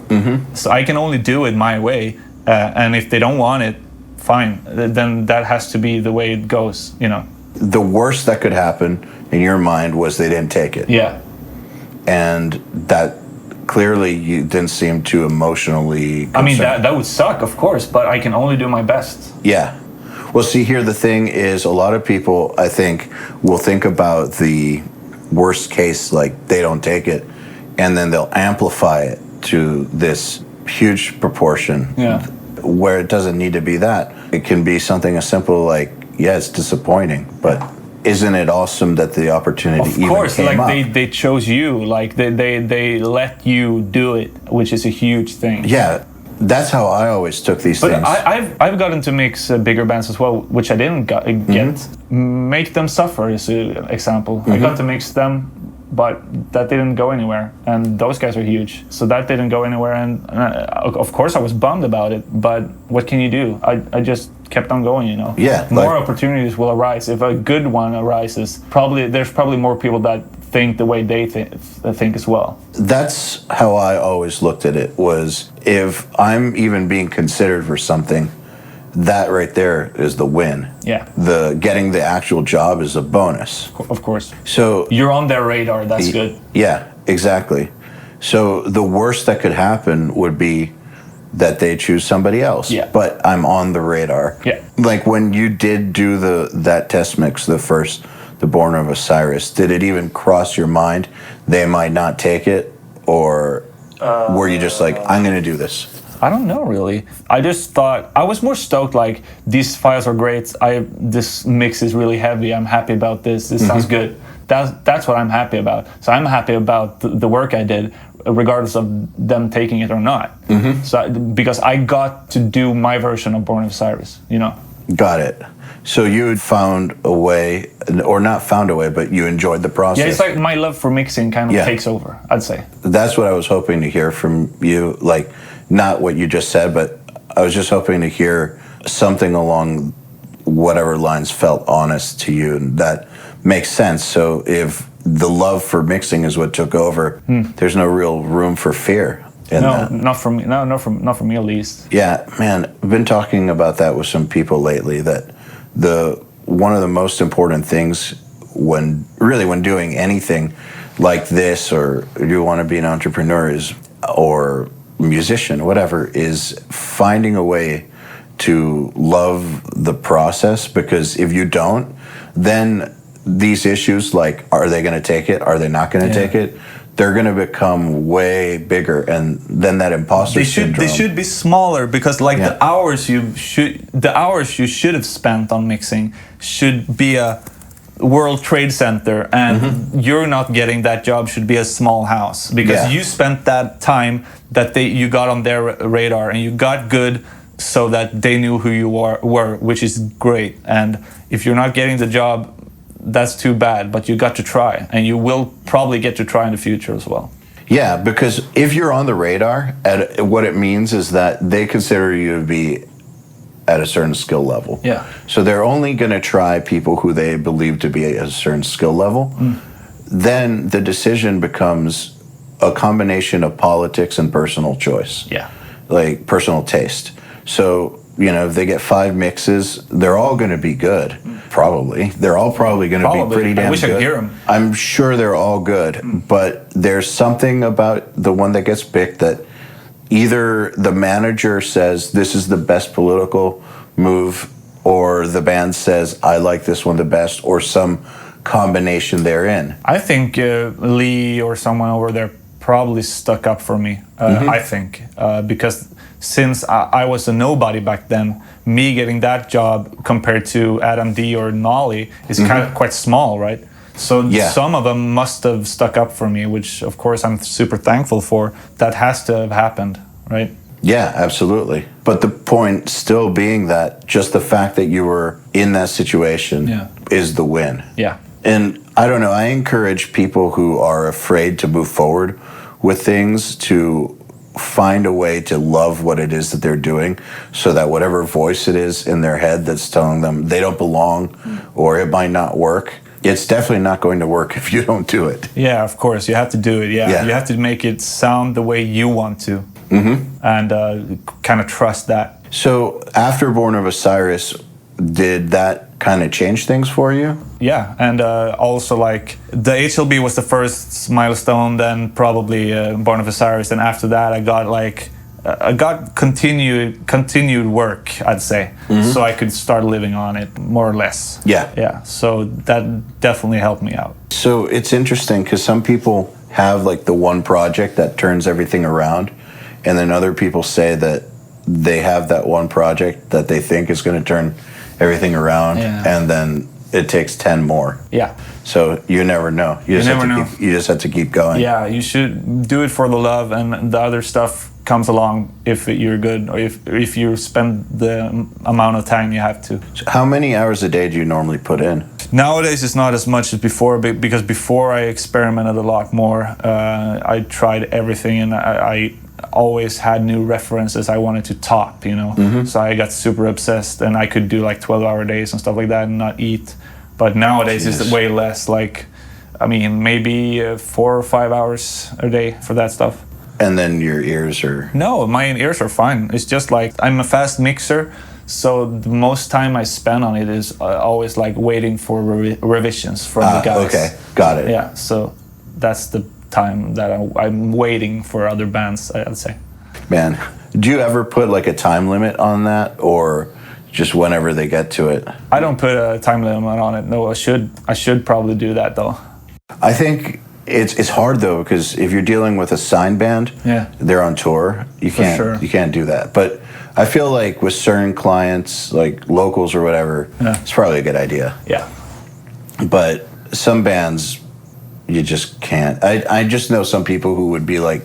[SPEAKER 3] So I can only do it my way, and if they don't want it, fine. Then that has to be the way it goes, you know.
[SPEAKER 2] The worst that could happen in your mind was they didn't take it.
[SPEAKER 3] Yeah.
[SPEAKER 2] And that clearly you didn't seem too emotionally concerned.
[SPEAKER 3] I mean, that would suck, of course, but I can only do my best.
[SPEAKER 2] Yeah. Well, see, here the thing is, a lot of people, I think, will think about the worst case, like they don't take it, and then they'll amplify it to this huge proportion where it doesn't need to be that. It can be something as simple like, yeah, it's disappointing, but isn't it awesome that the opportunity even came up? Of course,
[SPEAKER 3] like they chose you, like they let you do it, which is a huge thing.
[SPEAKER 2] Yeah. That's how I always took these things.
[SPEAKER 3] But I've gotten to mix bigger bands as well, which I didn't get. Make Them Suffer is an example. I got to mix them, but that didn't go anywhere. And those guys are huge, so that didn't go anywhere. And of course I was bummed about it, but what can you do? I just kept on going, you know.
[SPEAKER 2] Yeah.
[SPEAKER 3] More opportunities will arise. If a good one arises, there's probably more people that think the way they think as well.
[SPEAKER 2] That's how I always looked at it, was if I'm even being considered for something, that right there is the win.
[SPEAKER 3] Yeah.
[SPEAKER 2] The getting the actual job is a bonus.
[SPEAKER 3] Of course.
[SPEAKER 2] So
[SPEAKER 3] you're on their radar, that's good.
[SPEAKER 2] Yeah, exactly. So the worst that could happen would be that they choose somebody else.
[SPEAKER 3] Yeah.
[SPEAKER 2] But I'm on the radar.
[SPEAKER 3] Yeah.
[SPEAKER 2] Like when you did do that test mix, the Born of Osiris, did it even cross your mind they might not take it, or were you just like, I'm going to do this?
[SPEAKER 3] I don't know, really. I just thought, I was more stoked, like, these files are great, this mix is really heavy, I'm happy about this sounds good. That's what I'm happy about. So I'm happy about the work I did, regardless of them taking it or not. So because I got to do my version of Born of Osiris, you know.
[SPEAKER 2] Got it. So you had found a way, or not found a way, but you enjoyed the process.
[SPEAKER 3] Yeah, it's like my love for mixing kind of takes over, I'd say.
[SPEAKER 2] That's what I was hoping to hear from you. Like, not what you just said, but I was just hoping to hear something along whatever lines felt honest to you, and that makes sense. So if the love for mixing is what took over, there's no real room for fear.
[SPEAKER 3] Not for me. Not for me at least.
[SPEAKER 2] Yeah, man, I've been talking about that with some people lately. That one of the most important things when doing anything like this, or you want to be an entrepreneur, or musician, whatever, is finding a way to love the process. Because if you don't, then these issues like, are they going to take it? Are they not going to take it? They're going to become way bigger, and then that imposter syndrome.
[SPEAKER 3] They should be smaller, because like the hours you should have spent on mixing should be a World Trade Center, and you're not getting that job should be a small house, because you spent that time that you got on their radar, and you got good so that they knew who you were, which is great. And if you're not getting the job, that's too bad, but you got to try, and you will probably get to try in the future as well.
[SPEAKER 2] Yeah, because if you're on the radar, what it means is that they consider you to be at a certain skill level.
[SPEAKER 3] Yeah.
[SPEAKER 2] So they're only going to try people who they believe to be at a certain skill level. Then the decision becomes a combination of politics and personal choice.
[SPEAKER 3] Yeah.
[SPEAKER 2] Like personal taste. So, if they get 5 mixes, they're all going to be good. Probably. They're all probably going to be pretty damn good.
[SPEAKER 3] I wish I could hear them.
[SPEAKER 2] I'm sure they're all good. But there's something about the one that gets picked that either the manager says this is the best political move, or the band says I like this one the best, or some combination therein.
[SPEAKER 3] I think Lee or someone over there probably stuck up for me. I think because since I was a nobody back then, me getting that job compared to Adam D or Nolly is kind of quite small, right? So some of them must have stuck up for me, which of course I'm super thankful for. That has to have happened, right?
[SPEAKER 2] Yeah, absolutely. But the point still being that just the fact that you were in that situation is the win.
[SPEAKER 3] Yeah.
[SPEAKER 2] And I don't know. I encourage people who are afraid to move forward with things to find a way to love what it is that they're doing, so that whatever voice it is in their head that's telling them they don't belong or it might not work, it's definitely not going to work if you don't do it.
[SPEAKER 3] Yeah, of course. You have to do it. Yeah. You have to make it sound the way you want to. And kind of trust that.
[SPEAKER 2] So after Born of Osiris, did that kind of change things for you?
[SPEAKER 3] Yeah, and also like the HLB was the first milestone, then probably Born of Osiris, and after that I got continued work, I'd say, so I could start living on it more or less. Yeah. So that definitely helped me out.
[SPEAKER 2] So it's interesting because some people have like the one project that turns everything around, and then other people say that they have that one project that they think is going to turn everything around, and then it takes 10 more.
[SPEAKER 3] Yeah.
[SPEAKER 2] So you never know. You just have to keep going.
[SPEAKER 3] Yeah, you should do it for the love, and the other stuff comes along if you're good, or if you spend the amount of time you have to.
[SPEAKER 2] So how many hours a day do you normally put in?
[SPEAKER 3] Nowadays it's not as much as before, because before I experimented a lot more. I tried everything, and I always had new references I wanted to top, so I got super obsessed, and I could do like 12-hour days and stuff like that and not eat. But nowadays it's way less, like maybe 4 or 5 hours a day for that stuff.
[SPEAKER 2] And then your ears are...
[SPEAKER 3] No, my ears are fine. It's just like I'm a fast mixer, so the most time I spend on it is always like waiting for revisions from the guys.
[SPEAKER 2] Okay, got it.
[SPEAKER 3] Yeah, so that's the time that I'm waiting for other bands, I'd say.
[SPEAKER 2] Man, do you ever put like a time limit on that, or just whenever they get to it?
[SPEAKER 3] I don't put a time limit on it. No, I should probably do that though.
[SPEAKER 2] I think it's hard though, because if you're dealing with a signed band, they're on tour, you can't do that. But I feel like with certain clients, like locals or whatever, it's probably a good idea.
[SPEAKER 3] Yeah.
[SPEAKER 2] But some bands, you just can't. I just know some people who would be like,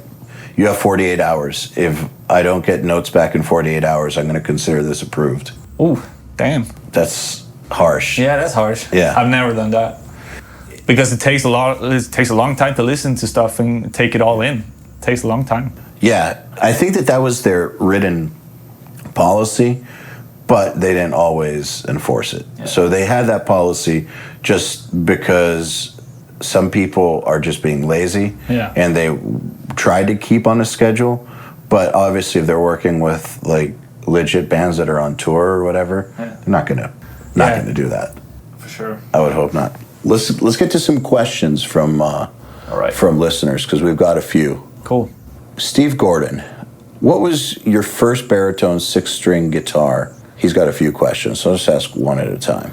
[SPEAKER 2] you have 48 hours. If I don't get notes back in 48 hours, I'm going to consider this approved.
[SPEAKER 3] Ooh, damn.
[SPEAKER 2] That's harsh.
[SPEAKER 3] Yeah, that's harsh.
[SPEAKER 2] Yeah.
[SPEAKER 3] I've never done that. Because it takes a long time to listen to stuff and take it all in. It takes a long time.
[SPEAKER 2] Yeah, I think that was their written policy, but they didn't always enforce it. Yeah. So they had that policy just because some people are just being lazy, and they tried to keep on a schedule, but obviously if they're working with like legit bands that are on tour or whatever, they're not gonna do that.
[SPEAKER 3] For sure.
[SPEAKER 2] I would hope not. Let's get to some questions from listeners, because we've got a few.
[SPEAKER 3] Cool.
[SPEAKER 2] Steve Gordon, what was your first baritone 6-string guitar? He's got a few questions, so I'll just ask one at a time.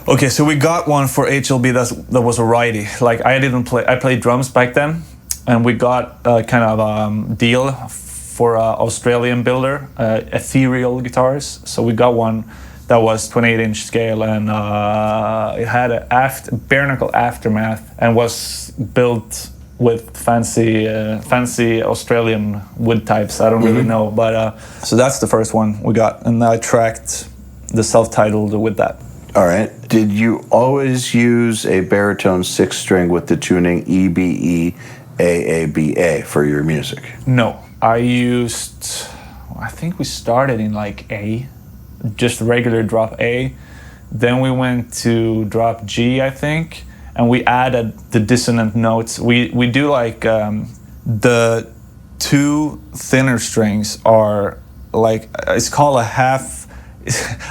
[SPEAKER 3] Okay, so we got one for HLB that was a righty. Like I played drums back then, and we got a kind of deal for Australian builder, ethereal guitars. So we got one that was 28-inch scale, and it had a bare knuckle aftermath and was built with fancy Australian wood types. I don't really know, but so that's the first one we got, and I tracked the self-titled with that.
[SPEAKER 2] All right. Did you always use a baritone 6-string with the tuning EBE, AABA for your music?
[SPEAKER 3] No, I think we started in like A, just regular drop A. Then we went to drop G, I think, and we added the dissonant notes. We do like the two thinner strings are like, it's called a half.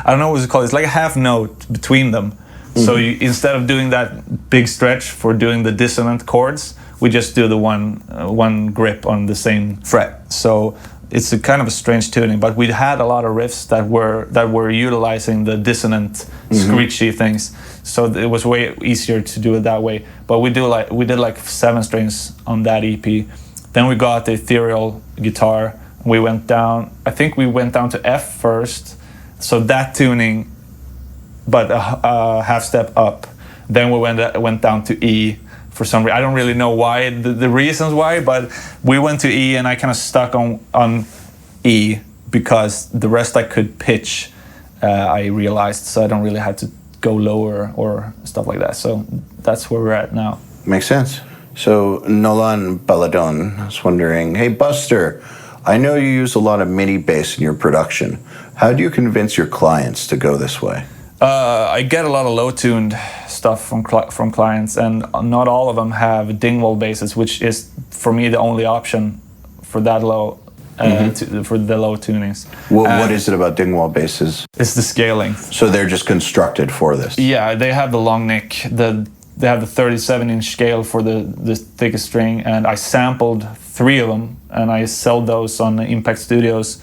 [SPEAKER 3] I don't know what it's called. It's like a half note between them. So instead of doing that big stretch for doing the dissonant chords, we just do the one grip on the same fret. So it's a kind of a strange tuning, but we had a lot of riffs that were utilizing the dissonant, screechy things. So it was way easier to do it that way. But we did like 7 strings on that EP. Then we got the ethereal guitar. We went down. I think we went down to F first. So that tuning, but a half step up. Then we went down to E for some reason. I don't really know why, the reasons why, but we went to E, and I kind of stuck on E because the rest I could pitch, I realized, so I don't really have to go lower or stuff like that. So that's where we're at now.
[SPEAKER 2] Makes sense. So Nolan Baladon is wondering, hey Buster, I know you use a lot of MIDI bass in your production. How do you convince your clients to go this way?
[SPEAKER 3] I get a lot of low-tuned stuff from clients, and not all of them have Dingwall basses, which is for me the only option for that low, for the low tunings.
[SPEAKER 2] What is it about Dingwall basses?
[SPEAKER 3] It's the scaling.
[SPEAKER 2] So they're just constructed for this?
[SPEAKER 3] Yeah, they have the long neck. They have the 37-inch scale for the thickest string, and I sampled 3 of them, and I sell those on Impact Studios.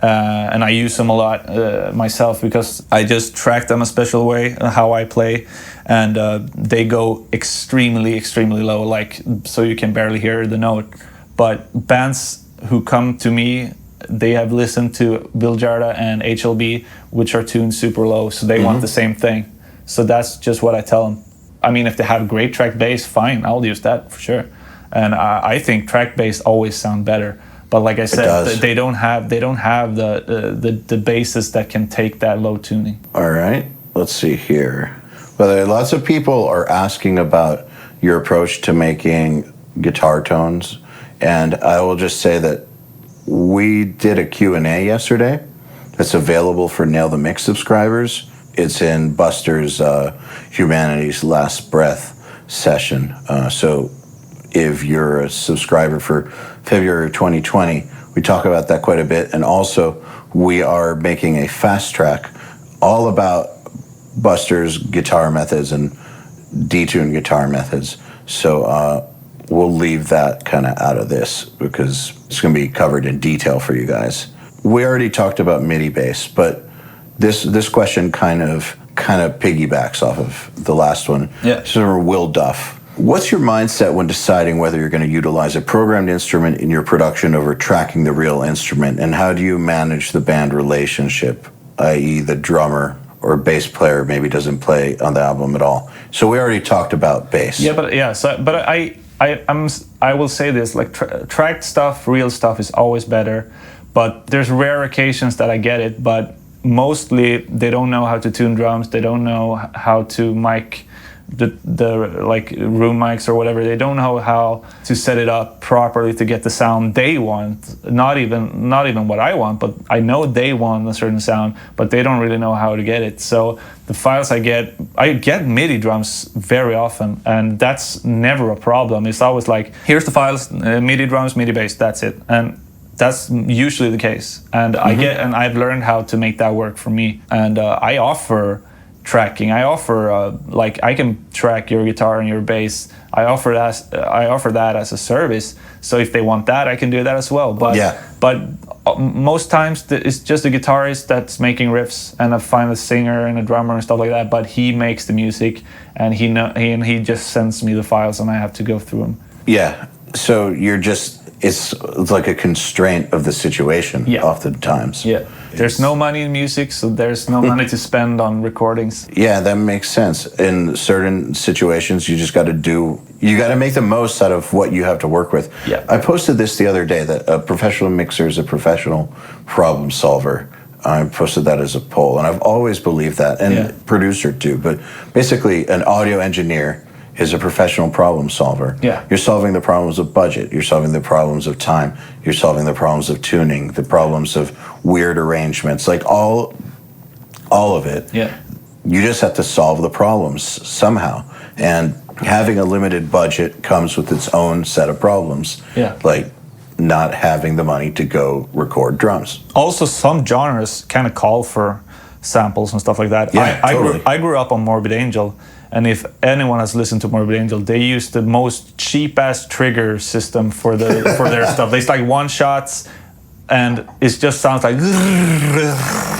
[SPEAKER 3] And I use them a lot myself because I just track them a special way, how I play, and they go extremely, extremely low, like so you can barely hear the note. But bands who come to me, they have listened to Bill Jarda and HLB, which are tuned super low, so they want the same thing. So that's just what I tell them. I mean, if they have great track bass, fine, I'll use that for sure. And I think track bass always sound better. But like I said, they don't have the basses that can take that low tuning.
[SPEAKER 2] All right, let's see here. Well, lots of people are asking about your approach to making guitar tones, and I will just say that we did a Q&A yesterday that's available for Nail the Mix subscribers. It's in Buster's Humanity's Last Breath session. So if you're a subscriber for February 2020, we talk about that quite a bit. And also, we are making a fast track all about Buster's guitar methods and detuned guitar methods. So we'll leave that kind of out of this because it's going to be covered in detail for you guys. We already talked about MIDI bass, but this question kind of piggybacks off of the last one.
[SPEAKER 3] Yeah.
[SPEAKER 2] So Will Duff. What's your mindset when deciding whether you're going to utilize a programmed instrument in your production over tracking the real instrument? And how do you manage the band relationship, i.e. the drummer or bass player maybe doesn't play on the album at all? So we already talked about bass.
[SPEAKER 3] Yeah, but I will say this, like tracked stuff, real stuff is always better. But there's rare occasions that I get it, but mostly they don't know how to tune drums, they don't know how to mic the like room mics or whatever. They don't know how to set it up properly to get the sound they want. Not even what I want, but I know they want a certain sound, but they don't really know how to get it. So the files I get MIDI drums very often, and that's never a problem. It's always like, here's the files, MIDI drums, MIDI bass, that's it. And that's usually the case. And I've learned how to make that work for me. And I offer tracking. I offer like I can track your guitar and your bass. I offer that as a service. So if they want that, I can do that as well. But most times it's just a guitarist that's making riffs, and I find a singer and a drummer and stuff like that. But he makes the music, and he just sends me the files, and I have to go through them.
[SPEAKER 2] Yeah. So you're just. It's like a constraint of the situation oftentimes.
[SPEAKER 3] Yeah. There's no money in music, so there's no money to spend on recordings.
[SPEAKER 2] Yeah, that makes sense. In certain situations, you just got to make the most out of what you have to work with.
[SPEAKER 3] Yeah.
[SPEAKER 2] I posted this the other day, that a professional mixer is a professional problem solver. I posted that as a poll, and I've always believed that, and producer too. But basically, an audio engineer is a professional problem solver.
[SPEAKER 3] Yeah.
[SPEAKER 2] You're solving the problems of budget. You're solving the problems of time. You're solving the problems of tuning, the problems of weird arrangements, like all of it.
[SPEAKER 3] Yeah.
[SPEAKER 2] You just have to solve the problems somehow. And having a limited budget comes with its own set of problems.
[SPEAKER 3] Yeah.
[SPEAKER 2] Like not having the money to go record drums.
[SPEAKER 3] Also, some genres kind of call for samples and stuff like that.
[SPEAKER 2] Yeah, totally.
[SPEAKER 3] I grew up on Morbid Angel. And if anyone has listened to Morbid Angel, they use the most cheap-ass trigger system for their stuff. It's like one shots, and it just sounds like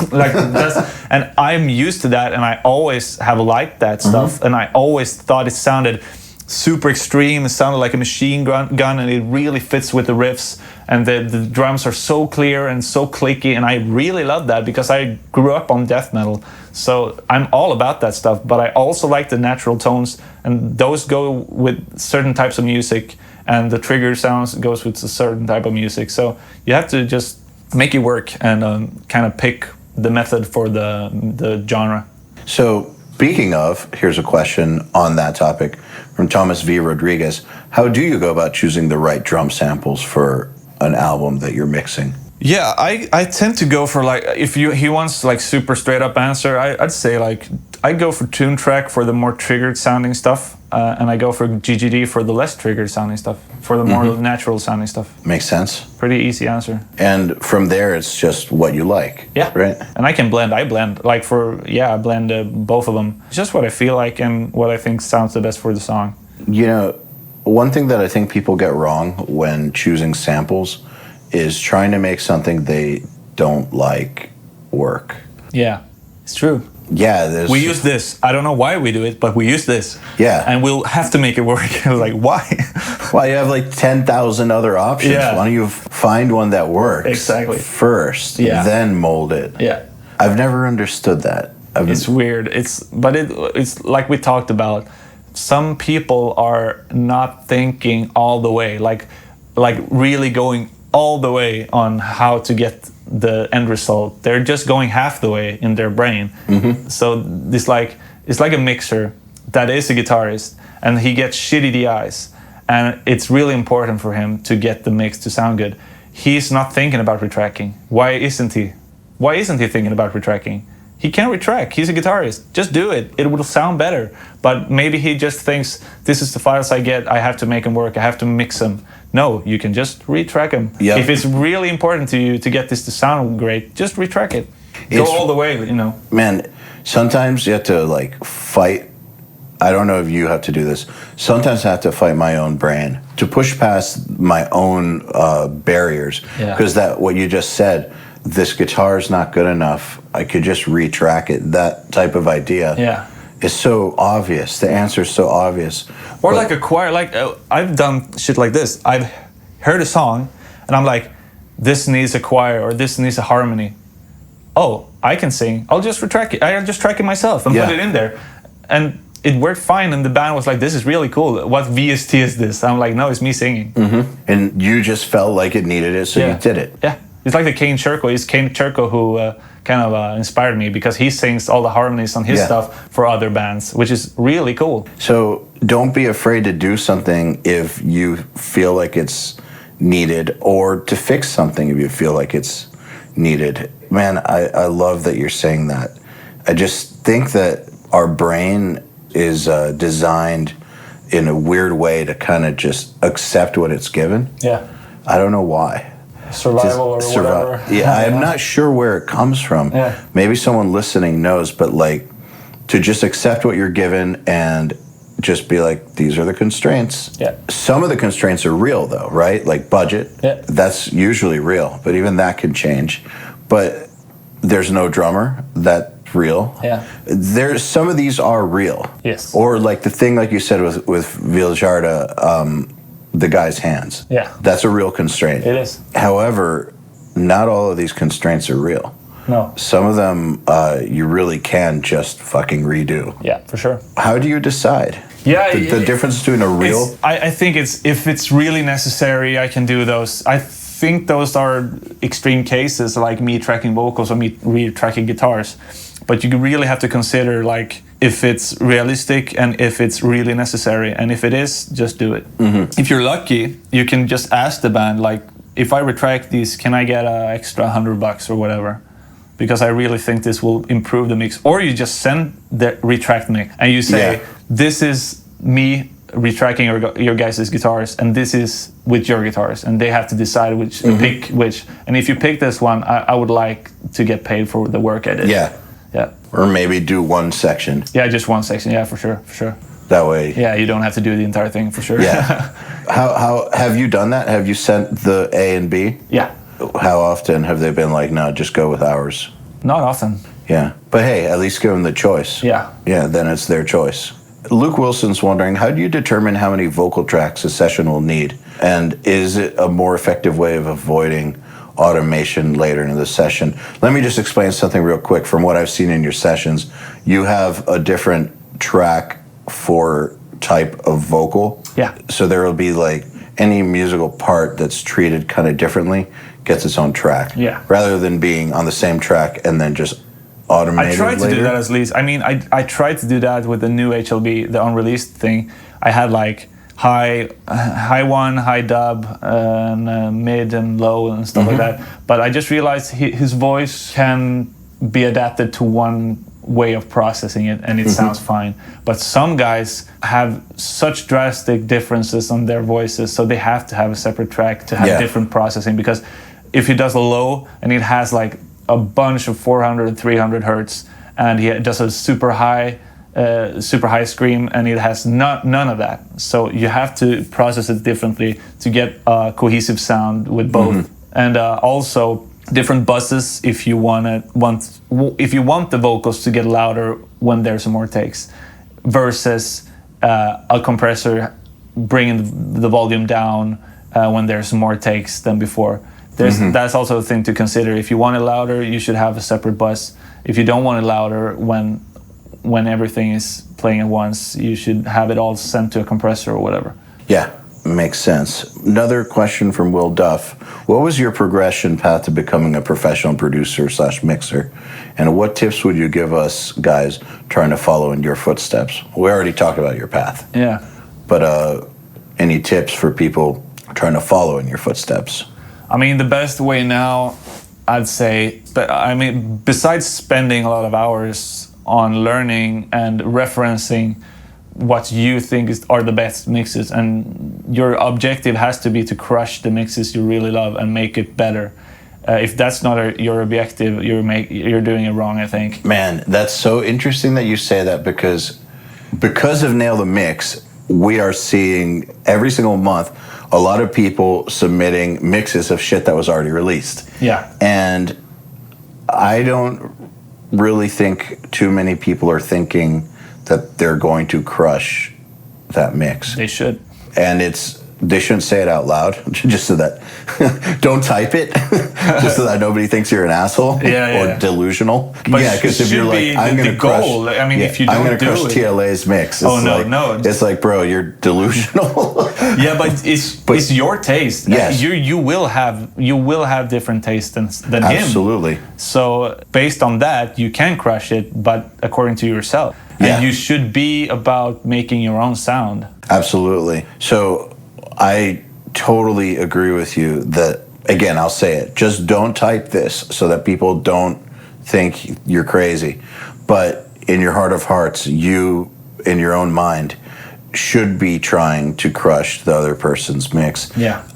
[SPEAKER 3] that's, and I'm used to that, and I always have liked that stuff, and I always thought it sounded super extreme. It sounded like a machine gun, and it really fits with the riffs, and the drums are so clear and so clicky, and I really love that because I grew up on death metal. So I'm all about that stuff, but I also like the natural tones, and those go with certain types of music, and the trigger sounds goes with a certain type of music. So you have to just make it work and kind of pick the method for the genre.
[SPEAKER 2] So Speaking of, here's a question on that topic from Thomas V. Rodriguez. How do you go about choosing the right drum samples for an album that you're mixing?
[SPEAKER 3] Yeah, I tend to go for like, if he wants like super straight up answer, I'd say like I go for Tune Track for the more triggered sounding stuff, and I go for GGD for the less triggered sounding stuff, for the more natural sounding stuff.
[SPEAKER 2] Makes sense.
[SPEAKER 3] Pretty easy answer.
[SPEAKER 2] And from there, it's just what you like.
[SPEAKER 3] Yeah.
[SPEAKER 2] Right.
[SPEAKER 3] And I blend like I blend both of them. It's just what I feel like and what I think sounds the best for the song.
[SPEAKER 2] You know, one thing that I think people get wrong when choosing samples is trying to make something they don't like work.
[SPEAKER 3] Yeah, it's true.
[SPEAKER 2] Yeah,
[SPEAKER 3] we use this. I don't know why we do it, but we use this.
[SPEAKER 2] Yeah.
[SPEAKER 3] And we'll have to make it work. Like, why?
[SPEAKER 2] Well, you have like 10,000 other options.
[SPEAKER 3] Yeah.
[SPEAKER 2] Why don't you find one that works
[SPEAKER 3] exactly
[SPEAKER 2] first, then mold it?
[SPEAKER 3] Yeah.
[SPEAKER 2] I've never understood that.
[SPEAKER 3] It's weird. It's like we talked about. Some people are not thinking all the way, like really going all the way on how to get the end result. They're just going half the way in their brain. So it's like a mixer that is a guitarist, and he gets shitty DIs, and it's really important for him to get the mix to sound good. He's not thinking about retracking. Why isn't he? Why isn't he thinking about retracking? He can retract. He's a guitarist. Just do it. It will sound better. But maybe he just thinks, this is the files I get. I have to make them work. I have to mix them. No, you can just retrack them.
[SPEAKER 2] Yep.
[SPEAKER 3] If it's really important to you to get this to sound great, just retrack it. Go all the way, you know.
[SPEAKER 2] Man, sometimes you have to like fight. I don't know if you have to do this. Sometimes I have to fight my own brain to push past my own barriers. Because what you just said, this guitar is not good enough, I could just retrack it. That type of idea is so obvious. The answer is so obvious.
[SPEAKER 3] Or like a choir, like I've done shit like this. I've heard a song and I'm like, this needs a choir or this needs a harmony. Oh, I can sing. I'll just retract it. I'll just track it myself and put it in there. And it worked fine, and the band was like, this is really cool. What VST is this? I'm like, no, it's me singing.
[SPEAKER 2] And you just felt like it needed it, so you did it.
[SPEAKER 3] Yeah. It's like the Kane Churko. It's Kane Churko who kind of inspired me, because he sings all the harmonies on his stuff for other bands, which is really cool.
[SPEAKER 2] So don't be afraid to do something if you feel like it's needed, or to fix something if you feel like it's needed. Man, I love that you're saying that. I just think that our brain is designed in a weird way to kind of just accept what it's given.
[SPEAKER 3] Yeah.
[SPEAKER 2] I don't know why.
[SPEAKER 3] Survival or whatever.
[SPEAKER 2] Yeah, I'm not sure where it comes from.
[SPEAKER 3] Yeah.
[SPEAKER 2] Maybe someone listening knows, but like to just accept what you're given and just be like, these are the constraints.
[SPEAKER 3] Yeah.
[SPEAKER 2] Some of the constraints are real though, right? Like budget.
[SPEAKER 3] Yeah.
[SPEAKER 2] That's usually real, but even that can change. But there's no drummer. That's real.
[SPEAKER 3] Yeah.
[SPEAKER 2] There's some of these are real.
[SPEAKER 3] Yes.
[SPEAKER 2] Or like the thing, like you said with Viljarda, the guy's hands.
[SPEAKER 3] Yeah.
[SPEAKER 2] That's a real constraint.
[SPEAKER 3] It is.
[SPEAKER 2] However, not all of these constraints are real.
[SPEAKER 3] No.
[SPEAKER 2] Some of them you really can just fucking redo.
[SPEAKER 3] Yeah, for sure.
[SPEAKER 2] How do you decide?
[SPEAKER 3] Yeah.
[SPEAKER 2] The difference between a real...
[SPEAKER 3] I think it's, if it's really necessary, I can do those. I think those are extreme cases, like me tracking vocals or me re-tracking guitars. But you really have to consider like if it's realistic and if it's really necessary. And if it is, just do it. If you're lucky, you can just ask the band, like, if I retract these, can I get an extra $100 or whatever? Because I really think this will improve the mix. Or you just send the retract mix and you say, this is me retracking your guys' guitars, and this is with your guitars, and they have to decide which, pick which. And if you pick this one, I would like to get paid for the work I did.
[SPEAKER 2] Yeah. Or maybe do one section.
[SPEAKER 3] Yeah, just one section. Yeah, for sure.
[SPEAKER 2] That way.
[SPEAKER 3] Yeah, you don't have to do the entire thing, for sure.
[SPEAKER 2] Yeah. How have you done that? Have you sent the A and B?
[SPEAKER 3] Yeah.
[SPEAKER 2] How often have they been like, no, just go with ours?
[SPEAKER 3] Not often.
[SPEAKER 2] Yeah. But hey, at least give them the choice.
[SPEAKER 3] Yeah.
[SPEAKER 2] Yeah, then it's their choice. Luke Wilson's wondering, how do you determine how many vocal tracks a session will need? And is it a more effective way of avoiding automation later in the session? Let me just explain something real quick. From what I've seen in your sessions, you have a different track for type of vocal.
[SPEAKER 3] Yeah.
[SPEAKER 2] So there will be like any musical part that's treated kind of differently gets its own track.
[SPEAKER 3] Yeah.
[SPEAKER 2] Rather than being on the same track and then just automated
[SPEAKER 3] I tried to
[SPEAKER 2] later?
[SPEAKER 3] do that at least. I mean, I tried to do that with the new HLB, the unreleased thing. I had like high one, high dub, and mid and low and stuff like that. But I just realized his voice can be adapted to one way of processing it, and it sounds fine. But some guys have such drastic differences on their voices, so they have to have a separate track to have different processing. Because if he does a low and it has like a bunch of 400 and 300 hertz, and he does a super high scream, and it has none of that. So you have to process it differently to get a cohesive sound with both. And also different buses if you want the vocals to get louder when there's more takes, versus a compressor bringing the volume down when there's more takes than before. That's also a thing to consider. If you want it louder, you should have a separate bus. If you don't want it louder when everything is playing at once, you should have it all sent to a compressor or whatever.
[SPEAKER 2] Yeah, makes sense. Another question from Will Duff. What was your progression path to becoming a professional producer / mixer? And what tips would you give us guys trying to follow in your footsteps? We already talked about your path.
[SPEAKER 3] Yeah.
[SPEAKER 2] But any tips for people trying to follow in your footsteps?
[SPEAKER 3] I mean, the best way now, I'd say, besides spending a lot of hours on learning and referencing what you think are the best mixes, and your objective has to be to crush the mixes you really love and make it better. If that's not your objective, you're doing it wrong, I think.
[SPEAKER 2] Man, that's so interesting that you say that, because of Nail the Mix, we are seeing every single month a lot of people submitting mixes of shit that was already released.
[SPEAKER 3] Yeah.
[SPEAKER 2] And I don't really think too many people are thinking that they're going to crush that mix.
[SPEAKER 3] They should.
[SPEAKER 2] And they shouldn't say it out loud, just so that don't type it, just so that nobody thinks you're an asshole or delusional.
[SPEAKER 3] But
[SPEAKER 2] yeah, because if you're like, I'm going to crush,
[SPEAKER 3] I mean, if you don't
[SPEAKER 2] I'm going to crush TLA's mix. It's It's like, bro, you're delusional.
[SPEAKER 3] Yeah, but it's your taste.
[SPEAKER 2] Yes.
[SPEAKER 3] You will have different tastes than him.
[SPEAKER 2] Absolutely.
[SPEAKER 3] So based on that, you can crush it, but according to yourself.
[SPEAKER 2] Yeah.
[SPEAKER 3] And you should be about making your own sound.
[SPEAKER 2] Absolutely. So I totally agree with you that, again, I'll say it, just don't type this so that people don't think you're crazy. But in your heart of hearts, you, in your own mind, should be trying to crush the other person's mix.
[SPEAKER 3] Yeah.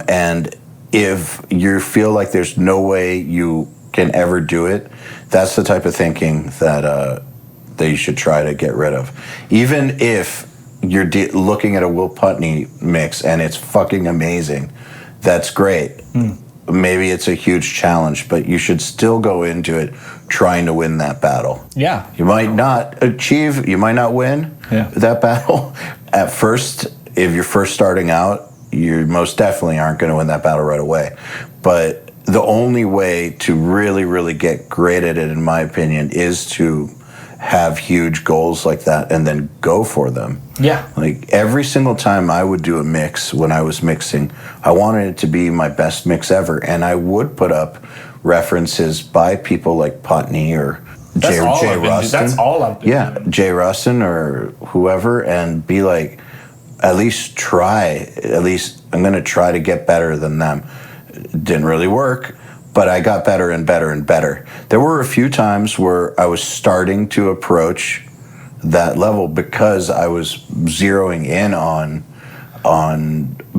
[SPEAKER 2] And if you feel like there's no way you can ever do it, that's the type of thinking that you should try to get rid of. Even if you're looking at a Will Putney mix and it's fucking amazing, that's great. Maybe it's a huge challenge, but you should still go into it trying to win that battle.
[SPEAKER 3] Yeah.
[SPEAKER 2] You might not win that battle at first. If you're first starting out, you most definitely aren't going to win that battle right away. But the only way to really, really get great at it, in my opinion, is to have huge goals like that and then go for them.
[SPEAKER 3] Yeah.
[SPEAKER 2] Like every single time I would do a mix, when I was mixing, I wanted it to be my best mix ever. And I would put up references by people like Putney or Jay Rustin.
[SPEAKER 3] That's all I've been
[SPEAKER 2] doing. Yeah, Jay Rustin or whoever, and be like, at least I'm going to try to get better than them. It didn't really work, but I got better and better and better. There were a few times where I was starting to approach that level because I was zeroing in on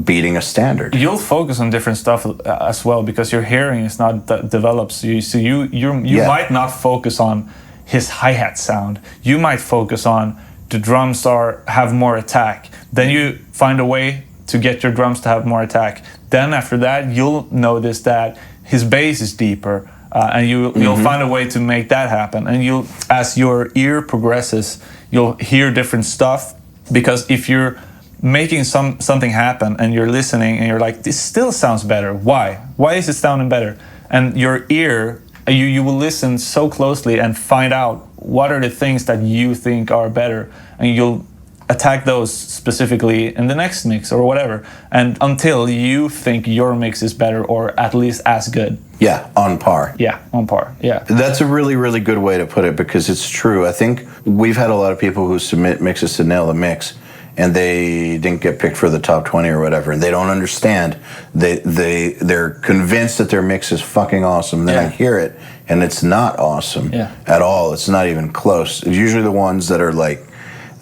[SPEAKER 2] beating a standard.
[SPEAKER 3] You'll focus on different stuff as well because your hearing is not developed. So you might not focus on his hi-hat sound. You might focus on the drums have more attack. Then you find a way to get your drums to have more attack. Then after that, you'll notice that his bass is deeper, and you'll find a way to make that happen. And as your ear progresses, you'll hear different stuff. Because if you're making something happen and you're listening and you're like, this still sounds better. Why? Why is it sounding better? And your ear, you will listen so closely and find out what are the things that you think are better. And you'll attack those specifically in the next mix or whatever, and until you think your mix is better or at least as good.
[SPEAKER 2] Yeah, on par.
[SPEAKER 3] Yeah, on par. Yeah.
[SPEAKER 2] That's a really, really good way to put it, because it's true. I think we've had a lot of people who submit mixes to Nail the Mix, and they didn't get picked for the top 20 or whatever, and they don't understand. They're convinced that their mix is fucking awesome. Then I hear it, and it's not awesome at all. It's not even close. It's usually the ones that are like,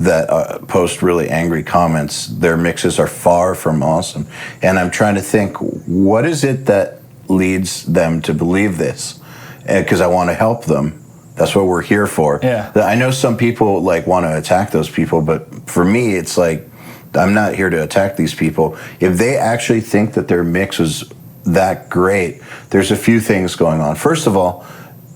[SPEAKER 2] that post really angry comments, their mixes are far from awesome. And I'm trying to think, what is it that leads them to believe this? Because I want to help them. That's what we're here for.
[SPEAKER 3] Yeah.
[SPEAKER 2] I know some people like want to attack those people, but for me, it's like, I'm not here to attack these people. If they actually think that their mix was that great, there's a few things going on. First of all,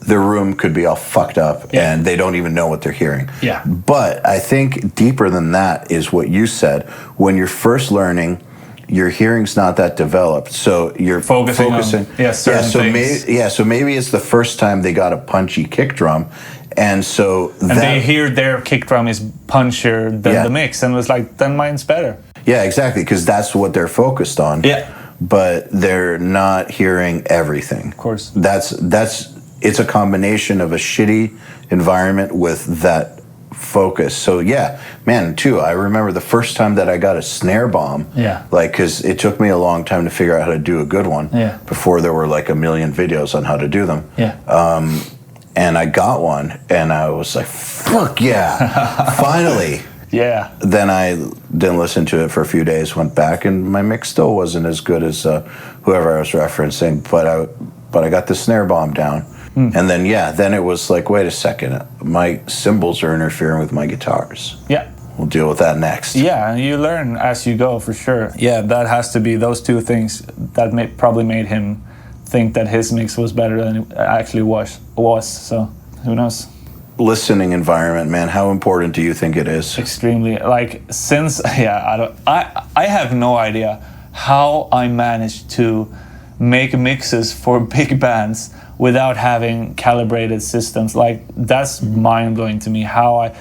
[SPEAKER 2] their room could be all fucked up and they don't even know what they're hearing.
[SPEAKER 3] Yeah.
[SPEAKER 2] But I think deeper than that is what you said. When you're first learning, your hearing's not that developed, so you're focusing
[SPEAKER 3] on certain things.
[SPEAKER 2] So maybe it's the first time they got a punchy kick drum, and
[SPEAKER 3] they hear their kick drum is punchier than the mix, and was like, then mine's better.
[SPEAKER 2] Yeah, exactly, because that's what they're focused on.
[SPEAKER 3] Yeah,
[SPEAKER 2] but they're not hearing everything.
[SPEAKER 3] Of course,
[SPEAKER 2] it's a combination of a shitty environment with that focus. So yeah, man, too, I remember the first time that I got a snare bomb, like, because it took me a long time to figure out how to do a good one before there were like a million videos on how to do them. And I got one and I was like, fuck yeah, finally. Then I didn't listen to it for a few days, went back, and my mix still wasn't as good as whoever I was referencing, but I got the snare bomb down. And then, then it was like, wait a second, my cymbals are interfering with my guitars. We'll deal with that next. And
[SPEAKER 3] you learn as you go, for sure. That has to be those two things that probably made him think that his mix was better than it actually was. So, who knows?
[SPEAKER 2] Listening environment, man, how important do you think it is?
[SPEAKER 3] Extremely. Like, since, I have no idea how I managed to make mixes for big bands without having calibrated systems. Like, that's mind-blowing to me, how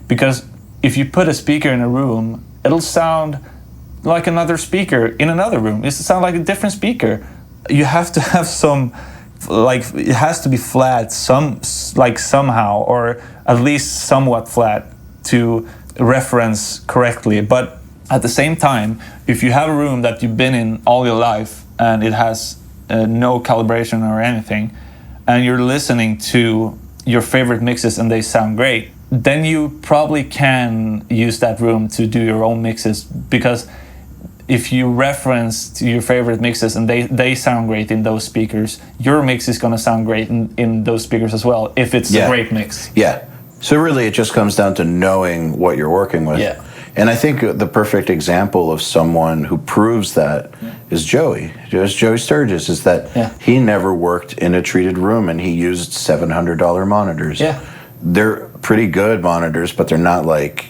[SPEAKER 3] because if you put a speaker in a room, it'll sound like another speaker in another room. It'll sound like a different speaker. You have to have some, like, it has to be flat somehow, or at least somewhat flat, to reference correctly. But at the same time, if you have a room that you've been in all your life and it has no calibration or anything, and you're listening to your favorite mixes and they sound great, then you probably can use that room to do your own mixes, because if you reference to your favorite mixes and they sound great in those speakers, your mix is going to sound great in those speakers as well, if it's a great mix.
[SPEAKER 2] So really it just comes down to knowing what you're working with. And I think the perfect example of someone who proves that is Joey. Joey Sturgis, is that he never worked in a treated room, and he used $700 monitors. They're pretty good monitors, but they're not like,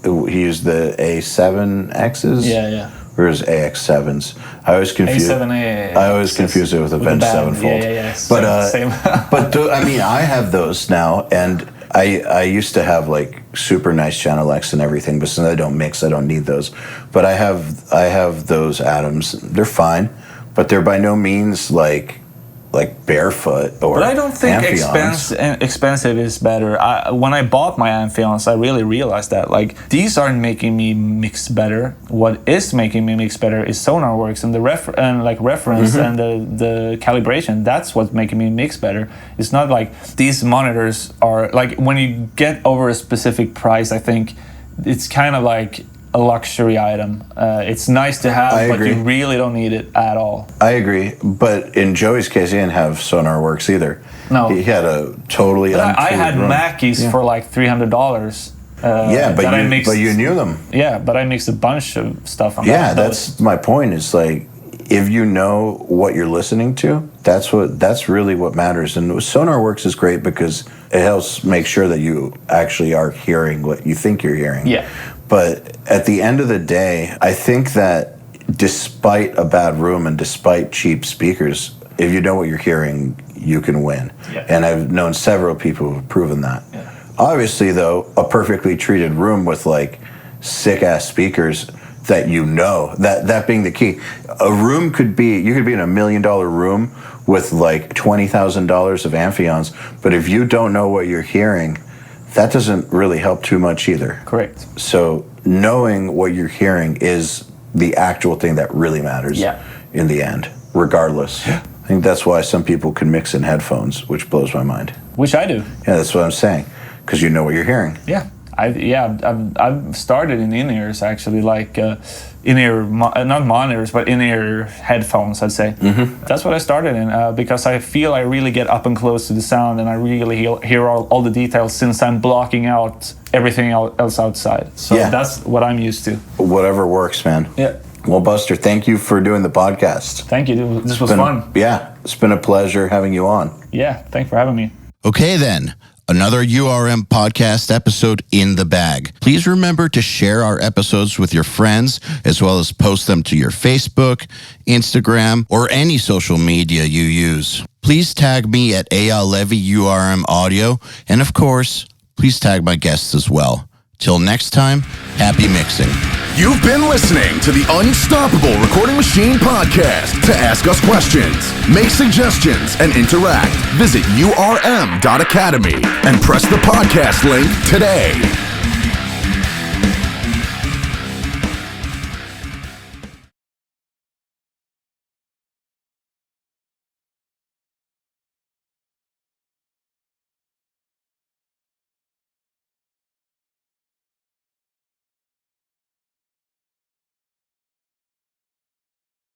[SPEAKER 2] he used the A7Xs? Or his AX7s. I always confuse
[SPEAKER 3] A7A.
[SPEAKER 2] I always confuse it with a Bench 7-fold. But I mean, I have those now, and I used to have like super nice Channel X and everything, but since I don't mix, I don't need those. But I have those Atoms. They're fine, but they're by no means like Barefoot or
[SPEAKER 3] But I don't think
[SPEAKER 2] Amphions.
[SPEAKER 3] expensive is better. When I bought my Amphions, I really realized that, like, these aren't making me mix better. What is making me mix better is SonarWorks and the reference and the calibration. That's what's making me mix better. It's not like these monitors are, like, when you get over a specific price, I think it's kind of like a luxury item. It's nice to have, but you really don't need it at all.
[SPEAKER 2] I agree, but in Joey's case, he didn't have SonarWorks either.
[SPEAKER 3] No,
[SPEAKER 2] he had a totally.
[SPEAKER 3] I had Mackeys for like $300.
[SPEAKER 2] But you knew them.
[SPEAKER 3] Yeah, but I mixed a bunch of stuff on
[SPEAKER 2] that's my point. Is like, if you know what you're listening to, that's really what matters. And SonarWorks is great because it helps make sure that you actually are hearing what you think you're hearing. But at the end of the day, I think that despite a bad room and despite cheap speakers, if you know what you're hearing, you can win. And I've known several people who've proven that. Obviously, though, a perfectly treated room with like sick-ass speakers that that being the key. A room you could be in $1 million room with like $20,000 of Amphions, but if you don't know what you're hearing, that doesn't really help too much either.
[SPEAKER 3] Correct.
[SPEAKER 2] So knowing what you're hearing is the actual thing that really matters in the end, regardless. I think that's why some people can mix in headphones, which blows my mind.
[SPEAKER 3] Which I do.
[SPEAKER 2] Yeah, that's what I'm saying, because you know what you're hearing.
[SPEAKER 3] Yeah. I've started in in-ears actually, like in-ear, not monitors, but in-ear headphones, I'd say. Mm-hmm. That's what I started in because I feel I really get up and close to the sound, and I really hear all the details since I'm blocking out everything else outside. So that's what I'm used to.
[SPEAKER 2] Whatever works, man.
[SPEAKER 3] Yeah.
[SPEAKER 2] Well, Buster, thank you for doing the podcast.
[SPEAKER 3] Thank you. This was fun.
[SPEAKER 2] Yeah, it's been a pleasure having you on.
[SPEAKER 3] Yeah, thanks for having me.
[SPEAKER 2] Okay, then. Another URM podcast episode in the bag. Please remember to share our episodes with your friends, as well as post them to your Facebook, Instagram, or any social media you use. Please tag me at EYAL Levy URM Audio, and of course, please tag my guests as well. Till next time, happy mixing.
[SPEAKER 1] You've been listening to the Unstoppable Recording Machine Podcast. To ask us questions, make suggestions, and interact, visit urm.academy and press the podcast link today.